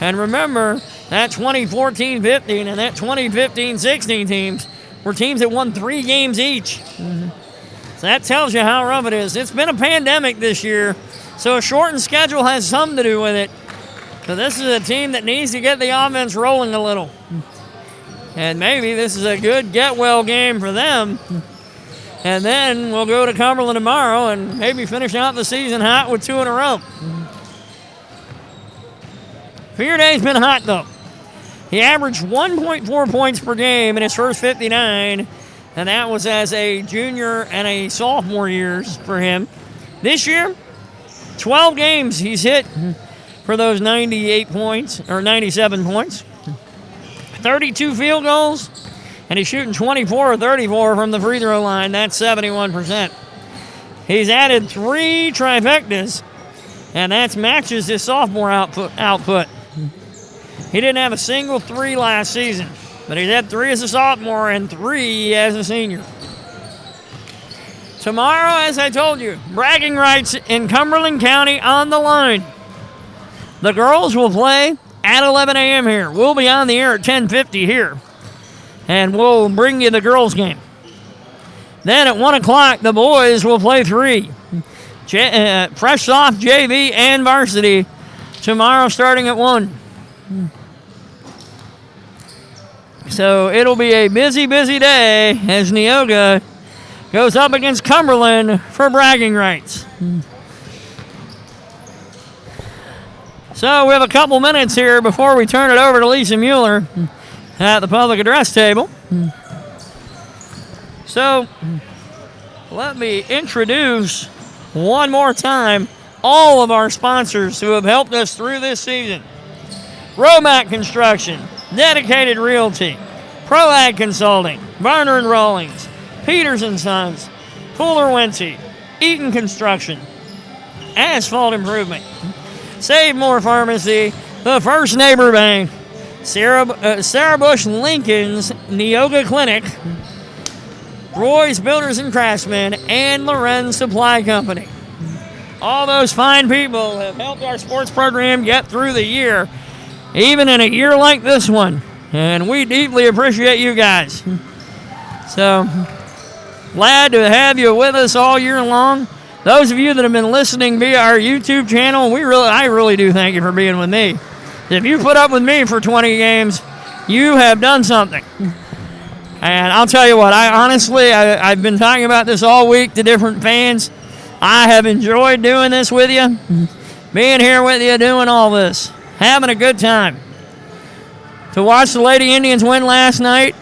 And remember, that 2014-15 and that 2015-16 teams were teams that won 3 games each. So that tells you how rough it is. It's been a pandemic this year, so a shortened schedule has something to do with it. So this is a team that needs to get the offense rolling a little. And maybe this is a good get-well game for them. And then we'll go to Cumberland tomorrow and maybe finish out the season hot with 2 in a row. Fearday's been hot, though. He averaged 1.4 points per game in his first 59, and that was as a junior and a sophomore years for him. This year, 12 games he's hit for those 98 points, or 97 points. 32 field goals, and he's shooting 24 or 34 from the free throw line. That's 71%. He's added 3 trifectas, and that matches his sophomore output. He didn't have a single 3 last season, but he's had 3 as a sophomore and 3 as a senior. Tomorrow, as I told you, bragging rights in Cumberland County on the line. The girls will play at 11 a.m. here. We'll be on the air at 10:50 here, and we'll bring you the girls' game. Then at 1 o'clock, the boys will play 3. Fresh Soft JV and varsity tomorrow starting at 1. So it'll be a busy, busy day as Neoga goes up against Cumberland for bragging rights. So we have a couple minutes here before we turn it over to Lisa Mueller at the public address table. So let me introduce one more time all of our sponsors who have helped us through this season. Romac Construction, Dedicated Realty, ProAg Consulting, Varner and Rawlings, Peters and Sons, Fuller Wincy, Eaton Construction, Asphalt Improvement, Save More Pharmacy, the First Neighbor Bank, Sarah Bush Lincoln's Neoga Clinic, Roy's Builders and Craftsmen, and Lorenz Supply Company. All those fine people have helped our sports program get through the year, even in a year like this one. And we deeply appreciate you guys. So, glad to have you with us all year long. Those of you that have been listening via our YouTube channel, I really do thank you for being with me. If you put up with me for 20 games, you have done something. And I'll tell you what, I've been talking about this all week to different fans. I have enjoyed doing this with you, being here with you, doing all this, having a good time. To watch the Lady Indians win last night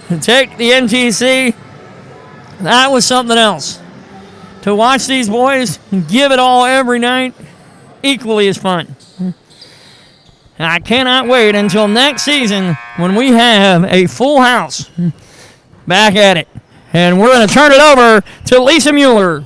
and take the NTC, that was something else. To watch these boys give it all every night, equally as fun. And I cannot wait until next season when we have a full house back at it. And we're going to turn it over to Lisa Mueller.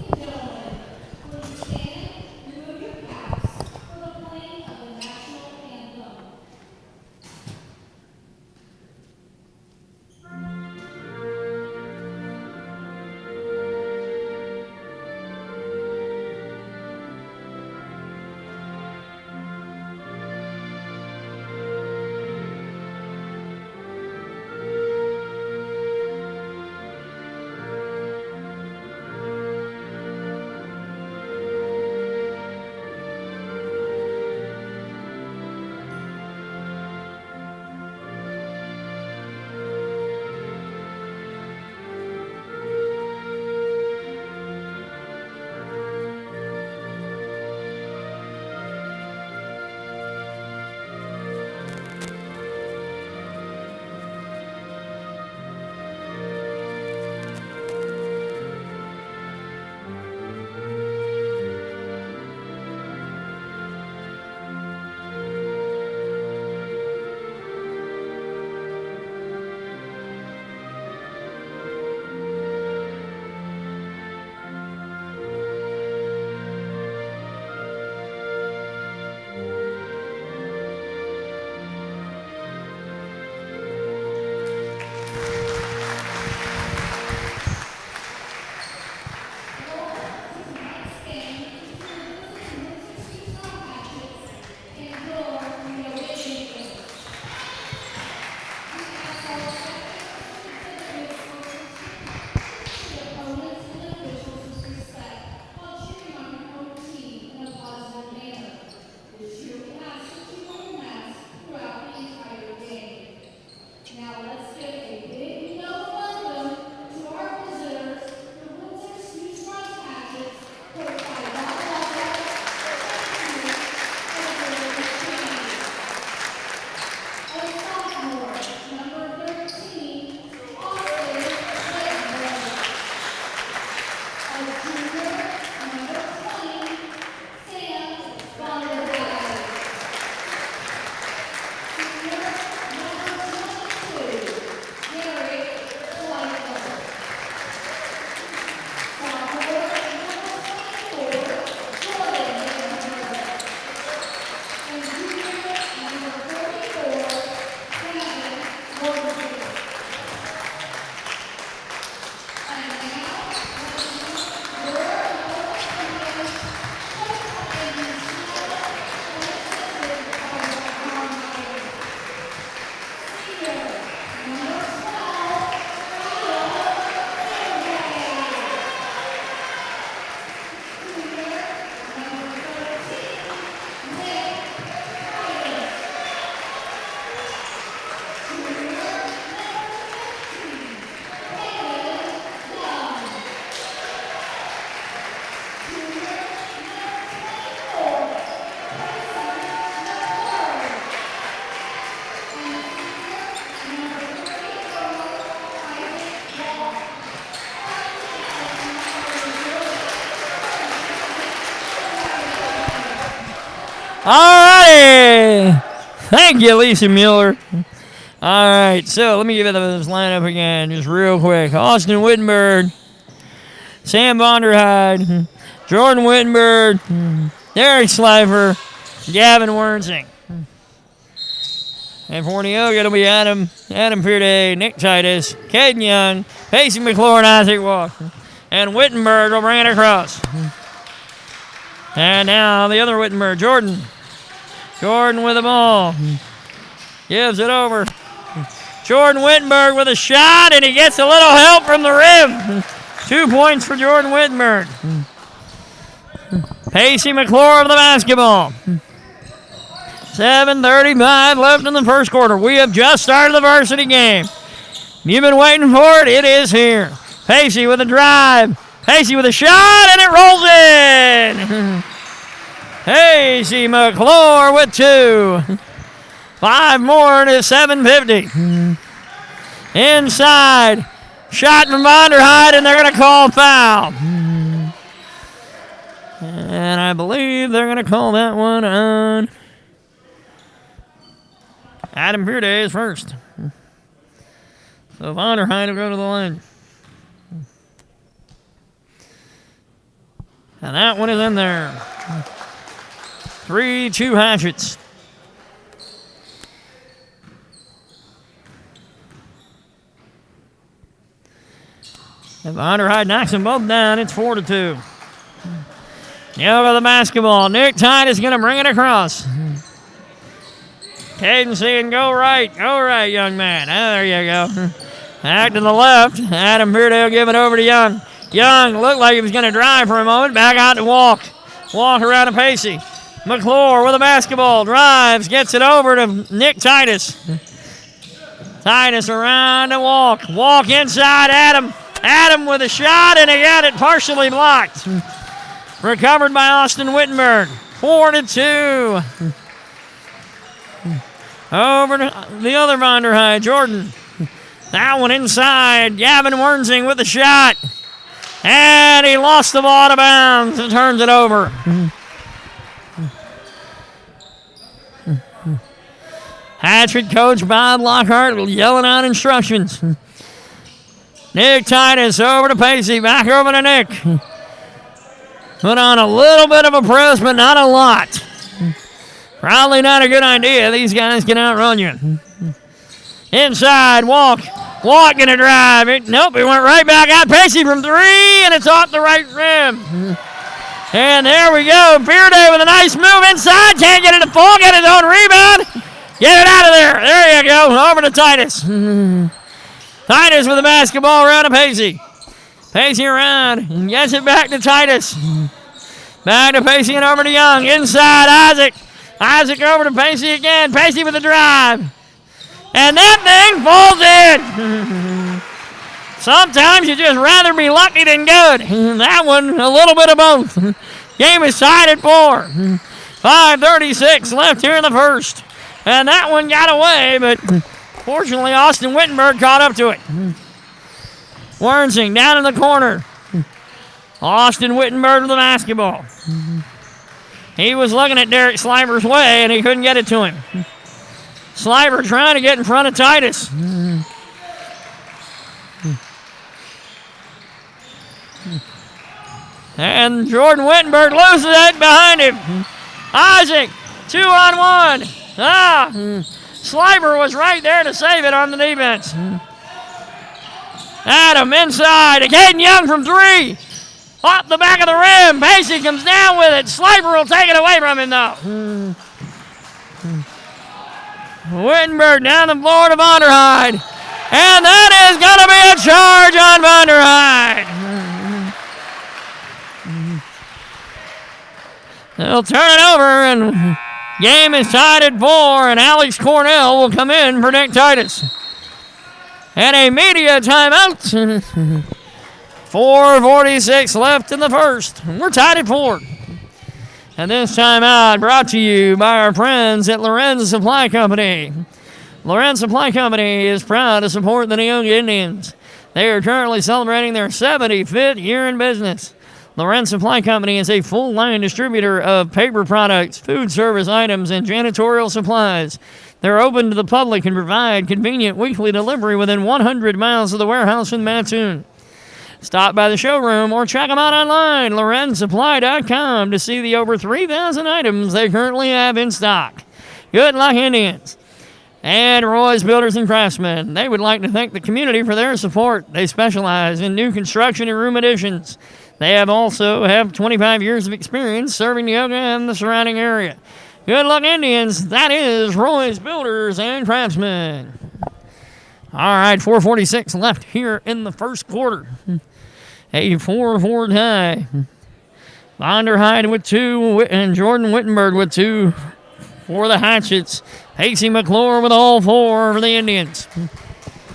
All righty. Thank you, Lisa Mueller. All right, so let me give you this lineup again, just real quick. Austin Wittenberg, Sam Vonderheide, Jordan Wittenberg, Derek Slifer, Gavin Wernsing. And for Neoga, it'll be Adam Pearday, Nick Titus, Caden Young, Pacey McClure, and Isaac Walker. And Wittenberg will bring it across. And now the other Wittenberg, Jordan. Jordan with the ball. Gives it over. Jordan Wittenberg with a shot, and he gets a little help from the rim. 2 points for Jordan Wittenberg. Pacey McClure with the basketball. 7:35 left in the first quarter. We have just started the varsity game. You've been waiting for it. It is here. Pacey with a drive. Pacey with a shot, and it rolls in. Pacey McClure with 2. 5 more to 7:50. Inside. Shot from Vonderheide, and they're going to call foul. And I believe they're going to call that one on Adam Pearday is first. So Vonderheide will go to the line. And that one is in there. 3-2 Hatchets. If Vonderheide knocks them both down, it's 4-2. Neoga the basketball. Nick Tide is going to bring it across. Caden saying, go right, young man. There you go. Back to the left. Adam Pearday will give it over to Young. Young looked like he was going to drive for a moment. Back out to walk. Walk around to Pacey. McClure with a basketball. Drives. Gets it over to Nick Titus. Titus around to walk. Walk inside Adam. Adam with a shot, and he got it partially blocked. Recovered by Austin Wittenberg. 4-2. Over to the other Vonderheide, Jordan. That one inside. Gavin Wernsing with the shot. And he lost the ball out of bounds and turns it over. Hatchet coach Bob Lockhart yelling out instructions. Nick Titus over to Pacey. Back over to Nick. Put on a little bit of a press, but not a lot. Probably not a good idea. These guys can outrun you. Inside, walk. Walk gonna drive it. Nope, he went right back out. Pacey from 3, and it's off the right rim. And there we go. Pearday with a nice move inside. Can't get it to fall. Get his own rebound. Get it out of there. There you go. Over to Titus. Titus with the basketball around to Pacey. Pacey around. And gets it back to Titus. Back to Pacey and over to Young. Inside, Isaac. Isaac over to Pacey again. Pacey with the drive. And that thing falls in. Sometimes you just rather be lucky than good. That one, a little bit of both. Game is tied at 4. 5:36 left here in the first. And that one got away, but fortunately Austin Wittenberg caught up to it. Wernsing down in the corner. Austin Wittenberg with the basketball. He was looking at Derek Sliver's way, and he couldn't get it to him. Sliver trying to get in front of Titus. And Jordan Wittenberg loses it behind him. Isaac, 2-on-1. Sliver was right there to save it on the defense. Adam inside. Caden Young from 3. Off the back of the rim. Pacey comes down with it. Sliver will take it away from him, though. Wittenberg down the floor to Vonderheide. And that is going to be a charge on Vonderheide. They'll turn it over, and game is tied at 4, and Alex Cornell will come in for Nick Titus. And a media timeout. 4:46 left in the first. We're tied at 4. And this timeout brought to you by our friends at Lorenz Supply Company. Lorenz Supply Company is proud to support the Neoga Indians. They are currently celebrating their 75th year in business. Lorenz Supply Company is a full-line distributor of paper products, food service items, and janitorial supplies. They're open to the public and provide convenient weekly delivery within 100 miles of the warehouse in Mattoon. Stop by the showroom or check them out online, lorenzsupply.com, to see the over 3,000 items they currently have in stock. Good luck, Indians. And Roy's Builders and Craftsmen. They would like to thank the community for their support. They specialize in new construction and room additions. They also have 25 years of experience serving Neoga and the surrounding area. Good luck, Indians. That is Roy's Builders and Craftsmen. All right, 4:46 left here in the first quarter. A 4-4 tie. Vonderheide with 2, and Jordan Wittenberg with 2 for the Hatchets. Pacey McClure with all 4 for the Indians.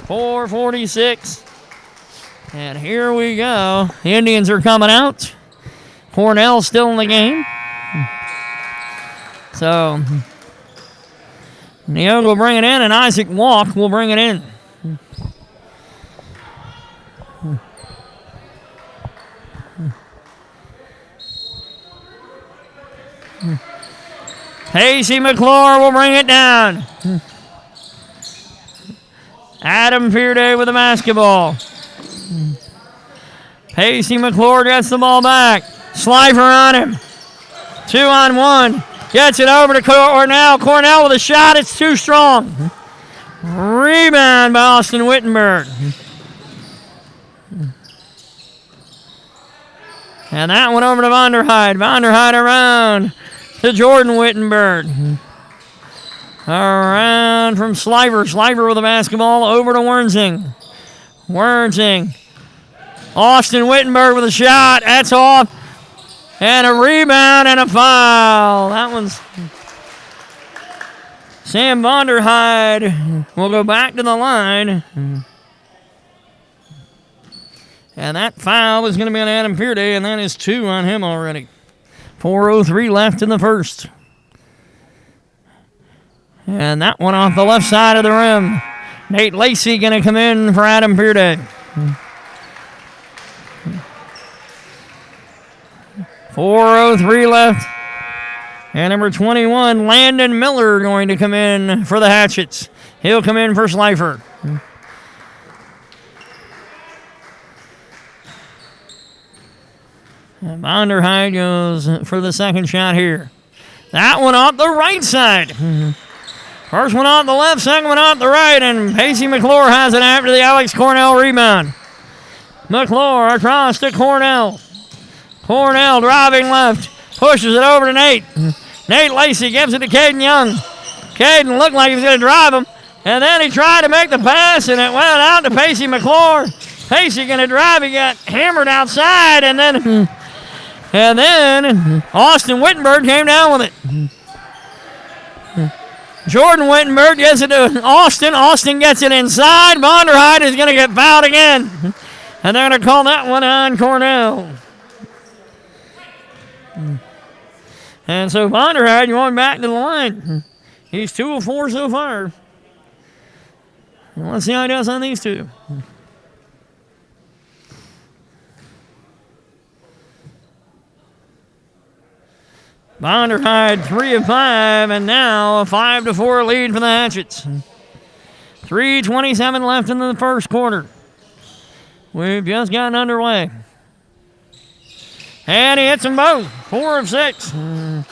4:46. And here we go. The Indians are coming out. Cornell still in the game. So, Neoga will bring it in, and Isaac Walk will bring it in. Pacey McClure will bring it down. Adam Fearday with the basketball. Pacey McClure gets the ball back. Slifer on him. 2-on-1. Gets it over to Cornell. Cornell with a shot. It's too strong. Rebound by Austin Wittenberg. And that one over to Vonderheide. Vonderheide around to Jordan Wittenberg. Around from Sliver. Sliver with the basketball over to Wernsing. Wernsing. Austin Wittenberg with a shot. That's off. And a rebound and a foul. That one's... Sam Vonderheide will go back to the line. And that foul is going to be on Adam Fearday, and that is 2 on him already. 4:03 left in the first. And that one off the left side of the rim. Nate Lacey going to come in for Adam Fearday. 4:03 left. And number 21, Landon Miller, going to come in for the Hatchets. He'll come in for Slifer. And Vonderheide goes for the second shot here. That one off the right side. First one off the left, second one off the right, and Pacey McClure has it after the Alex Cornell rebound. McClure across to Cornell. Cornell driving left, pushes it over to Nate. Nate Lacey gives it to Caden Young. Caden looked like he was going to drive him, and then he tried to make the pass, and it went out to Pacey McClure. Pacey going to drive. He got hammered outside, and then Austin Wittenberg came down with it. Jordan Wittenberg gets it to Austin. Austin gets it inside. Vonderheide is going to get fouled again, and they're going to call that one on Cornell. And so Vonderheide going back to the line. He's 2 of 4 so far. Let's see how he does on these two. Vonderheide 3 of 5, and now a 5-4 lead for the Hatchets. 3:27 left in the first quarter. We've just gotten underway. And he hits them both. 4 of 6. And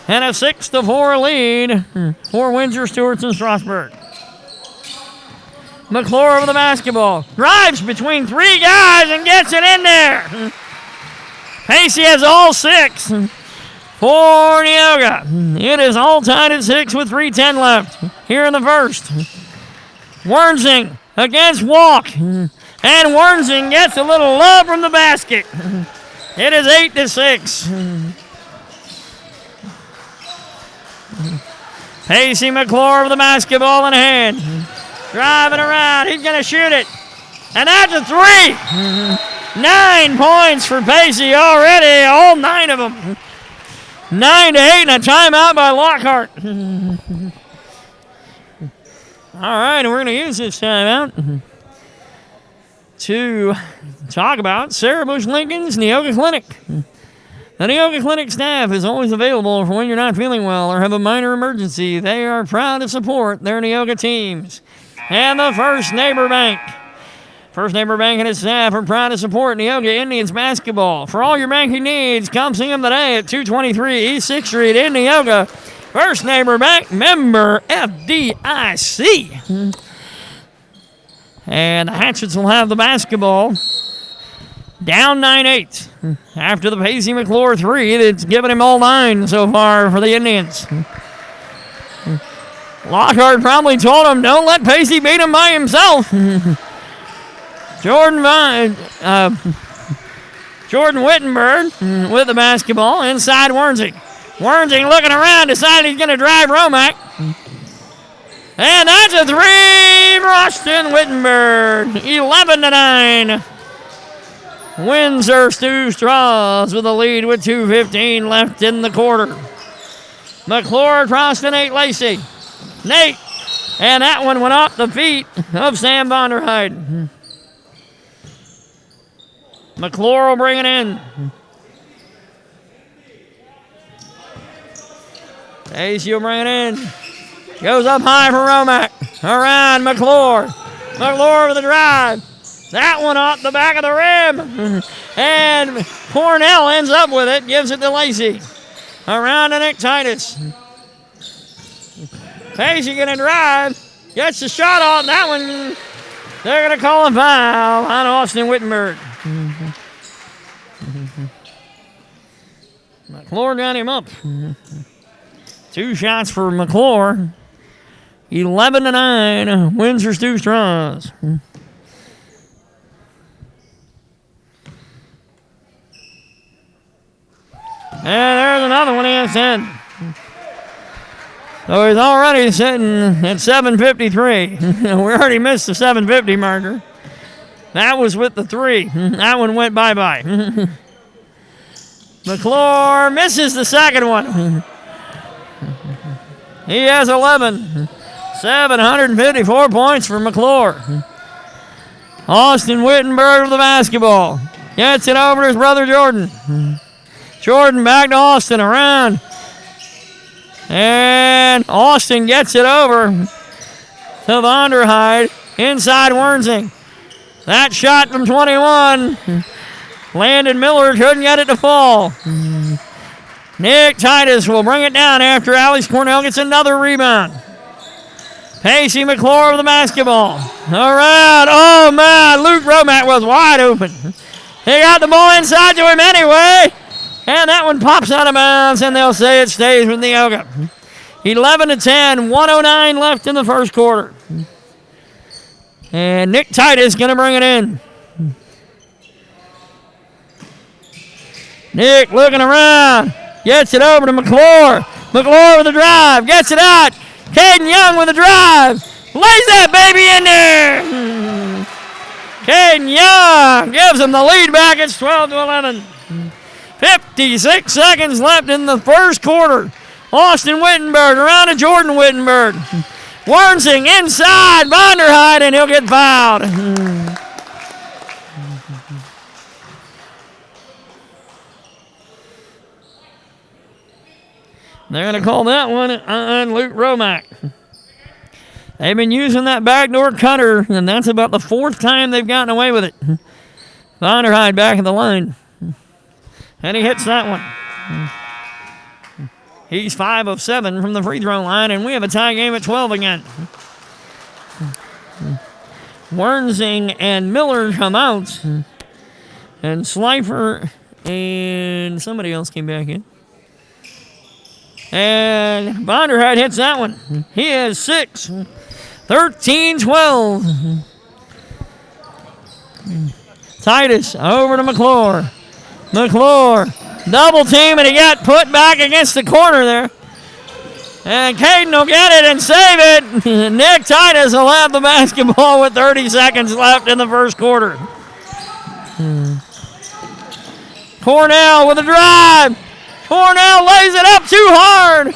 a 6-4 lead for Windsor, Stewart's, and Strasburg. McClure with the basketball. Drives between 3 guys and gets it in there. Pacey has all 6 for Neoga. It is all tied at 6 with 3:10 left here in the first. Wernsing against Walk. And Wernsing gets a little love from the basket. It is 8-6. Pacey McClure with the basketball in hand. Driving around. He's going to shoot it. And that's a three. 9 points for Pacey already. All 9 of them. 9-8 and a timeout by Lockhart. All right, and we're going to use this timeout to talk about Sarah Bush Lincoln's Neoga Clinic. The Neoga Clinic staff is always available for when you're not feeling well or have a minor emergency. They are proud to support their Neoga teams. And the First Neighbor Bank. First Neighbor Bank and its staff are proud to support Neoga Indians basketball. For all your banking needs, come see them today at 223 East 6th Street in Neoga. First Neighbor Bank, member FDIC. And the Hatchets will have the basketball. Down 9-8 after the Pacey McClure three that's given him all 9 so far for the Indians. Lockhart probably told him, don't let Pacey beat him by himself. Jordan Wittenberg with the basketball inside Wernsing. Wernsing looking around, deciding he's going to drive Romack. And that's a three for Austin Wittenberg. 11-9. Windsor Stew-Stras with the lead with 2:15 left in the quarter. McClure across to Nate Lacey. Nate. And that one went off the feet of Sam Vonderheide. McClure will bring it in. Pacey will bring it in. Goes up high for Romack. Around McClure. McClure with a drive. That one off the back of the rim. And Cornell ends up with it. Gives it to Lacey. Around to Nick Titus. Pacey going to drive. Gets the shot off. That one, they're going to call a foul on Austin Wittenberg. McClure got him up. 2 shots for McClure. 11-9. Windsor Stew-Stras. And there's another one against 10. So he's already sitting at 7:53. We already missed the 7:50 marker. That was with the 3. That one went bye-bye. McClure misses the second one. He has 11. 754 points for McClure. Austin Wittenberg with the basketball. Gets it over to his brother Jordan. Jordan back to Austin around. And Austin gets it over to Vonderheide. Inside Wernsing. That shot from 21. Landon Miller couldn't get it to fall. Nick Titus will bring it down after Alex Cornell gets another rebound. Pacey McClure with the basketball. Around. Oh, man. Luke Romack was wide open. He got the ball inside to him anyway. And that one pops out of bounds, and they'll say it stays with Neoga. 11-10, 1:09 left in the first quarter. And Nick Titus going to bring it in. Nick looking around. Gets it over to McClure. McClure with the drive. Gets it out. Caden Young with the drive. Lays that baby in there. Caden Young gives him the lead back. It's 12-11. 56 seconds left in the first quarter. Austin Wittenberg around to Jordan Wittenberg. Wernsing inside Vonderheide, and he'll get fouled. They're going to call that one on Luke Romack. They've been using that backdoor cutter, and that's about the 4th time they've gotten away with it. Vonderheide back at the line. And he hits that one. He's 5 of 7 from the free throw line, and we have a tie game at 12 again. Wernsing and Miller come out. And Slifer and somebody else came back in. And Vonderheide hits that one. He has 6. 13-12. Titus over to McClure. McClure double team, and he got put back against the corner there. And Caden will get it and save it. Nick Titus will have the basketball with 30 seconds left in the first quarter. Cornell with a drive. Cornell lays it up too hard.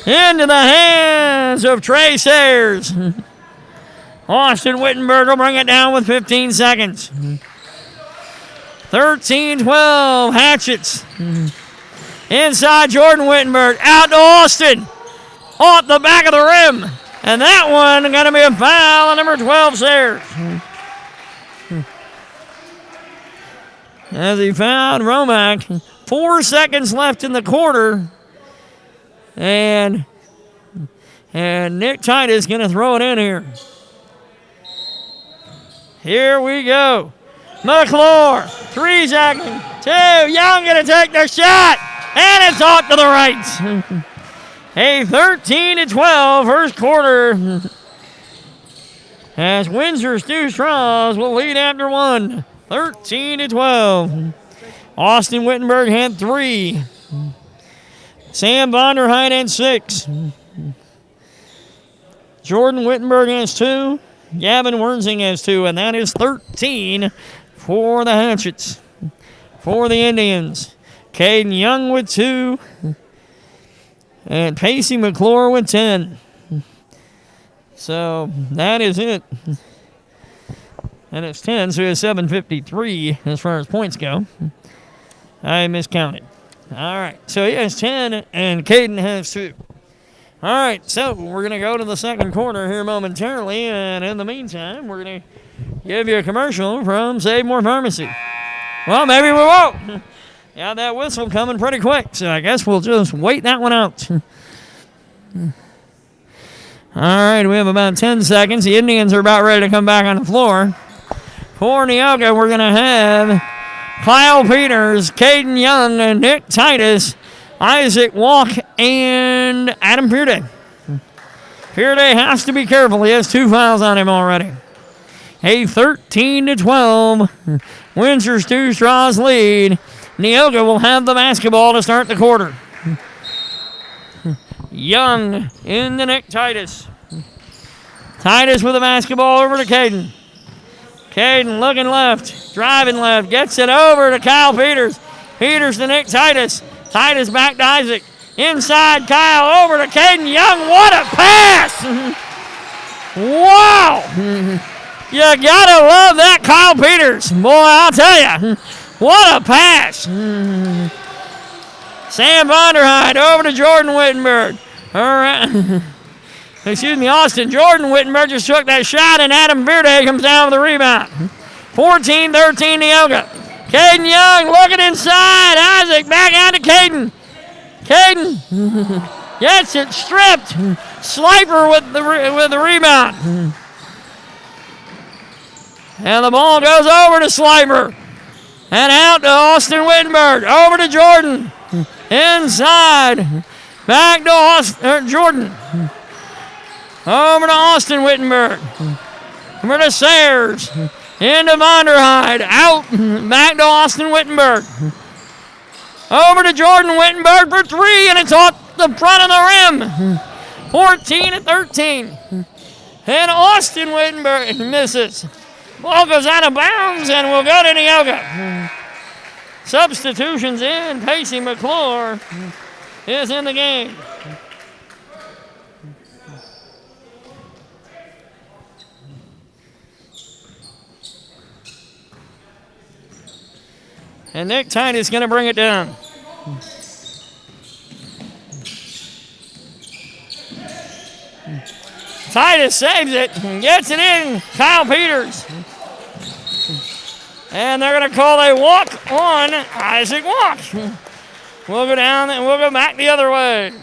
Into the hands of Trey Sayers. Austin Wittenberg will bring it down with 15 seconds. 13-12, Hatchets. Inside Jordan Wittenberg, out to Austin. Off the back of the rim. And that one going to be a foul on number 12, Sayers. As he fouled Romack. 4 seconds left in the quarter. And Nick Titus going to throw it in here. Here we go. McClure, 3 seconds, 2. Young going to take the shot, and it's off to the right. A 13-12 first quarter. As Windsor Stew-Stras will lead after 1. 13-12. Austin Wittenberg had 3. Sam Vonderheit had 6. Jordan Wittenberg has 2. Gavin Wernsing has 2, and that is 13 for the Hatchets. For the Indians, Caden Young with 2, and Pacey McClure with 10. So that is it. And it's 10, so it's 7:53 as far as points go. I miscounted. All right, so he has 10, and Caden has 2. All right, so we're going to go to the second quarter here momentarily, and in the meantime, we're going to give you a commercial from Save More Pharmacy. Well, maybe we won't. Yeah, that whistle coming pretty quick, so I guess we'll just wait that one out. All right, we have about 10 seconds. The Indians are about ready to come back on the floor. For Neoga, we're going to have Kyle Peters, Caden Young, and Nick Titus, Isaac Walk, and Adam Pearday. Pearday has to be careful. He has 2 fouls on him already. A 13-12 Windsor Stew-Stras lead. Neoga will have the basketball to start the quarter. Young in the Nick Titus. Titus with the basketball over to Caden. Caden looking left, driving left, gets it over to Kyle Peters. Peters to Nick Titus. Titus back to Isaac. Inside, Kyle over to Caden Young. What a pass! Wow! You gotta love that Kyle Peters. Boy, I'll tell you. What a pass! Sam Vonderheid over to Jordan Wittenberg. All right. Excuse me, Austin. Jordan Wittenberg just took that shot, and Adam Bearday comes down with the rebound. 14-13 Neoga. Caden Young looking inside. Isaac back out to Caden. Caden gets it stripped. Slifer with the rebound. And the ball goes over to Slifer. And out to Austin Wittenberg. Over to Jordan. Inside. Back to Jordan. Over to Austin Wittenberg. Over to Sayers. Into Vonderheid. Out. Back to Austin Wittenberg. Over to Jordan Wittenberg for 3, and it's off the front of the rim. 14-13. And Austin Wittenberg misses. Ball goes out of bounds, and we'll go to Neoga. Substitutions in. Pacey McClure is in the game. And Nick Titus is going to bring it down. Titus saves it and gets it in. Kyle Peters. And they're going to call a walk on Isaac Walk. We'll go down and we'll go back the other way.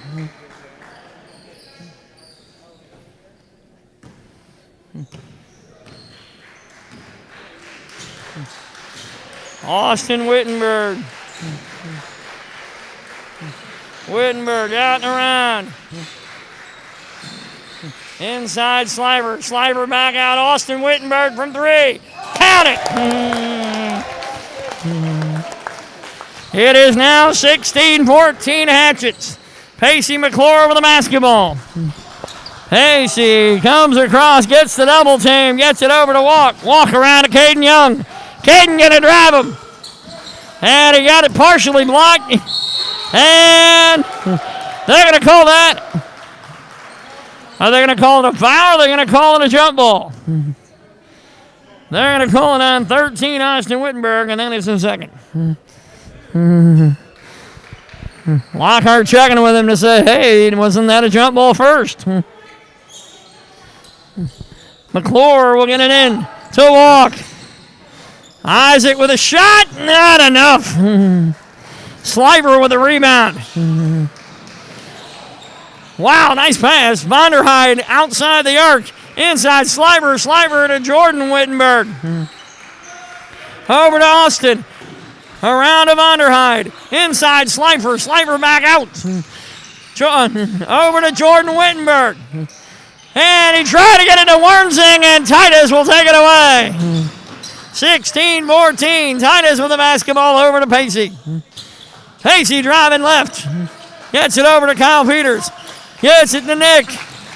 Austin Wittenberg. Wittenberg out and around. Inside Sliver. Sliver back out. Austin Wittenberg from 3. count it. It is now 16-14 Hatchets. Pacey McClure with the basketball. Pacey comes across, gets the double team, gets it over to Walk. Walk around to Caden Young. Caden gonna drive him. And he got it partially blocked. And they're gonna call that. Are they gonna call it a foul or are they gonna call it a jump ball? They're gonna call it on 13 Austin Wittenberg, and then it's in second. Lockhart checking with him to say, hey, wasn't that a jump ball first? McClure will get it in to Walk. Isaac with a shot, not enough. Sliver with a rebound. Wow, nice pass. Vonderheide outside the arc. Inside Sliver. Sliver to Jordan Wittenberg. Over to Austin. Around to Vonderheide. Inside Slifer. Slifer back out. Over to Jordan Wittenberg. And he tried to get it to Wormsing, and Titus will take it away. 16-14. Titus with the basketball over to Pacey. Pacey driving left. Gets it over to Kyle Peters. Gets it to Nick.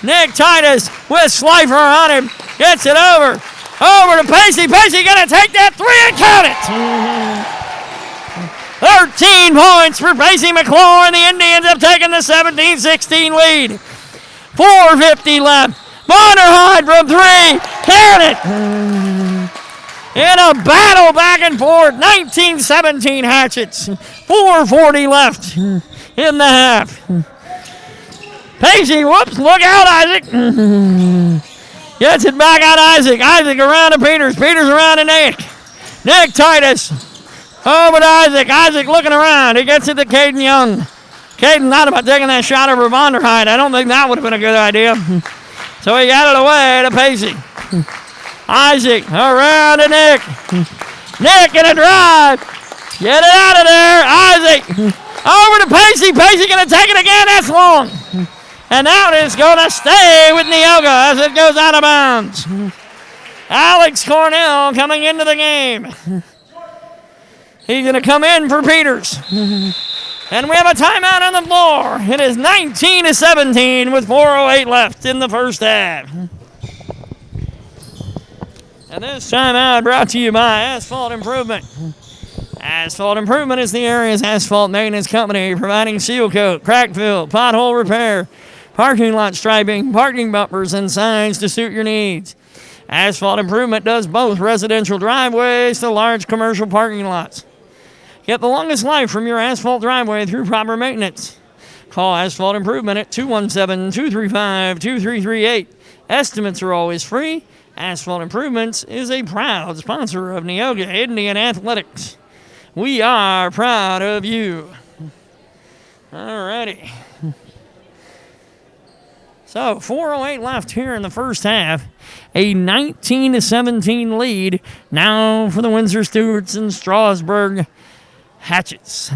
Nick Titus with Slifer on him. Gets it over. Over to Pacey. Pacey going to take that three and count it. 13 points for Pacey McClure, and the Indians have taken the 17-16 lead. 4:50 left. Vonderheide from three. Count it. In a battle back and forth. 19-17 Hatchets. 4:40 left in the half. Pacey, whoops, look out, Isaac. Gets it back out, Isaac. Isaac around to Peters. Peters around to Nick. Nick Titus. Over to Isaac. Isaac looking around. He gets it to Caden Young. Caden thought about taking that shot over Vonderheide. I don't think that would have been a good idea. So he got it away to Pacey. Isaac around to Nick. Nick in a drive. Get it out of there. Isaac over to Pacey. Pacey going to take it again. That's long. And now it's going to stay with Neoga as it goes out of bounds. Alex Cornell coming into the game. He's going to come in for Peters. And we have a timeout on the floor. It is 19-17 with 4:08 left in the first half. And this timeout brought to you by Asphalt Improvement. Asphalt Improvement is the area's asphalt maintenance company, providing seal coat, crack fill, pothole repair, parking lot striping, parking bumpers, and signs to suit your needs. Asphalt Improvement does both residential driveways to large commercial parking lots. Get the longest life from your asphalt driveway through proper maintenance. Call Asphalt Improvement at 217-235-2338. Estimates are always free. Asphalt Improvements is a proud sponsor of Neoga Indian Athletics. We are proud of you. All righty. So, 4:08 left here in the first half. A 19-17 lead now for the Windsor Stewarts and Strasburg Hatchets.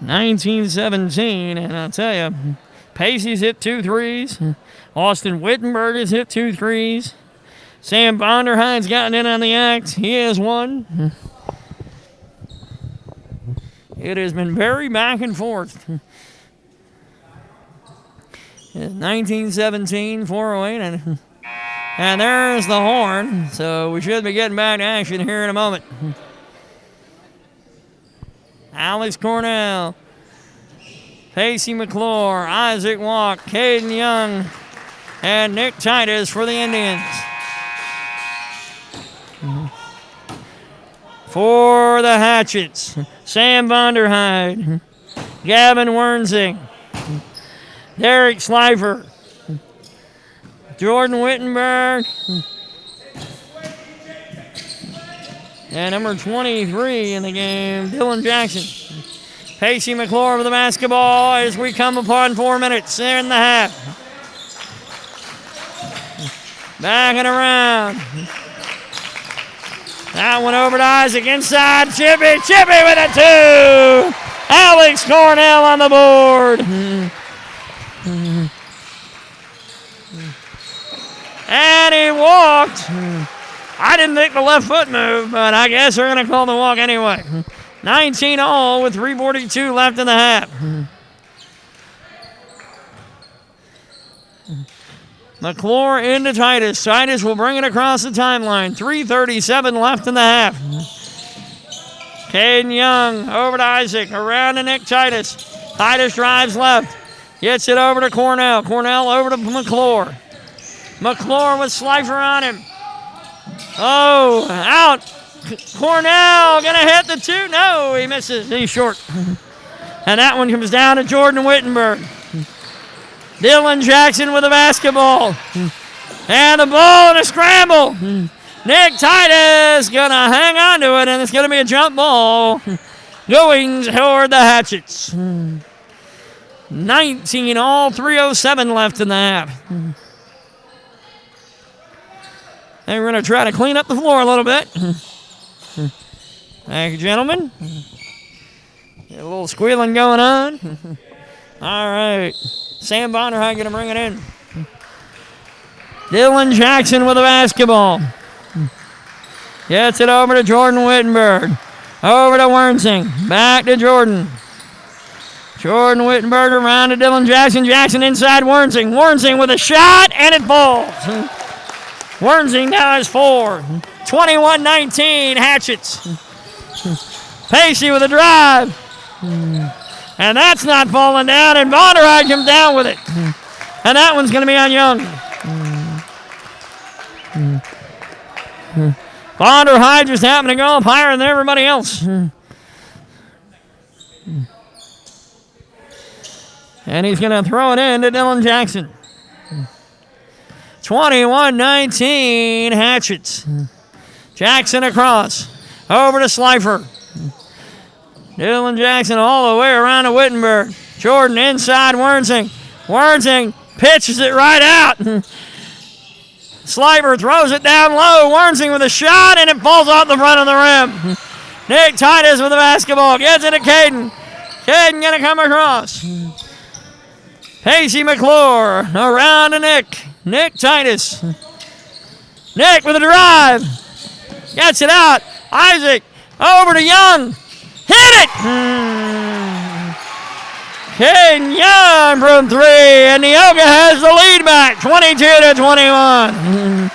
19-17, and I'll tell you, Pacey's hit 2 threes. Austin Wittenberg has hit 2 threes. Sam Vonderheide's gotten in on the act. He has 1. It has been very back and forth. 19-17, 4:08, and there's the horn. So we should be getting back to action here in a moment. Alex Cornell, Pacey McClure, Isaac Walk, Caden Young, and Nick Titus for the Indians. For the Hatchets, Sam Vonderheide, Gavin Wernsing, Derek Slifer, Jordan Wittenberg, and number 23 in the game, Dylan Jackson. Pacey McClure with the basketball as we come upon 4 minutes in the half. Back and around. That one over to Isaac inside. Chippy with a 2. Alex Cornell on the board. And he walked. I didn't think the left foot moved, but I guess they're going to call the walk anyway. 19 all with 3:42 left in the half. McClure into Titus. Titus will bring it across the timeline. 3:37 left in the half. Caden Young over to Isaac. Around to Nick Titus. Titus drives left. Gets it over to Cornell. Cornell over to McClure. McClure with Slifer on him. Oh, out. Cornell going to hit the two. No, he misses. He's short. And that one comes down to Jordan Wittenberg. Dylan Jackson with the basketball. And the ball in a scramble. Nick Titus going to hang on to it, and it's going to be a jump ball going toward the Hatchets. 19 all, 3:07 left in the half. And we're going to try to clean up the floor a little bit. Thank you, gentlemen. Get a little squealing going on. All right. Sam Bonderhide going to bring it in. Dylan Jackson with the basketball. Gets it over to Jordan Wittenberg. Over to Wernsing. Back to Jordan. Jordan Wittenberg around to Dylan Jackson. Jackson inside Wernsing. Wernsing with a shot, and it falls. Wernsing now has 4. 21-19, Hatchets. Pacey with a drive. And that's not falling down, and Bonderhide comes down with it. And that one's going to be on Young. Bonderhide just happened to go up higher than everybody else. And he's going to throw it in to Dylan Jackson. 21-19, Hatchets. Jackson across. Over to Slifer. Dylan Jackson all the way around to Wittenberg. Jordan inside Wernsing. Wernsing pitches it right out. Slifer throws it down low. Wernsing with a shot, and it falls off the front of the rim. Nick Titus with the basketball. Gets it to Caden. Caden going to come across. Pacey McClure around to Nick. Nick Titus. Nick with a drive. Gets it out. Isaac over to Young. Hit it! Caden Young from 3, and Neoga has the lead back, 22-21.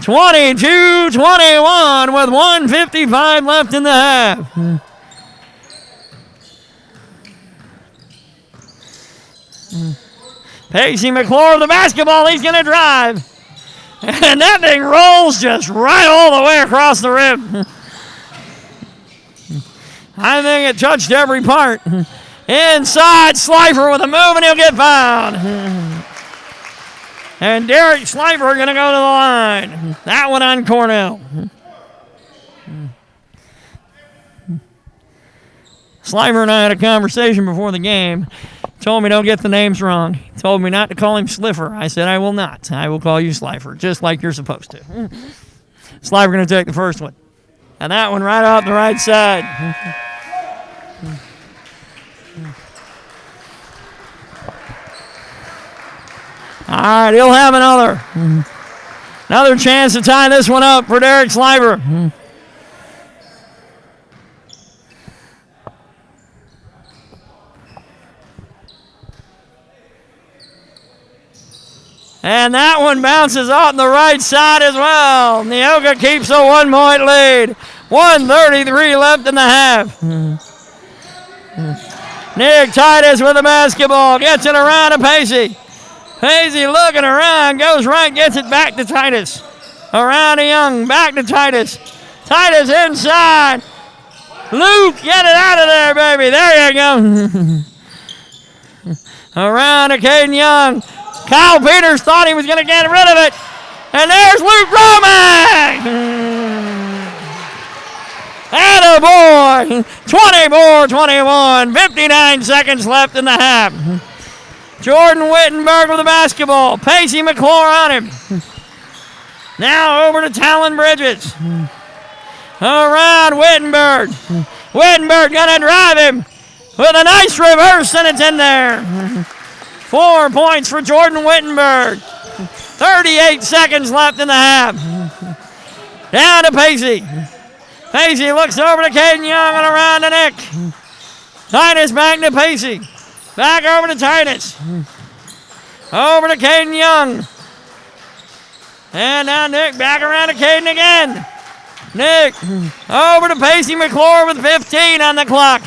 22-21 with 1:55 left in the half. Pacey McClure with the basketball. He's going to drive. And that thing rolls just right all the way across the rim. I think it touched every part. Inside, Slifer with a move, and he'll get fouled. And Derek Slifer going to go to the line. That one on Cornell. Slifer and I had a conversation before the game. Told me don't get the names wrong. He told me not to call him Sliffer. I said I will not. I will call you Slifer, just like you're supposed to. Slifer going to take the first one. And that one right off the right side. All right, he'll have another. Another chance to tie this one up for Derek Slifer. And that one bounces off the right side as well. Neoga keeps a 1-point lead. 1:33 left in the half. Nick Titus with the basketball. Gets it around to Pacey. Pacey looking around. Goes right, gets it back to Titus. Around to Young. Back to Titus. Titus inside. Luke, get it out of there, baby. There you go. Around to Caden Young. Kyle Peters thought he was going to get rid of it. And there's Luke Romack. Attaboy. 24-21. 59 seconds left in the half. Jordan Wittenberg with the basketball. Pacey McClure on him. Now over to Talon Bridges. Around Wittenberg. Wittenberg going to drive him with a nice reverse, and it's in there. 4 points for Jordan Wittenberg. 38 seconds left in the half. Down to Pacey. Pacey looks over to Caden Young and around to Nick. Titus back to Pacey. Back over to Titus. Over to Caden Young. And now Nick back around to Caden again. Nick over to Pacey McClure with 15 on the clock.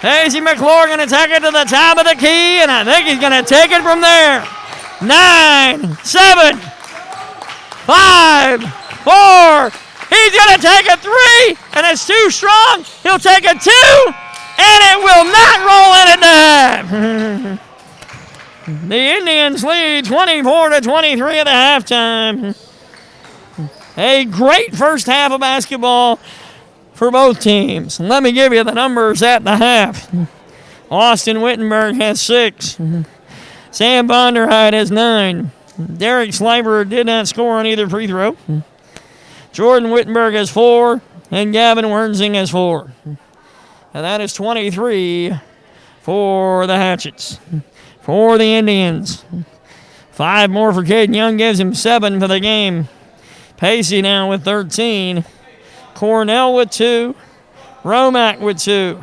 Pacey McClure going to take it to the top of the key, and I think he's going to take it from there. 9, 7, 5, 4. He's going to take a 3, and it's too strong. He'll take a 2, and it will not roll in at the half. The Indians lead 24-23 at the halftime. A great first half of basketball for both teams. Let me give you the numbers at the half. Austin Wittenberg has 6. Sam Bonderheit has 9. Derek Sliber did not score on either free throw. Jordan Wittenberg has 4, and Gavin Wernsing has 4. And that is 23 for the Hatchets. For the Indians. 5 more for Caden Young gives him 7 for the game. Pacey now with 13. Cornell with 2. Romack with 2.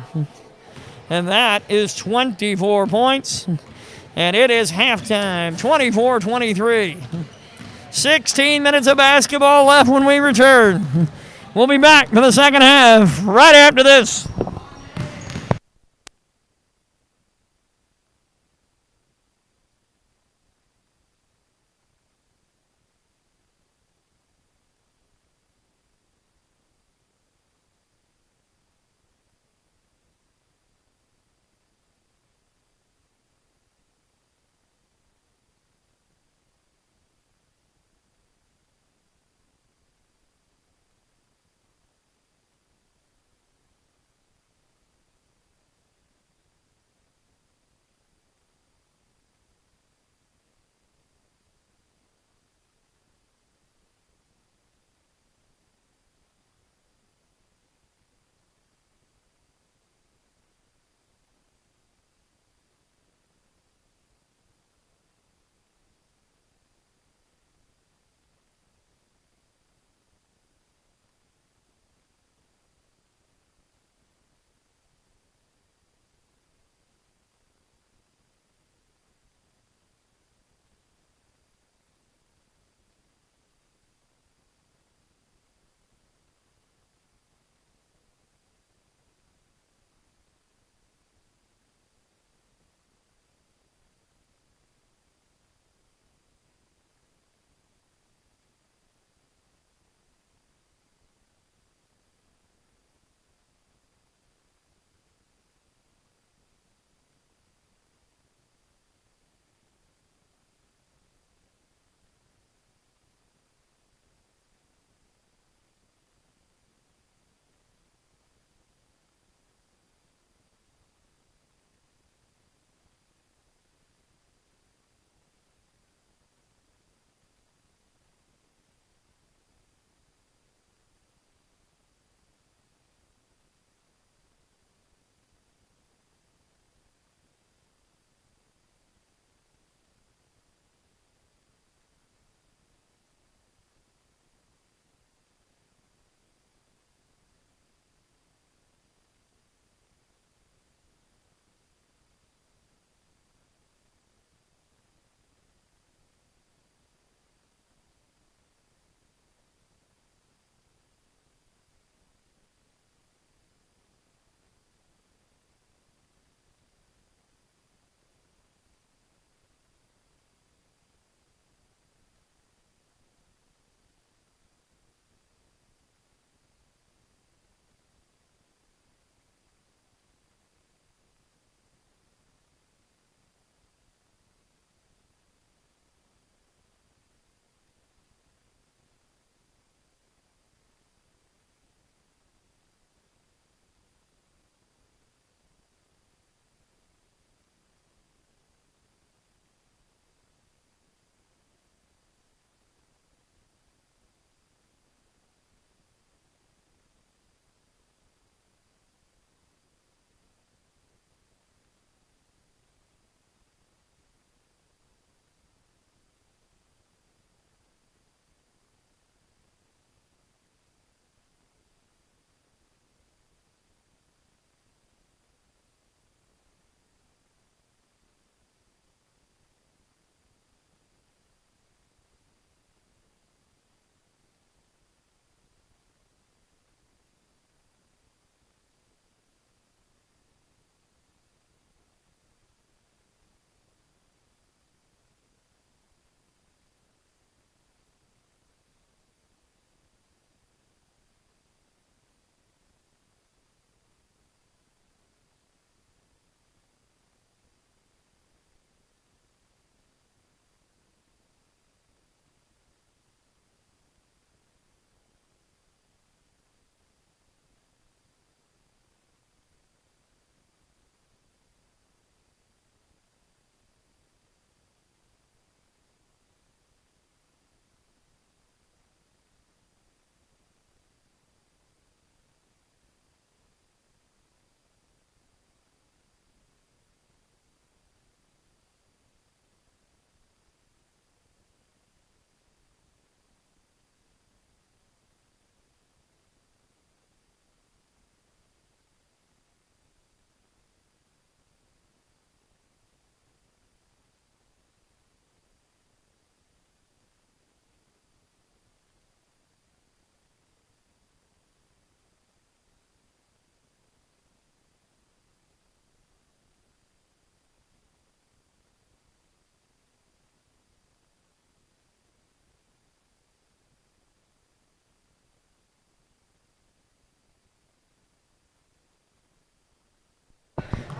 And that is 24 points. And it is halftime, 24-23. 16 minutes of basketball left when we return. We'll be back for the second half right after this.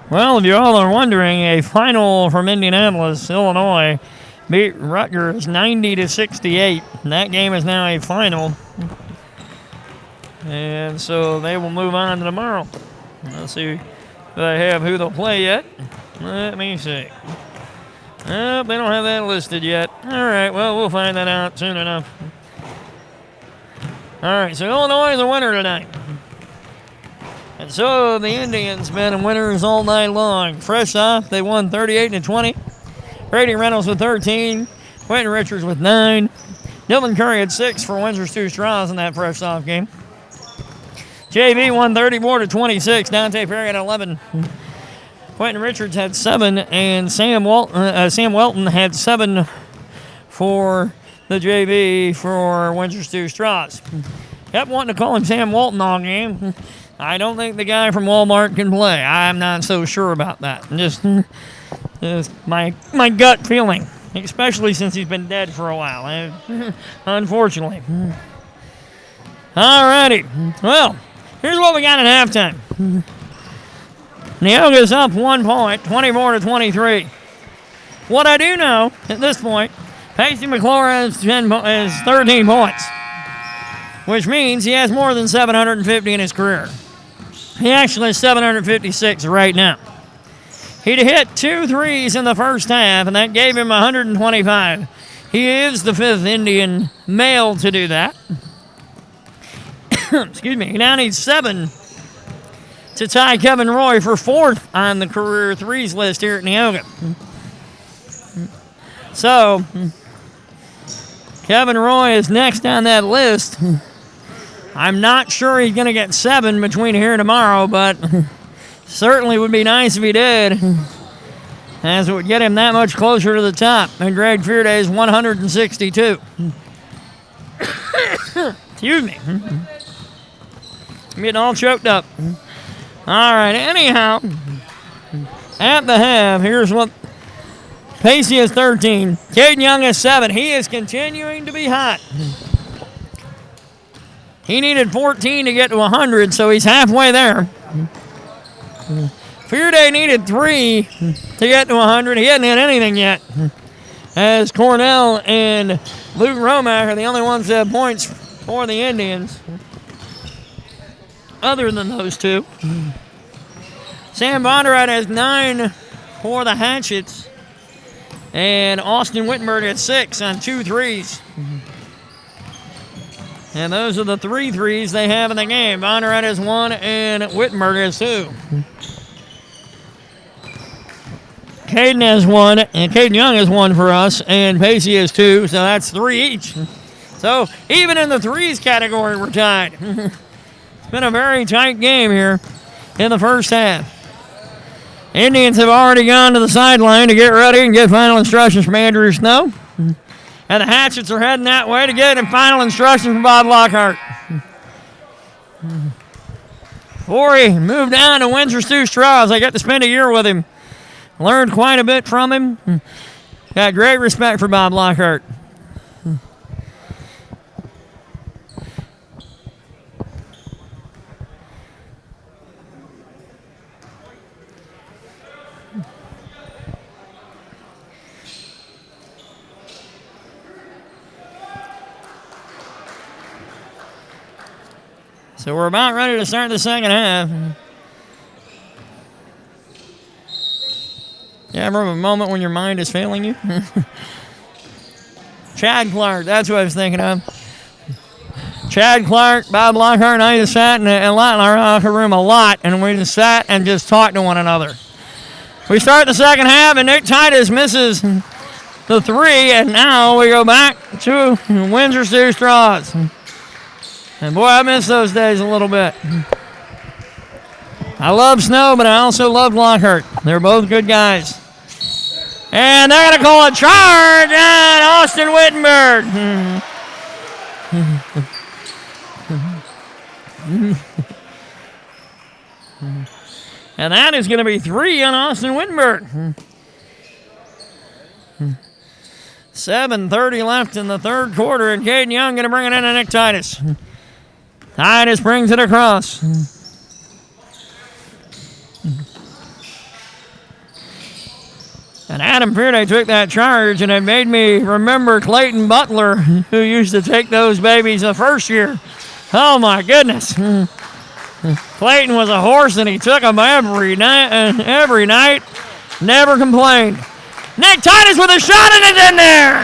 Well, if you all are wondering, a final from Indianapolis, Illinois, beat Rutgers 90-68. And that game is now a final. And so they will move on to tomorrow. Let's see if they have who they'll play yet. Let me see. Oh, they don't have that listed yet. All right, well, we'll find that out soon enough. All right, so Illinois is a winner tonight. And so the Indians been winners all night long. Fresh off, they won 38-20. Brady Reynolds with 13. Quentin Richards with 9. Dylan Curry had 6 for Windsor Stew-Stras in that fresh off game. JV won 34-26. Dante Perry had 11. Quentin Richards had 7, and Sam Welton had 7 for the JV for Windsor Stew-Stras. Kept wanting to call him Sam Walton all game. I don't think the guy from Walmart can play. I'm not so sure about that. Just my gut feeling, especially since he's been dead for a while, unfortunately. All righty. Well, here's what we got at halftime. Neoga's up 1 point, 24-23. What I do know at this point, Pacey McClure has 13 points, which means he has more than 750 in his career. He actually has 756 right now. He'd hit 2 threes in the first half, and that gave him 125. He is the 5th Indian male to do that. Excuse me. He now needs 7 to tie Kevin Roy for 4th on the career threes list here at Neoga. So, Kevin Roy is next on that list. I'm not sure he's going to get 7 between here and tomorrow, but certainly would be nice if he did, as it would get him that much closer to the top. And Greg Fearday's 162. Excuse me. I'm getting all choked up. All right, anyhow, at the half, here's what Pacey is 13. Caden Young is 7. He is continuing to be hot. He needed 14 to get to 100, so he's halfway there. Fearday needed 3 to get to 100. He hadn't had anything yet, as Cornell and Luke Romack are the only ones that have points for the Indians, other than those two. Sam Bondurant has 9 for the Hatchets, and Austin Wittenberg had 6 on 2 threes. And those are the 3 threes they have in the game. Bondurant has 1 and Wittenberg has 2. Caden has 1, and Caden Young has 1 for us, and Pacey has 2, so that's 3 each. So even in the threes category, we're tied. It's been a very tight game here in the first half. Indians have already gone to the sideline to get ready and get final instructions from Andrew Snow. And the Hatchets are heading that way to get final instructions from Bob Lockhart. Before he moved on to Windsor Stew-Stras, I got to spend a year with him. Learned quite a bit from him. Got great respect for Bob Lockhart. So we're about ready to start the second half. You ever have a moment when your mind is failing you? Chad Clark, that's what I was thinking of. Chad Clark, Bob Lockhart, and I just sat in our locker room a lot, and we just sat and just talked to one another. We start the second half, and Nick Titus misses the 3, and now we go back to Windsor Stew-Stras. And boy, I miss those days a little bit. I love Snow, but I also love Lockhart. They're both good guys. And they're going to call a charge on Austin Wittenberg. And that is going to be 3 on Austin Wittenberg. 7:30 left in the third quarter, and Caden Young going to bring it in to Nick Titus. Titus brings it across. And Adam Pearday took that charge, and it made me remember Clayton Butler, who used to take those babies the first year. Oh, my goodness. Clayton was a horse, and he took them every night. Never complained. Nick Titus with a shot, and it's in there.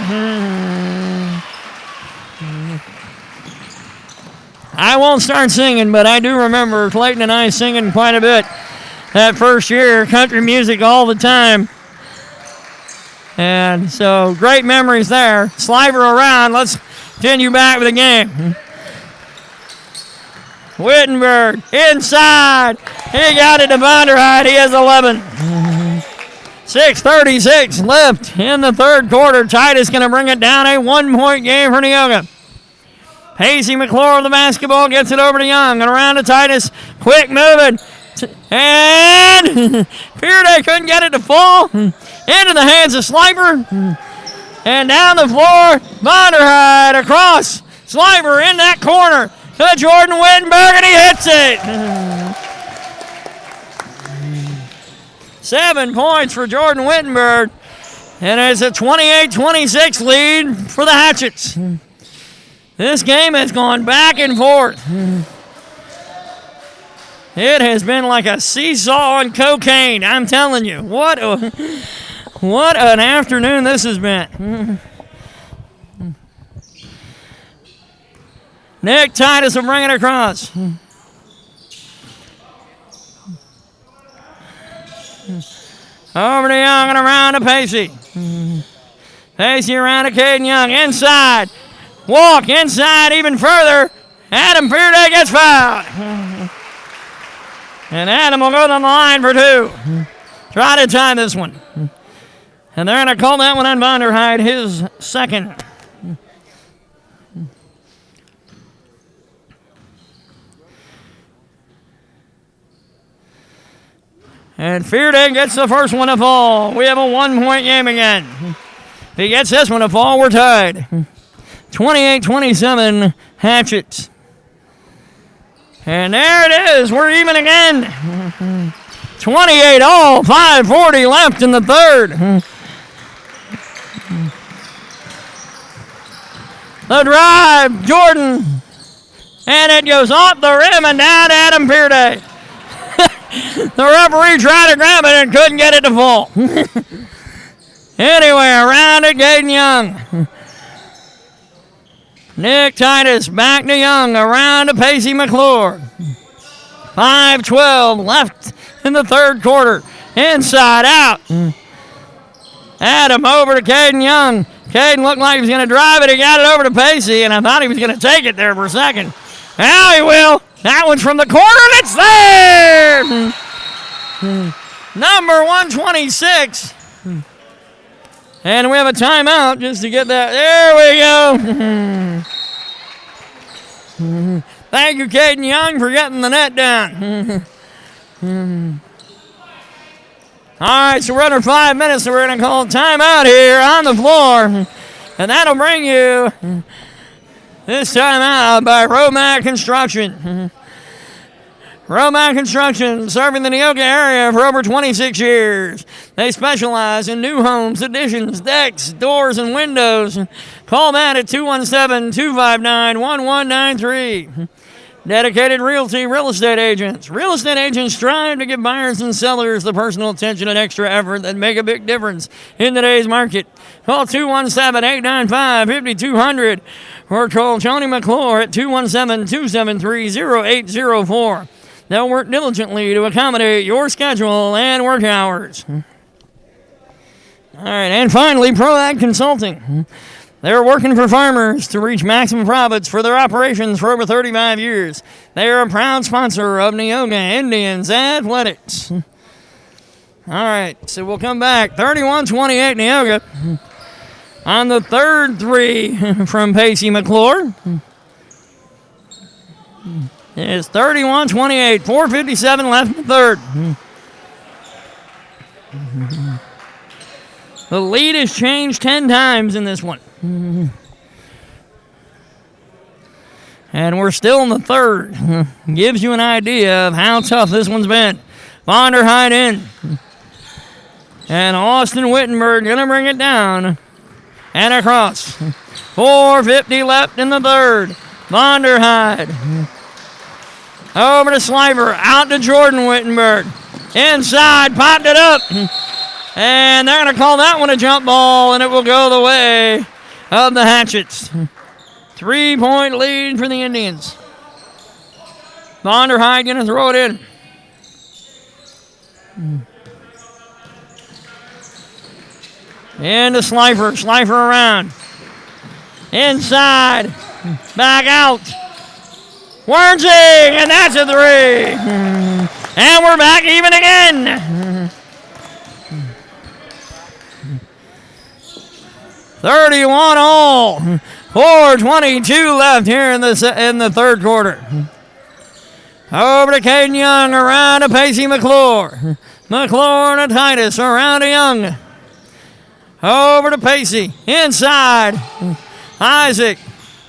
I won't start singing, but I do remember Clayton and I singing quite a bit that first year, country music all the time. And so, great memories there. Sliver around. Let's continue back with the game. Wittenberg inside. He got it to Vonderheid. He has 11. 6:36 left in the third quarter. Titus going to bring it down. A 1-point game for Neoga. Pacey McClure with the basketball gets it over to Young and around to Titus. Quick moving. And Pearday couldn't get it to fall. Into the hands of Sliber. And down the floor, Vonderheid across. Sliber in that corner to Jordan Wittenberg, and he hits it. 7 points for Jordan Wittenberg. And it's a 28-26 lead for the Hatchets. This game has gone back and forth. It has been like a seesaw on cocaine, I'm telling you. What an afternoon this has been. Nick Titus will bring it across. Over to Young and around to Pacey. Pacey around to Caden Young. Inside. Walk inside even further. Adam Pearday gets fouled. And Adam will go to the line for 2. Try to tie this one. And they're going to call that one on Vonderheid, his second. And Fearday gets the first one to fall. We have a 1-point game again. If he gets this one to fall, we're tied. 28-27 Hatchets. And there it is. We're even again. 28 all. 5:40 left in the third. The drive. Jordan. And it goes off the rim and down to Adam Pearday. The referee tried to grab it and couldn't get it to fall. Anyway, around it, Caden Young. Nick Titus back to Young, around to Pacey McClure. 5:12 left in the third quarter. Inside out. Adam over to Caden Young. Caden looked like he was going to drive it. He got it over to Pacey, and I thought he was going to take it there for a second. Now he will. That one's from the corner, and it's there! Number 126. And we have a timeout just to get that. There we go. Thank you, Caden Young, for getting the net down. All right, so we're under 5 minutes, so we're going to call timeout here on the floor. And that'll bring you this timeout by Romac Construction. Romac Construction, serving the Neoga area for over 26 years. They specialize in new homes, additions, decks, doors, and windows. Call that at 217-259-1193. Dedicated Realty Real Estate Agents. Real estate agents strive to give buyers and sellers the personal attention and extra effort that make a big difference in today's market. Call 217-895-5200 or call Tony McClure at 217-273-0804. They'll work diligently to accommodate your schedule and work hours. All right, and finally, ProAg Consulting. They're working for farmers to reach maximum profits for their operations for over 35 years. They are a proud sponsor of Neoga Indians Athletics. All right, so we'll come back. 31-28 Neoga on the third three from Pacey McClure. It's 31-28, 4:57 left in the third. The lead has changed 10 times in this one. And we're still in the third. Gives you an idea of how tough this one's been. Vonderheid in. And Austin Wittenberg going to bring it down and across. 4:50 left in the third. Vonderheide. Over to Slifer. Out to Jordan Wittenberg. Inside. Popped it up. And they're going to call that one a jump ball, and it will go the way of the Hatchets. 3-point lead for the Indians. Vonderheide going to throw it in. Into Slifer. Slifer around. Inside. Back out. Wernsing, and that's a three. And we're back even again. 31 all. 4:22 left here in the third quarter. Over to Caden Young, around to Pacey McClure. McClure and Titus, around to Young. Over to Pacey, inside. Isaac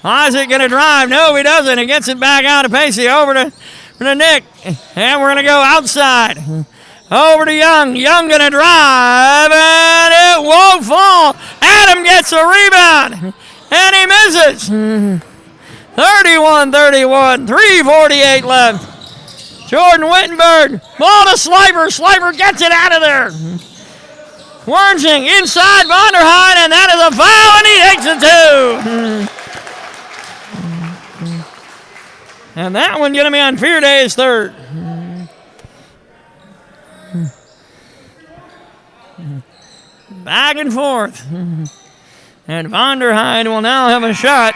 going to drive. No, he doesn't. He gets it back out to Pacey. Over to Nick. And we're going to go outside. Over to Young. Young going to drive, and it won't fall. Adam gets a rebound, and he misses. 31-31, 3:48 left. Jordan Wittenberg, ball to Slifer. Slifer gets it out of there. Wernsing inside Vonderheide, and that is a foul, and he takes it too. And that one going to be on Fearday's third. Back and forth. And Vonderheide will now have a shot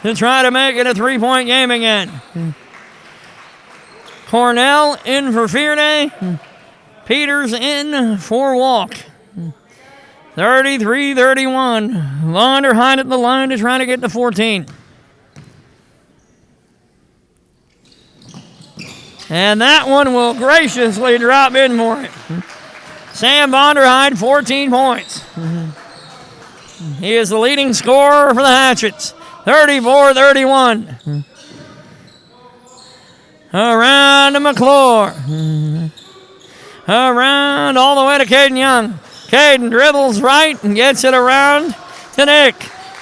to try to make it a 3-point game again. Cornell in for Fearday. Peters in for Walk. 33-31. Vonderheide at the line to try to get to 14. And that one will graciously drop in for it. Sam Vonderheide, 14 points. He is the leading scorer for the Hatchets. 34-31. Around to McClure. Around all the way to Caden Young. Caden dribbles right and gets it around to Nick.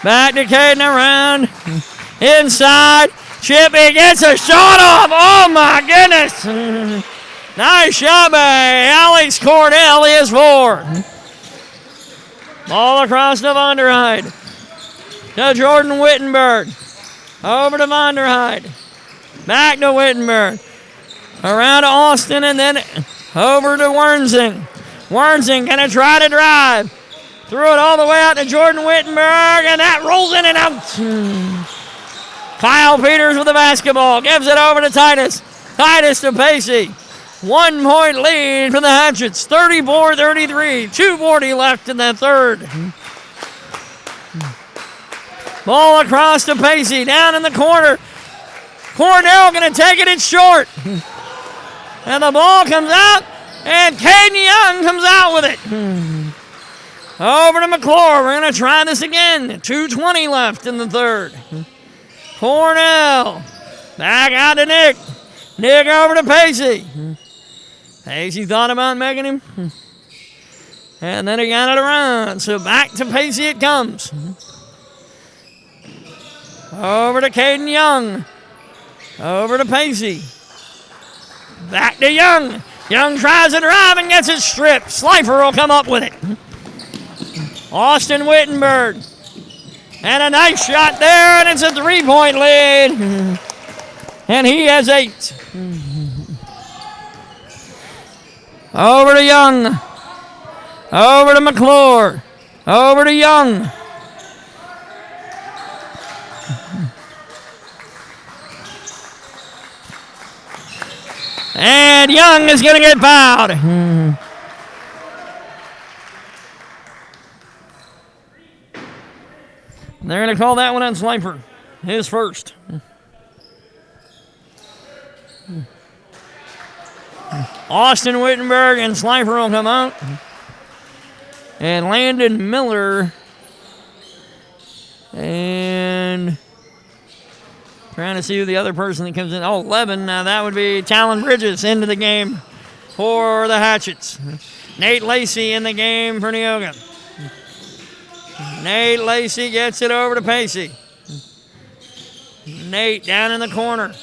Back to Caden around. Inside. Chippy gets a shot off. Oh, my goodness. Nice shot by Alex Cornell. He is 4. Ball across to Vonderheide. To Jordan Wittenberg. Over to Vonderheide. Back to Wittenberg. Around to Austin and then over to Wernsing. Wernsing going to try to drive. Threw it all the way out to Jordan Wittenberg, and that rolls in and out. Kyle Peters with the basketball. Gives it over to Titus. Titus to Pacey. 1-point lead for the Hatchets. 34-33. 2:40 left in the third. Ball across to Pacey. Down in the corner. Cornell going to take it. It's short. And the ball comes out. And Caden Young comes out with it. Over to McClure. We're going to try this again. 2:20 left in the third. Cornell. Back out to Nick. Nick over to Pacey. Pacey thought about making him. And then he got it around. So back to Pacey it comes. Over to Caden Young. Over to Pacey. Back to Young. Young tries to drive and gets it stripped. Slifer will come up with it. Austin Wittenberg. And a nice shot there, and it's a 3-point lead. And he has 8. Over to Young. Over to McClure. Over to Young. And Young is going to get fouled. They're going to call that one on Slifer. His first. Austin Wittenberg and Slifer will come out. And Landon Miller. And trying to see who the other person that comes in. Oh, Levin. Now that would be Talon Bridges into the game for the Hatchets. Nate Lacey in the game for Neoga. Nate Lacey gets it over to Pacey. Nate down in the corner.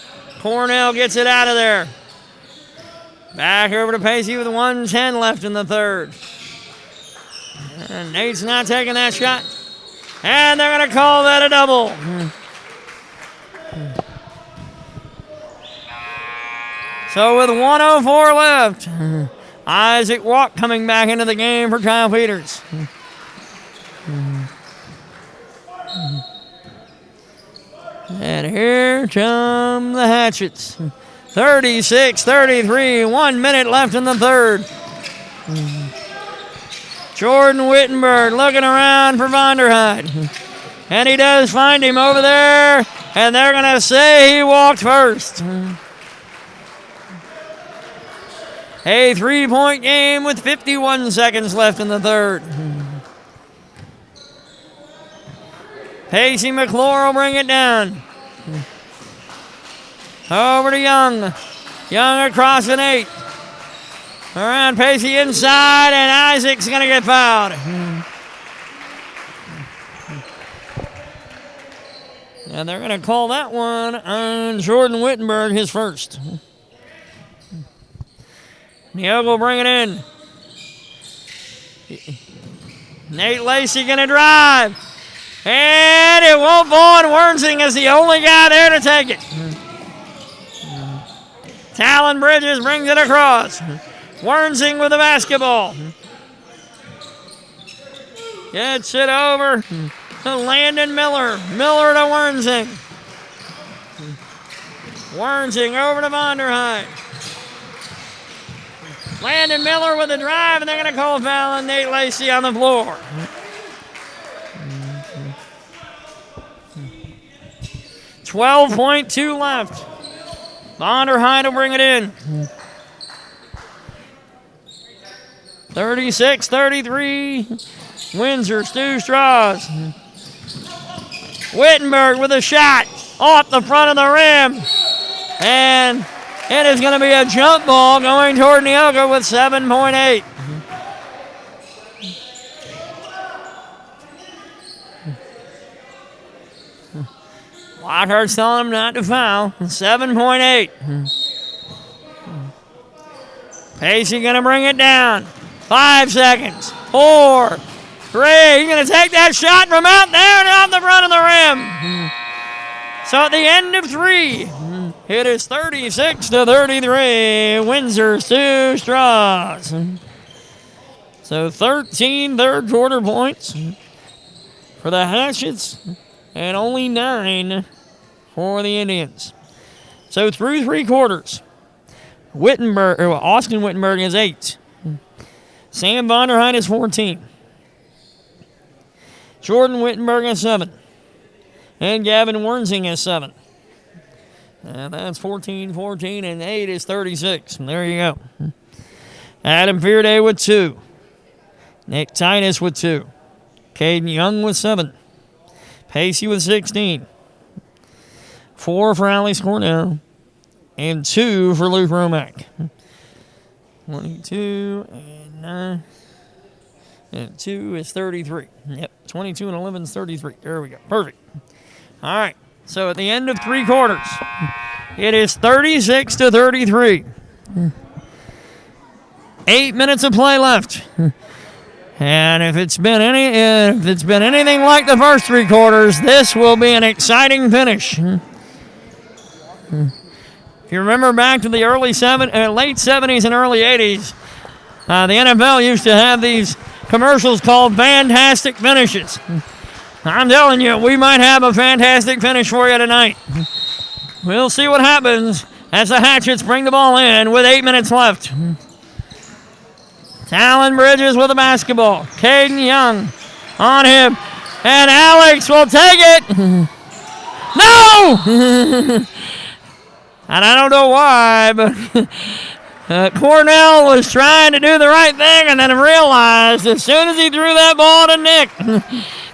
Cornell gets it out of there. Back over to Pacey with 1:10 left in the third. And Nate's not taking that shot. And they're going to call that a double. So with 1:04 left, Isaac Walk coming back into the game for Kyle Peters. And here come the Hatchets. 36-33, 1 minute left in the third. Jordan Wittenberg looking around for Vonderhyde. And he does find him over there. And they're going to say he walked first. A 3-point game with 51 seconds left in the third. Pacey McClure will bring it down. Over to Young. Young across an 8. Around Pacey inside, and Isaac's going to get fouled. And they're going to call that one on Jordan Wittenberg, his first. Neoga will bring it in. Nate Lacey going to drive. And it won't fall, and Wernsing is the only guy there to take it. Talon Bridges brings it across. Wernsing with the basketball. Gets it over to Landon Miller. Miller to Wernsing. Wernsing over to Vonderhyde. Landon Miller with the drive, and they're going to call foul on Nate Lacey on the floor. .2 left. Vonderhyde will bring it in. 36-33. Windsor, Stew-Stras. Wittenberg with a shot off the front of the rim. And it is going to be a jump ball going toward Neoga with 7.8. Lockhart's telling him not to foul. 7.8. Pacey going to bring it down. 5 seconds. 4, 3. He's going to take that shot from out there and off the front of the rim. So at the end of 3, it is 36-33. Windsor Stew-Stras. So 13 third quarter points for the Hatchets and only 9 for the Indians. So through 3 quarters, Austin Wittenberg is 8. Sam Vonderhyde is 14. Jordan Wittenberg is 7. And Gavin Wernsing is 7. And that's 14, 14, and 8 is 36. There you go. Adam Fearday with 2. Nick Titus with 2. Caden Young with 7. Pacey with 16. 4 for Alex Cornell. And 2 for Luke Romack. 22 and 9. And 2 is 33. Yep, 22 and 11 is 33. There we go. Perfect. All right. So at the end of 3 quarters, it is 36-33. 8 minutes of play left. And if it's been anything like the first 3 quarters, this will be an exciting finish. If you remember back to the late 70s and early 80s, the NFL used to have these commercials called Fantastic Finishes. I'm telling you, we might have a fantastic finish for you tonight. We'll see what happens as the Hatchets bring the ball in with 8 minutes left. Talon Bridges with the basketball. Caden Young on him. And Alex will take it. No! And I don't know why, but Cornell was trying to do the right thing and then realized as soon as he threw that ball to Nick,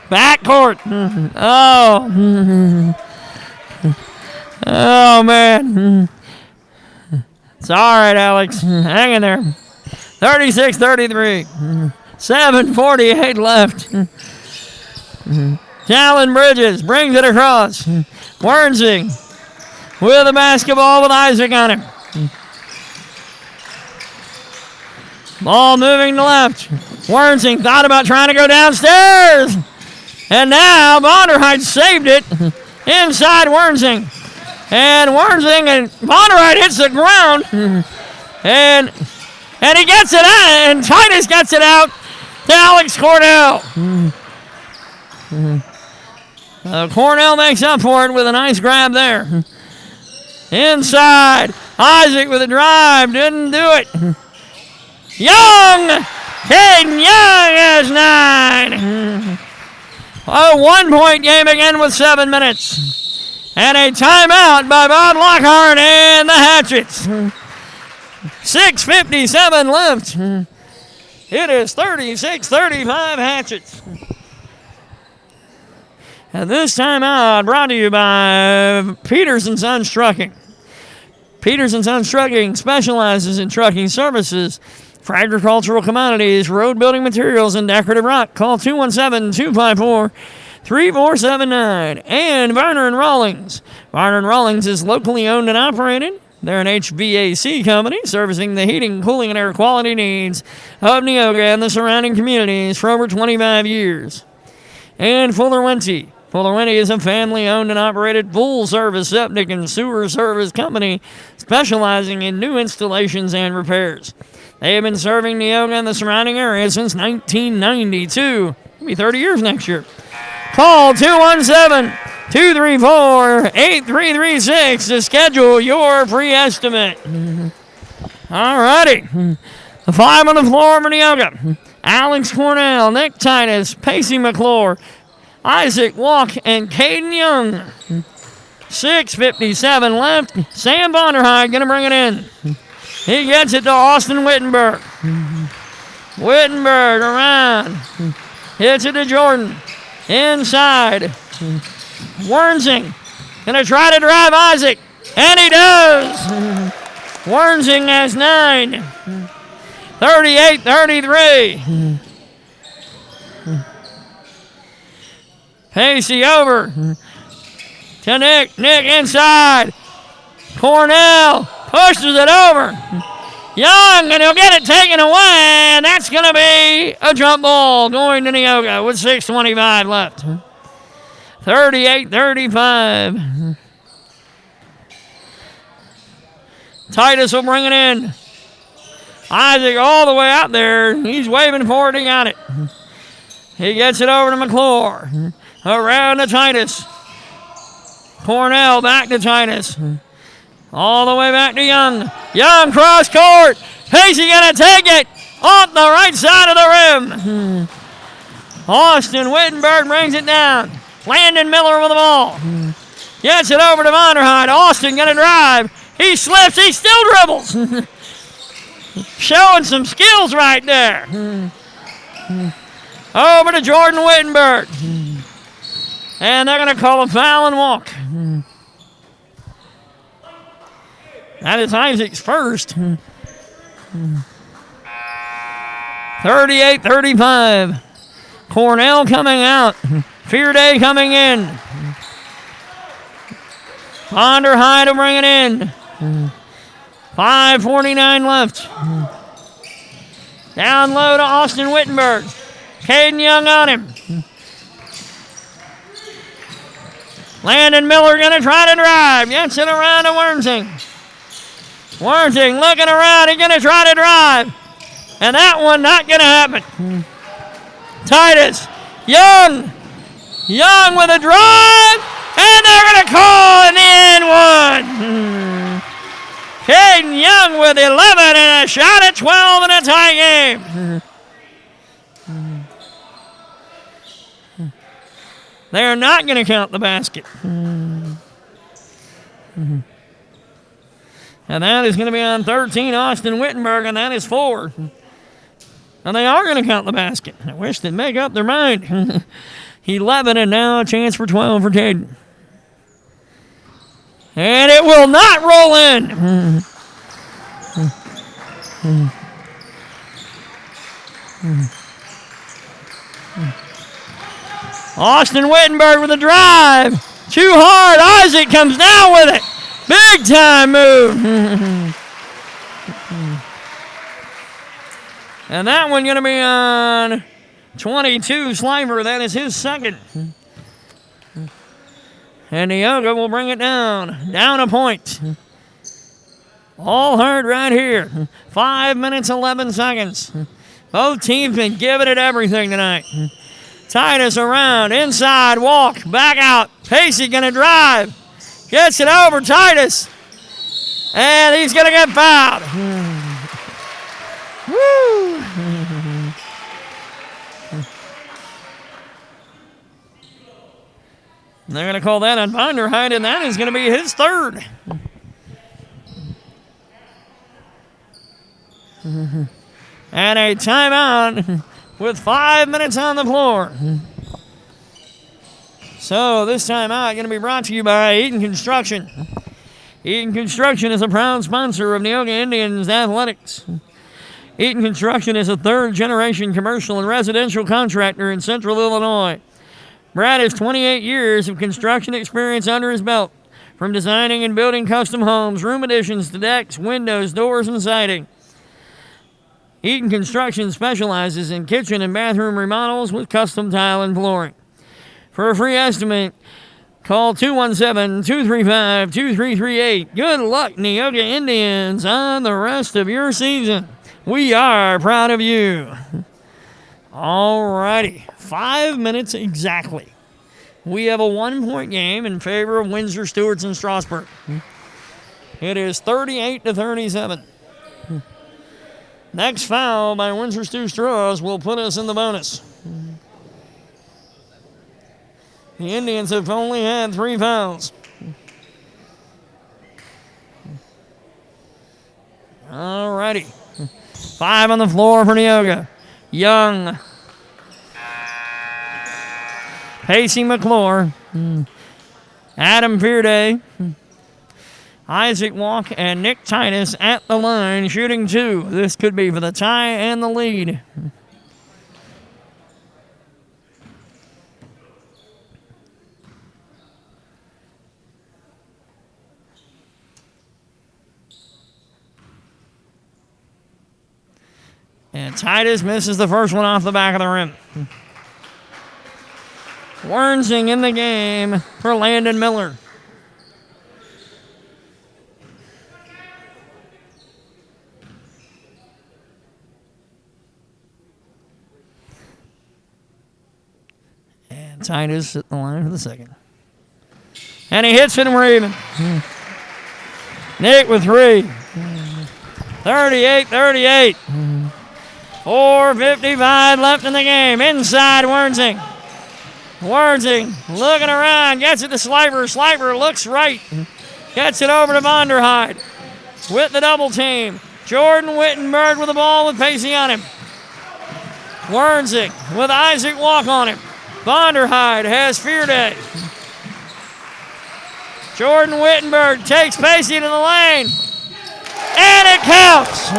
backcourt. Oh, man. It's all right, Alex. Hang in there. 36-33. 7:48 left. Talon Bridges brings it across. Wernsing with the basketball with Isaac on him. Ball moving to left. Wernsing thought about trying to go downstairs. And now Bonderheit saved it inside Wernsing. And Wernsing and Bonderheit hits the ground. And he gets it out. And Titus gets it out to Alex Cornell. Cornell makes up for it with a nice grab there. Inside. Isaac with a drive. Didn't do it. Young! Caden Young has 9. A 1-point game again with 7 minutes. And a timeout by Bob Lockhart and the Hatchets. 6:57 left. It is 36-35 Hatchets. And this timeout brought to you by Peters & Sons Trucking. Peters & Sons Trucking specializes in trucking services for agricultural commodities, road building materials, and decorative rock. Call 217-254-3479. And Varner & Rawlings. Varner & Rawlings is locally owned and operated. They're an HVAC company servicing the heating, cooling, and air quality needs of Neoga and the surrounding communities for over 25 years. And Fuller Wente. Fuller Wente is a family-owned and operated full-service septic and sewer service company specializing in new installations and repairs. They have been serving Neoga and the surrounding area since 1992. It'll be 30 years next year. Call 217-234-8336 to schedule your free estimate. All righty. The 5 on the floor for Neoga. Alex Cornell, Nick Titus, Pacey McClure, Isaac Walk, and Caden Young. 6:57 left. Sam Bonderheit going to bring it in. He gets it to Austin Wittenberg. Wittenberg around. Hits it to Jordan. Inside. Wernsing going to try to drive Isaac. And he does. Wernsing has 9. 38-33. Pacey over to Nick. Nick inside. Cornell pushes it over. Young, and he'll get it taken away, and that's going to be a jump ball going to Neoga with 6:25 left. 38-35. Titus will bring it in. Isaac all the way out there. He's waving for it. He got it. He gets it over to McClure. Around to Titus. Cornell back to Titus. All the way back to Young. Young cross court. Pacey going to take it off the right side of the rim. Austin Wittenberg brings it down. Landon Miller with the ball. Gets it over to Vonderheit. Austin going to drive. He slips. He still dribbles. Showing some skills right there. Over to Jordan Wittenberg. And they're going to call a foul and walk. That is Isaac's first. 38-35. Cornell coming out. Fearday coming in. Bonderheit will bring it in. 5:49 left. Down low to Austin Wittenberg. Caden Young on him. Landon Miller going to try to drive. Gets it around to Wernsing. Wernsing looking around. He's going to try to drive. And that one not going to happen. Titus. Young. Young with a drive. And they're going to call an N1. Caden Young with 11 and a shot at 12 in a tie game. They're not going to count the basket. And that is going to be on 13, Austin Wittenberg, and that is 4. And they are going to count the basket. I wish they'd make up their mind. 11, and now a chance for 12 for Caden. And it will not roll in. Austin Wittenberg with a drive. Too hard. Isaac comes down with it. Big time move. And that one going to be on 22, Slimer. That is his second. And Neoga will bring it down. Down a point. All heard right here. 5 minutes, 11 seconds. Both teams been giving it everything tonight. Titus around, inside, walk, back out. Pacey going to drive. Gets it over, Titus. And he's going to get fouled. Woo! They're going to call that on Vonderheide, and that is going to be his third. And a timeout with 5 minutes on the floor. So this timeout going to be brought to you by Eaton Construction. Eaton Construction is a proud sponsor of Neoga Indians Athletics. Eaton Construction is a third-generation commercial and residential contractor in Central Illinois. Brad has 28 years of construction experience under his belt, from designing and building custom homes, room additions to decks, windows, doors, and siding. Eaton Construction specializes in kitchen and bathroom remodels with custom tile and flooring. For a free estimate, call 217-235-2338. Good luck, Neoga Indians, on the rest of your season. We are proud of you. All righty. 5 minutes exactly. We have a 1-point game in favor of Windsor, Stewarts, and Strasburg. It is 38-37. Next foul by Windsor Stew-Stras will put us in the bonus. The Indians have only had 3 fouls. All righty. 5 on the floor for Neoga. Young. Pacey McClure. Adam Fearday. Isaac Walk and Nick Titus at the line, shooting 2. This could be for the tie and the lead. And Titus misses the first one off the back of the rim. Wernsing in the game for Landon Miller. And Titus at the line for the second. And he hits it and we're even. Nick with 3. 38-38. 4:55 left in the game. Inside Wernsing. Wernsing looking around. Gets it to Sliver. Sliver looks right. Gets it over to Vonderheide. With the double team. Jordan Wittenberg with the ball with Pacey on him. Wernsing with Isaac Walk on him. Vonderheide has Fearday. Jordan Wittenberg takes Pacey to the lane. And it counts.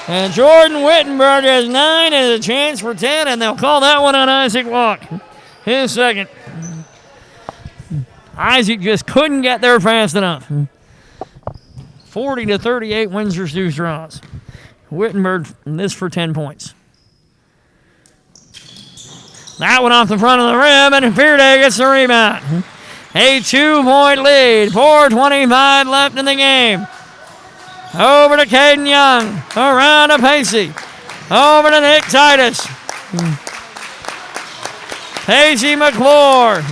And Jordan Wittenberg has 9 and a chance for 10, and they'll call that one on Isaac Walk. His second. Isaac just couldn't get there fast enough. 40-38 Windsor Stew-Stras. Wittenberg, this for 10 points. That one off the front of the rim, and Fearday gets the rebound. A 2-point lead. 4:25 left in the game. Over to Caden Young. Around to Pacey. Over to Nick Titus. Pacey McClure.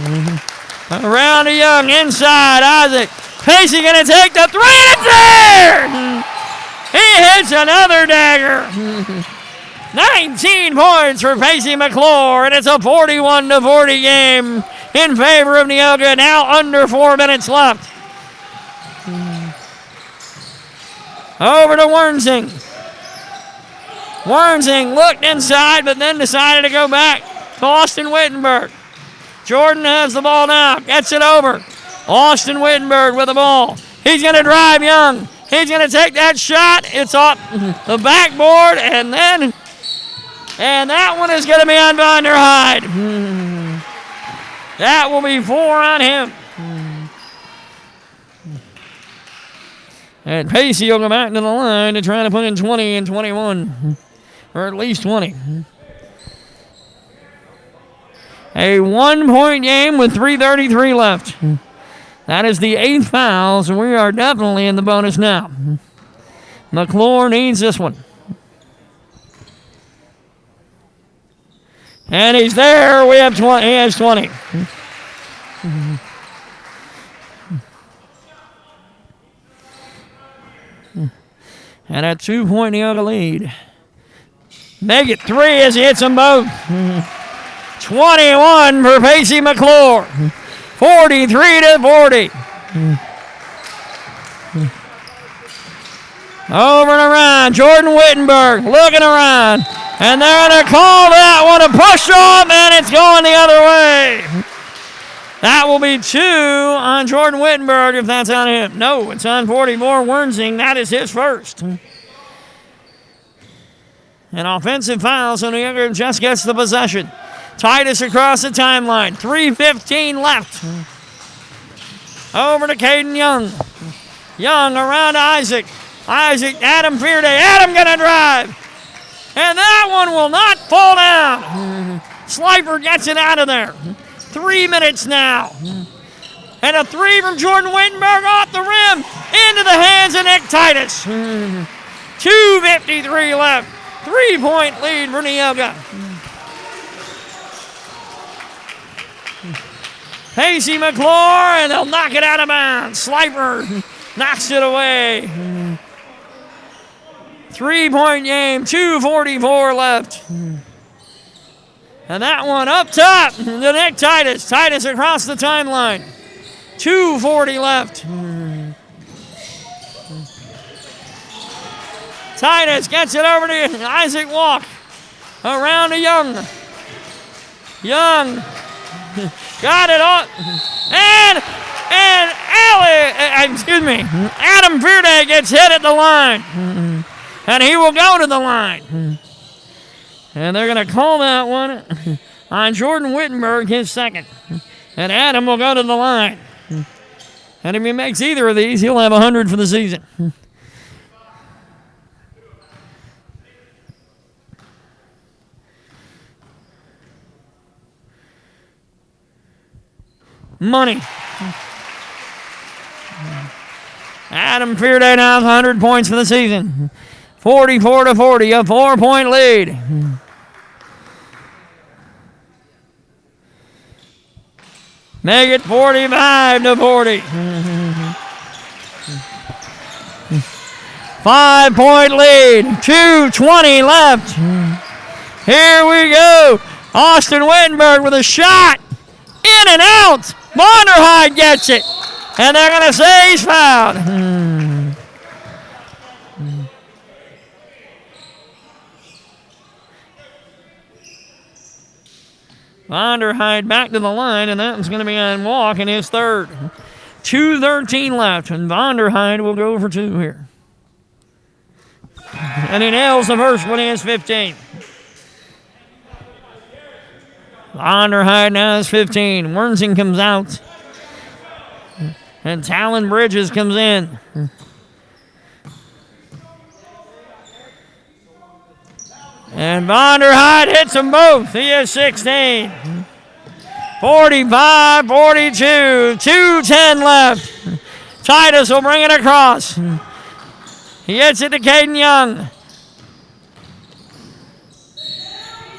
Around to Young. Inside Isaac. Pacey going to take the 3 and it's there! He hits another dagger. 19 points for Pacey McClure, and it's a 41-40 game in favor of Neoga. Now under 4 minutes left. Over to Wernsing. Wernsing looked inside, but then decided to go back to Austin Wittenberg. Jordan has the ball now. Gets it over. Austin Wittenberg with the ball. He's going to drive Young. He's going to take that shot. It's off the backboard, and that one is going to be on Vonderheide. That will be 4 on him. And Pacey will go back to the line to try to put in 20 and 21, or at least 20. A 1-point game with 3:33 left. That is the 8th foul, so we are definitely in the bonus now. McClure needs this one. And he's there. We have 20. He has 20. And a 2-point Neoga lead. Make it 3 as he hits them both. 21 for Pacey McClure. 43-40. Over and around. Jordan Wittenberg looking around. And they're going to call that one a push-off, and it's going the other way. That will be 2 on Jordan Wittenberg if that's on him. No, it's on 44 Wernsing. That is his first. An offensive foul, so Neoga just gets the possession. Titus across the timeline. 3:15 left. Over to Caden Young. Young around to Isaac. Isaac, Adam Fearday. Adam going to drive. And that one will not fall down. Slifer gets it out of there. 3 minutes now. And a 3 from Jordan Wittenberg off the rim. Into the hands of Nick Titus. 2:53 left. 3-point lead for Neoga. Pacey McClure, and they'll knock it out of bounds. Slifer knocks it away. 3-point game, 2:44 left. And that one up top to Nick Titus. Titus across the timeline. 2:40 left. Titus gets it over to Isaac Walk. Around to Young. Young got it on. And Adam Fearday gets hit at the line. And he will go to the line. And they're going to call that one on Jordan Wittenberg, his second. And Adam will go to the line. And if he makes either of these, he'll have 100 for the season. Money. Adam Fearday now has 100 points for the season. 44-40, a 4-point lead. Make it 45-40. 5-point lead. 2:20 left. Here we go. Austin Wittenberg with a shot. In and out. Vonderheide gets it. And they're going to say he's fouled. Vonderheide back to the line, and that one's going to be on Walk in his third. 2:13 left, and Vonderheide will go for 2 here. And he nails the first when he has 15. Vonderheide now has 15. Wernsing comes out. And Talon Bridges comes in. And Vonderheide hits them both. He has 16. 45-42. 2:10 left. Titus will bring it across. He hits it to Caden Young.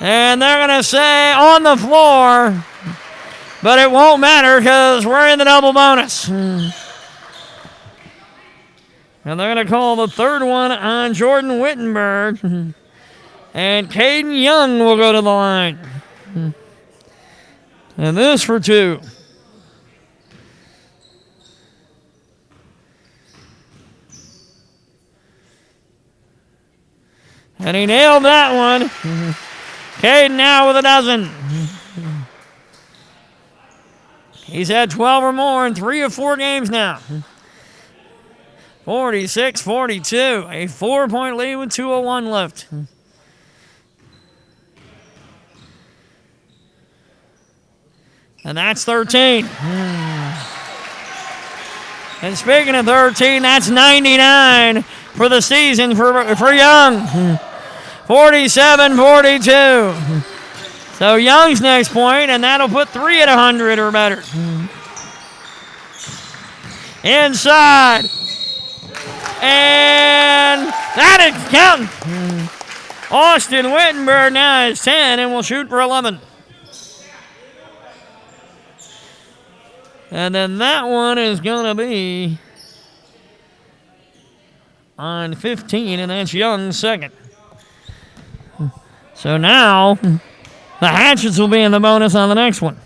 And they're going to say on the floor, but it won't matter because we're in the double bonus. And they're going to call the third one on Jordan Wittenberg. And Caden Young will go to the line. And this for 2. And he nailed that one. Caden now with a dozen. He's had 12 or more in 3 of 4 games now. 46-42. A 4-point lead with 2:01 left. And that's 13. And speaking of 13, that's 99 for the season for Young. 47-42. So Young's next point, and that'll put 3 at 100 or better. Inside. And that is counting. Austin Wittenberg now has 10 and will shoot for 11. And then that one is going to be on 15, and that's Young's second. So now the Hatchets will be in the bonus on the next one.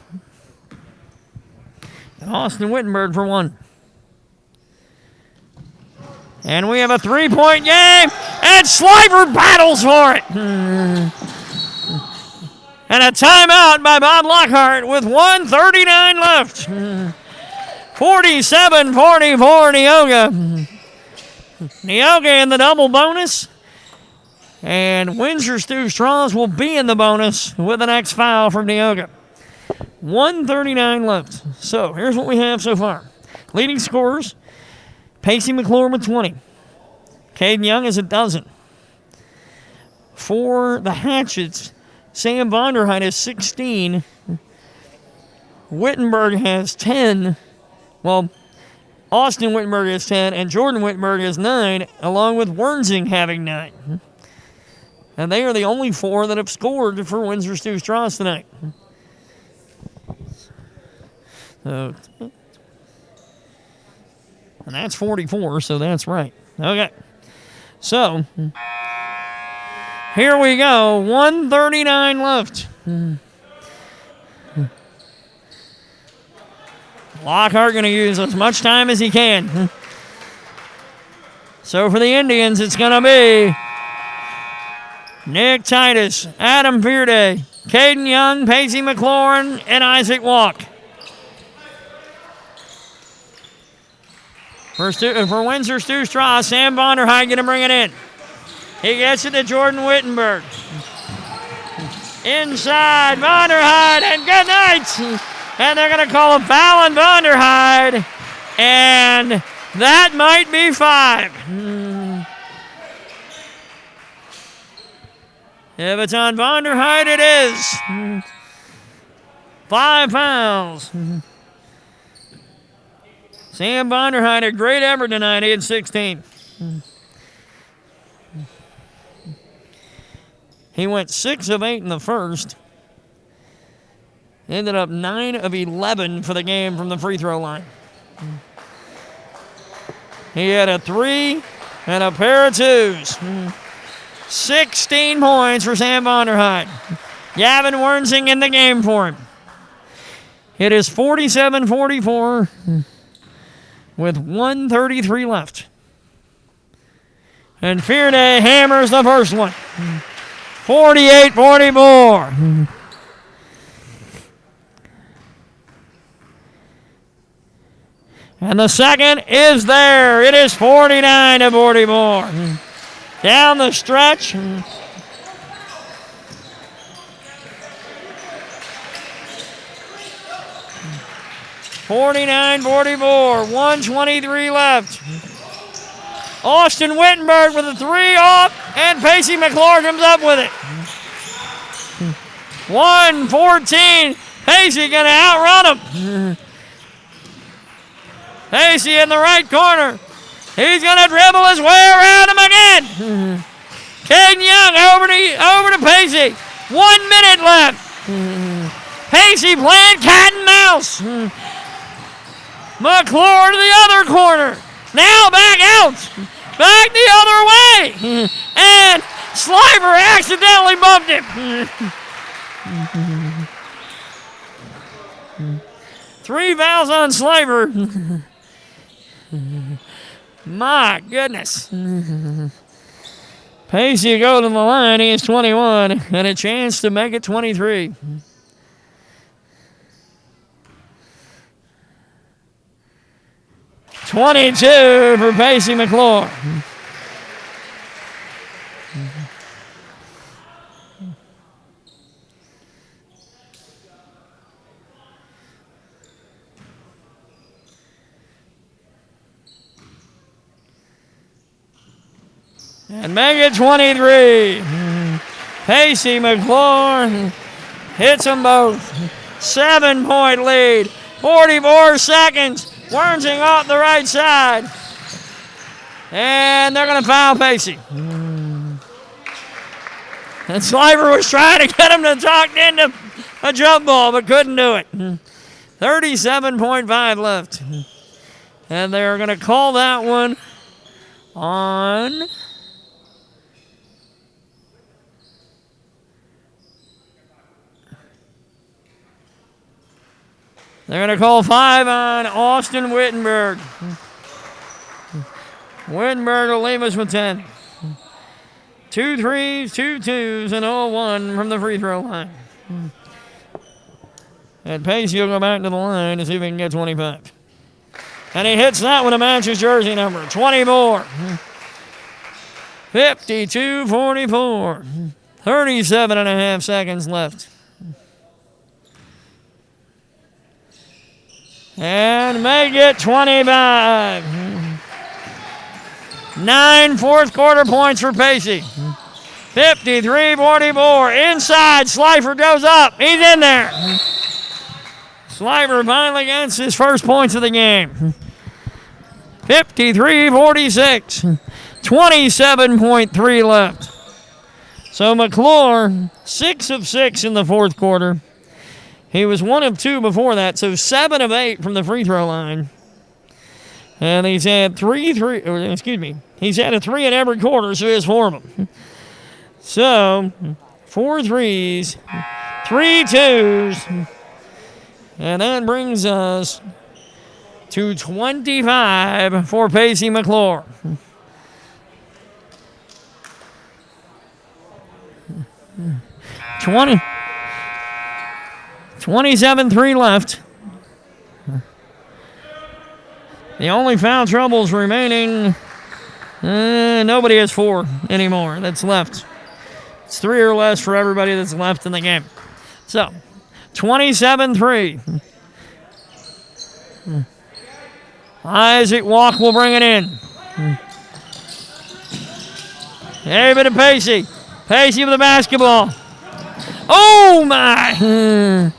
And Austin Wittenberg for 1. And we have a 3-point game, and Sliver battles for it. And a timeout by Bob Lockhart with 1:39 left. 47-44 Neoga. Neoga in the double bonus. And Windsor Stew-Stras will be in the bonus with the next foul from Neoga. 1:39 left. So here's what we have so far. Leading scorers, Pacey McClure with 20. Caden Young is a dozen. For the Hatchets, Sam Vonderheit has 16. Wittenberg has 10. Well, Austin Wittenberg has 10, and Jordan Wittenberg has 9, along with Wernsing having 9. And they are the only 4 that have scored for Windsor Stew-Stras tonight. So, and that's 44, so that's right. Okay. So, here we go. 1:39 left. Lockhart going to use as much time as he can. So for the Indians, it's going to be Nick Titus, Adam Fearday, Caden Young, Pacey McLaurin, and Isaac Walk. For Windsor Stew-Stras, Sam Vonderheit going to bring it in. He gets it to Jordan Wittenberg. Inside, Vonderheit, and good night. And they're going to call a foul on Vonderheit. And that might be 5. If it's on Vonderheit, it is. 5 fouls. Sam Vonderheit, a great effort tonight. He had 16. He went 6 of 8 in the first. Ended up 9 of 11 for the game from the free throw line. He had a 3 and a pair of 2s. 16 points for Sam Vonderheit. Gavin Wernsing in the game for him. It is 47-44 with 1:33 left. And Fearday hammers the first one. 48-44. And the second is there. It is 49-44. Down the stretch. 49-44. 1:23 left. Austin Wittenberg with a 3 off, and Pacey McClure comes up with it. 1:14. Pacey going to outrun him. Pacey in the right corner. He's going to dribble his way around him again. Caden Young over to Pacey. 1 minute left. Pacey playing cat and mouse. McClure to the other corner. Now back out. Back the other way. And Sliver accidentally bumped him. 3 fouls on Sliver. My goodness. Pacey go to the line. He is 21 and a chance to make it 23. 22 for Pacey McClure. And make it 23. Pacey McClure hits them both. 7-point lead. 44 seconds. Wernsing off the right side. And they're going to foul Pacey. And Slifer was trying to get him to talk into a jump ball, but couldn't do it. 37.5 left. And they're going to call that one on... They're going to call 5 on Austin Wittenberg. Wittenberg will leave us with 10. 2 threes, 2 twos, and 0-1 from the free throw line. And Pacey will go back to the line to see if he can get 25. And he hits that one to match his jersey number. 20 more. 52-44. 37.5 seconds left. And make it 25. 9 fourth quarter points for Pacey. 53-44. Inside, Slifer goes up. He's in there. Slifer finally gets his first points of the game. 53-46. 27.3 left. So McClure, 6 of 6 in the fourth quarter. He was 1 of 2 before that, so 7 of 8 from the free throw line. And he's had he's had a 3 in every quarter, so he has 4 of them. So, 4 threes, 3 twos, and that brings us to 25 for Pacey McClure. $20. 27-3 left. The only foul troubles remaining, nobody has 4 anymore that's left. It's 3 or less for everybody that's left in the game. So, 27-3. Isaac Walk will bring it in. David and Pacey. Pacey with the basketball. Oh, my.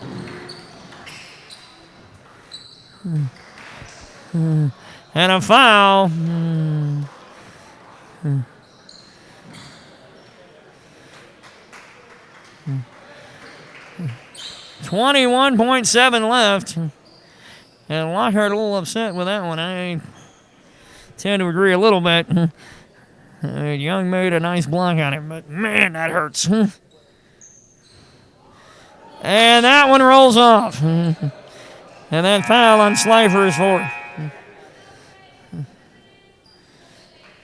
And a foul. 21.7 left. And Lockhart a little upset with that one. I tend to agree a little bit. Young made a nice block on him, but man, that hurts. And that one rolls off. And that foul on Slifer is 4.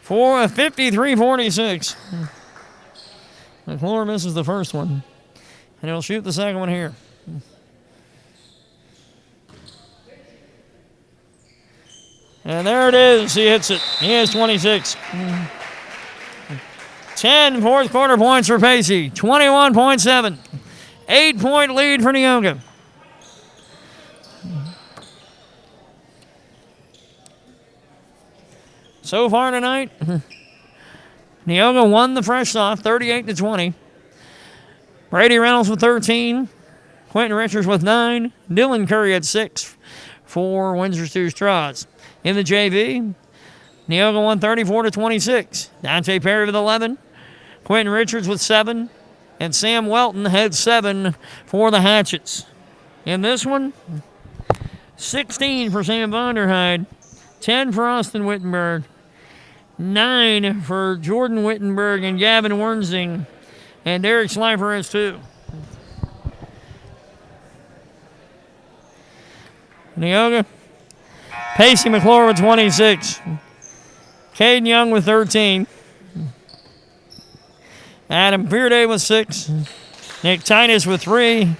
53-46. McClure misses the first one. And he'll shoot the second one here. And there it is. He hits it. He has 26. 10 fourth quarter points for Pacey. 21.7. 8-point lead for Neoga. So far tonight, Neoga won the fresh off 38-20. Brady Reynolds with 13. Quentin Richards with 9. Dylan Curry had 6 for Windsor Stew-Stras. In the JV, Neoga won 34-26. Dante Perry with 11. Quentin Richards with 7. And Sam Welton had 7 for the Hatchets. In this one, 16 for Sam Vonderheide. 10 for Austin Wittenberg. 9 for Jordan Wittenberg and Gavin Wernsing. And Derek Slifer has 2. Neoga. Pacey McClure with 26. Caden Young with 13. Adam Bearday with 6. Nick Titus with 3.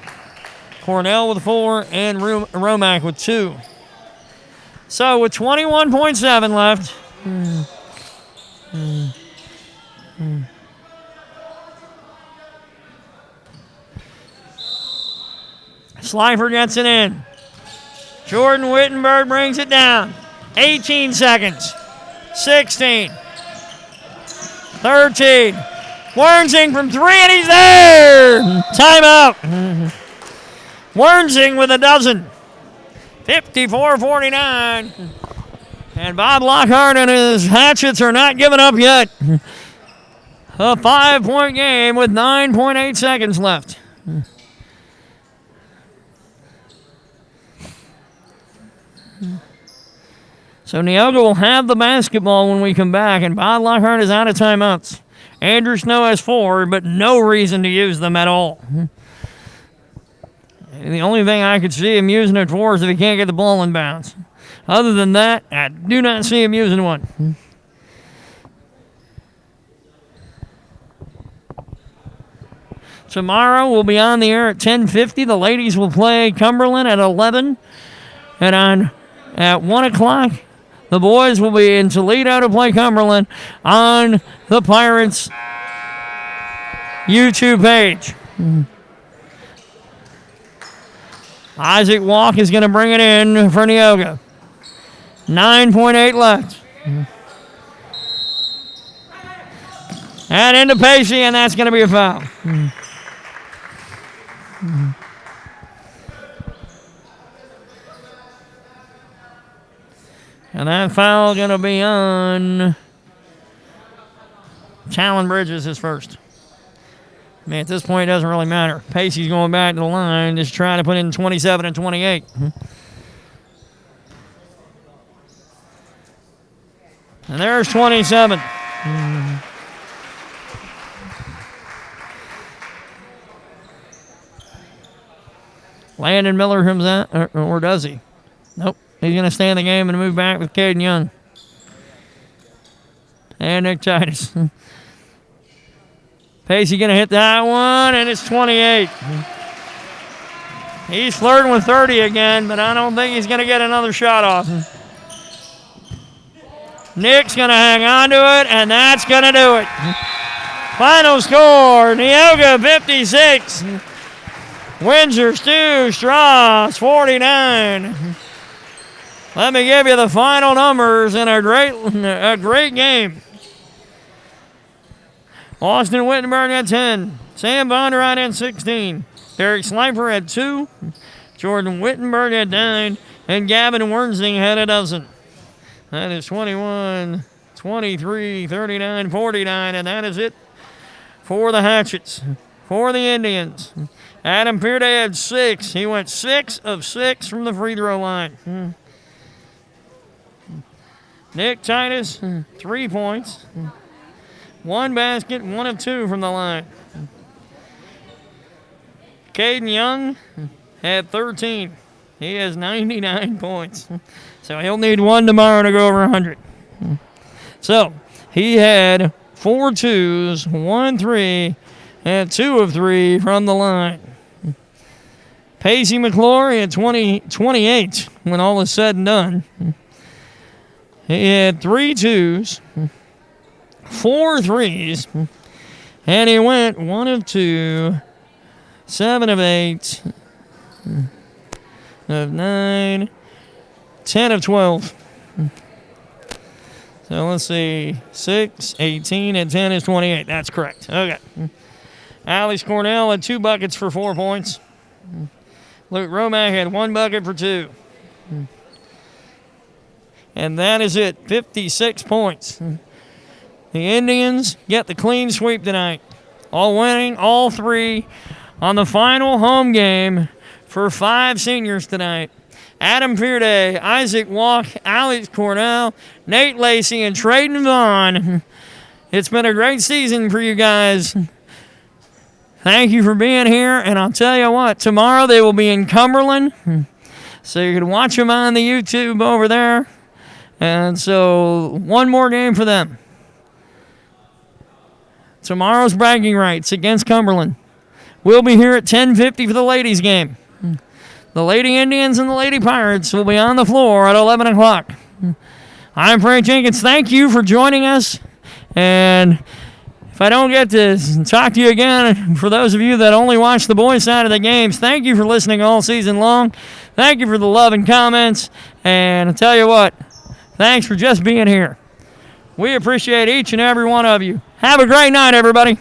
Cornell with 4. And Romack with 2. So with 21.7 left. Slifer gets it in. Jordan Wittenberg brings it down. 18 seconds. 16. 13. Wernsing from 3, and he's there! Timeout. Wernsing with a dozen. 54-49. And Bob Lockhart and his Hatchets are not giving up yet. A 5-point game with 9.8 seconds left. So Neoga will have the basketball when we come back, and Bob Lockhart is out of timeouts. Andrew Snow has 4, but no reason to use them at all. The only thing I could see him using it for is if he can't get the ball in bounds. Other than that, I do not see him using one. Tomorrow we'll be on the air at 10:50. The ladies will play Cumberland at 11. And at 1 o'clock, the boys will be in Toledo to play Cumberland on the Pirates YouTube page. Isaac Walk is going to bring it in for Neoga. 9.8 left. And into Pacey, and that's going to be a foul. And that foul going to be on Talon Bridges, his first. I mean, at this point, it doesn't really matter. Pacey's going back to the line, just trying to put in 27 and 28. And there's 27. Landon Miller comes out, or does he? Nope. He's going to stay in the game and move back with Caden Young. And Nick Titus. Pacey going to hit that one, and it's 28. He's flirting with 30 again, but I don't think he's going to get another shot off. Nick's going to hang on to it, and that's going to do it. Final score, Neoga 56. Windsor Stew-Stras 49. Let me give you the final numbers in a great game. Austin Wittenberg at 10. Sam Bondurant at 16. Derek Slifer at 2. Jordan Wittenberg at 9. And Gavin Wernsing had a dozen. That is 21, 23, 39, 49. And that is it for the Hatchets. For the Indians. Adam Pearday had 6. He went 6 of 6 from the free throw line. Nick Titus, 3 points. 1 basket, 1 of 2 from the line. Caden Young had 13. He has 99 points. So he'll need 1 tomorrow to go over 100. So he had 4 twos, 1 3, and 2 of 3 from the line. Pacey McClory at 28 when all is said and done. He had 3 twos, 4 threes, and he went 1 of 2, 7 of 8, of 9, 10 of 12. So let's see, 6, 18, and 10 is 28. That's correct. Okay. Alex Cornell had 2 buckets for 4 points. Luke Romack had 1 bucket for 2. And that is it, 56 points. The Indians get the clean sweep tonight. All winning, all 3 on the final home game for 5 seniors tonight. Adam Pearday, Isaac Walk, Alex Cornell, Nate Lacey, and Traden Vaughn. It's been a great season for you guys. Thank you for being here, and I'll tell you what, tomorrow they will be in Cumberland, so you can watch them on the YouTube over there. And so, 1 more game for them. Tomorrow's bragging rights against Cumberland. We'll be here at 10:50 for the ladies' game. The Lady Indians and the Lady Pirates will be on the floor at 11 o'clock. I'm Frank Jenkins. Thank you for joining us. And if I don't get to talk to you again, for those of you that only watch the boys' side of the games, thank you for listening all season long. Thank you for the love and comments. And I'll tell you what, thanks for just being here. We appreciate each and every one of you. Have a great night, everybody.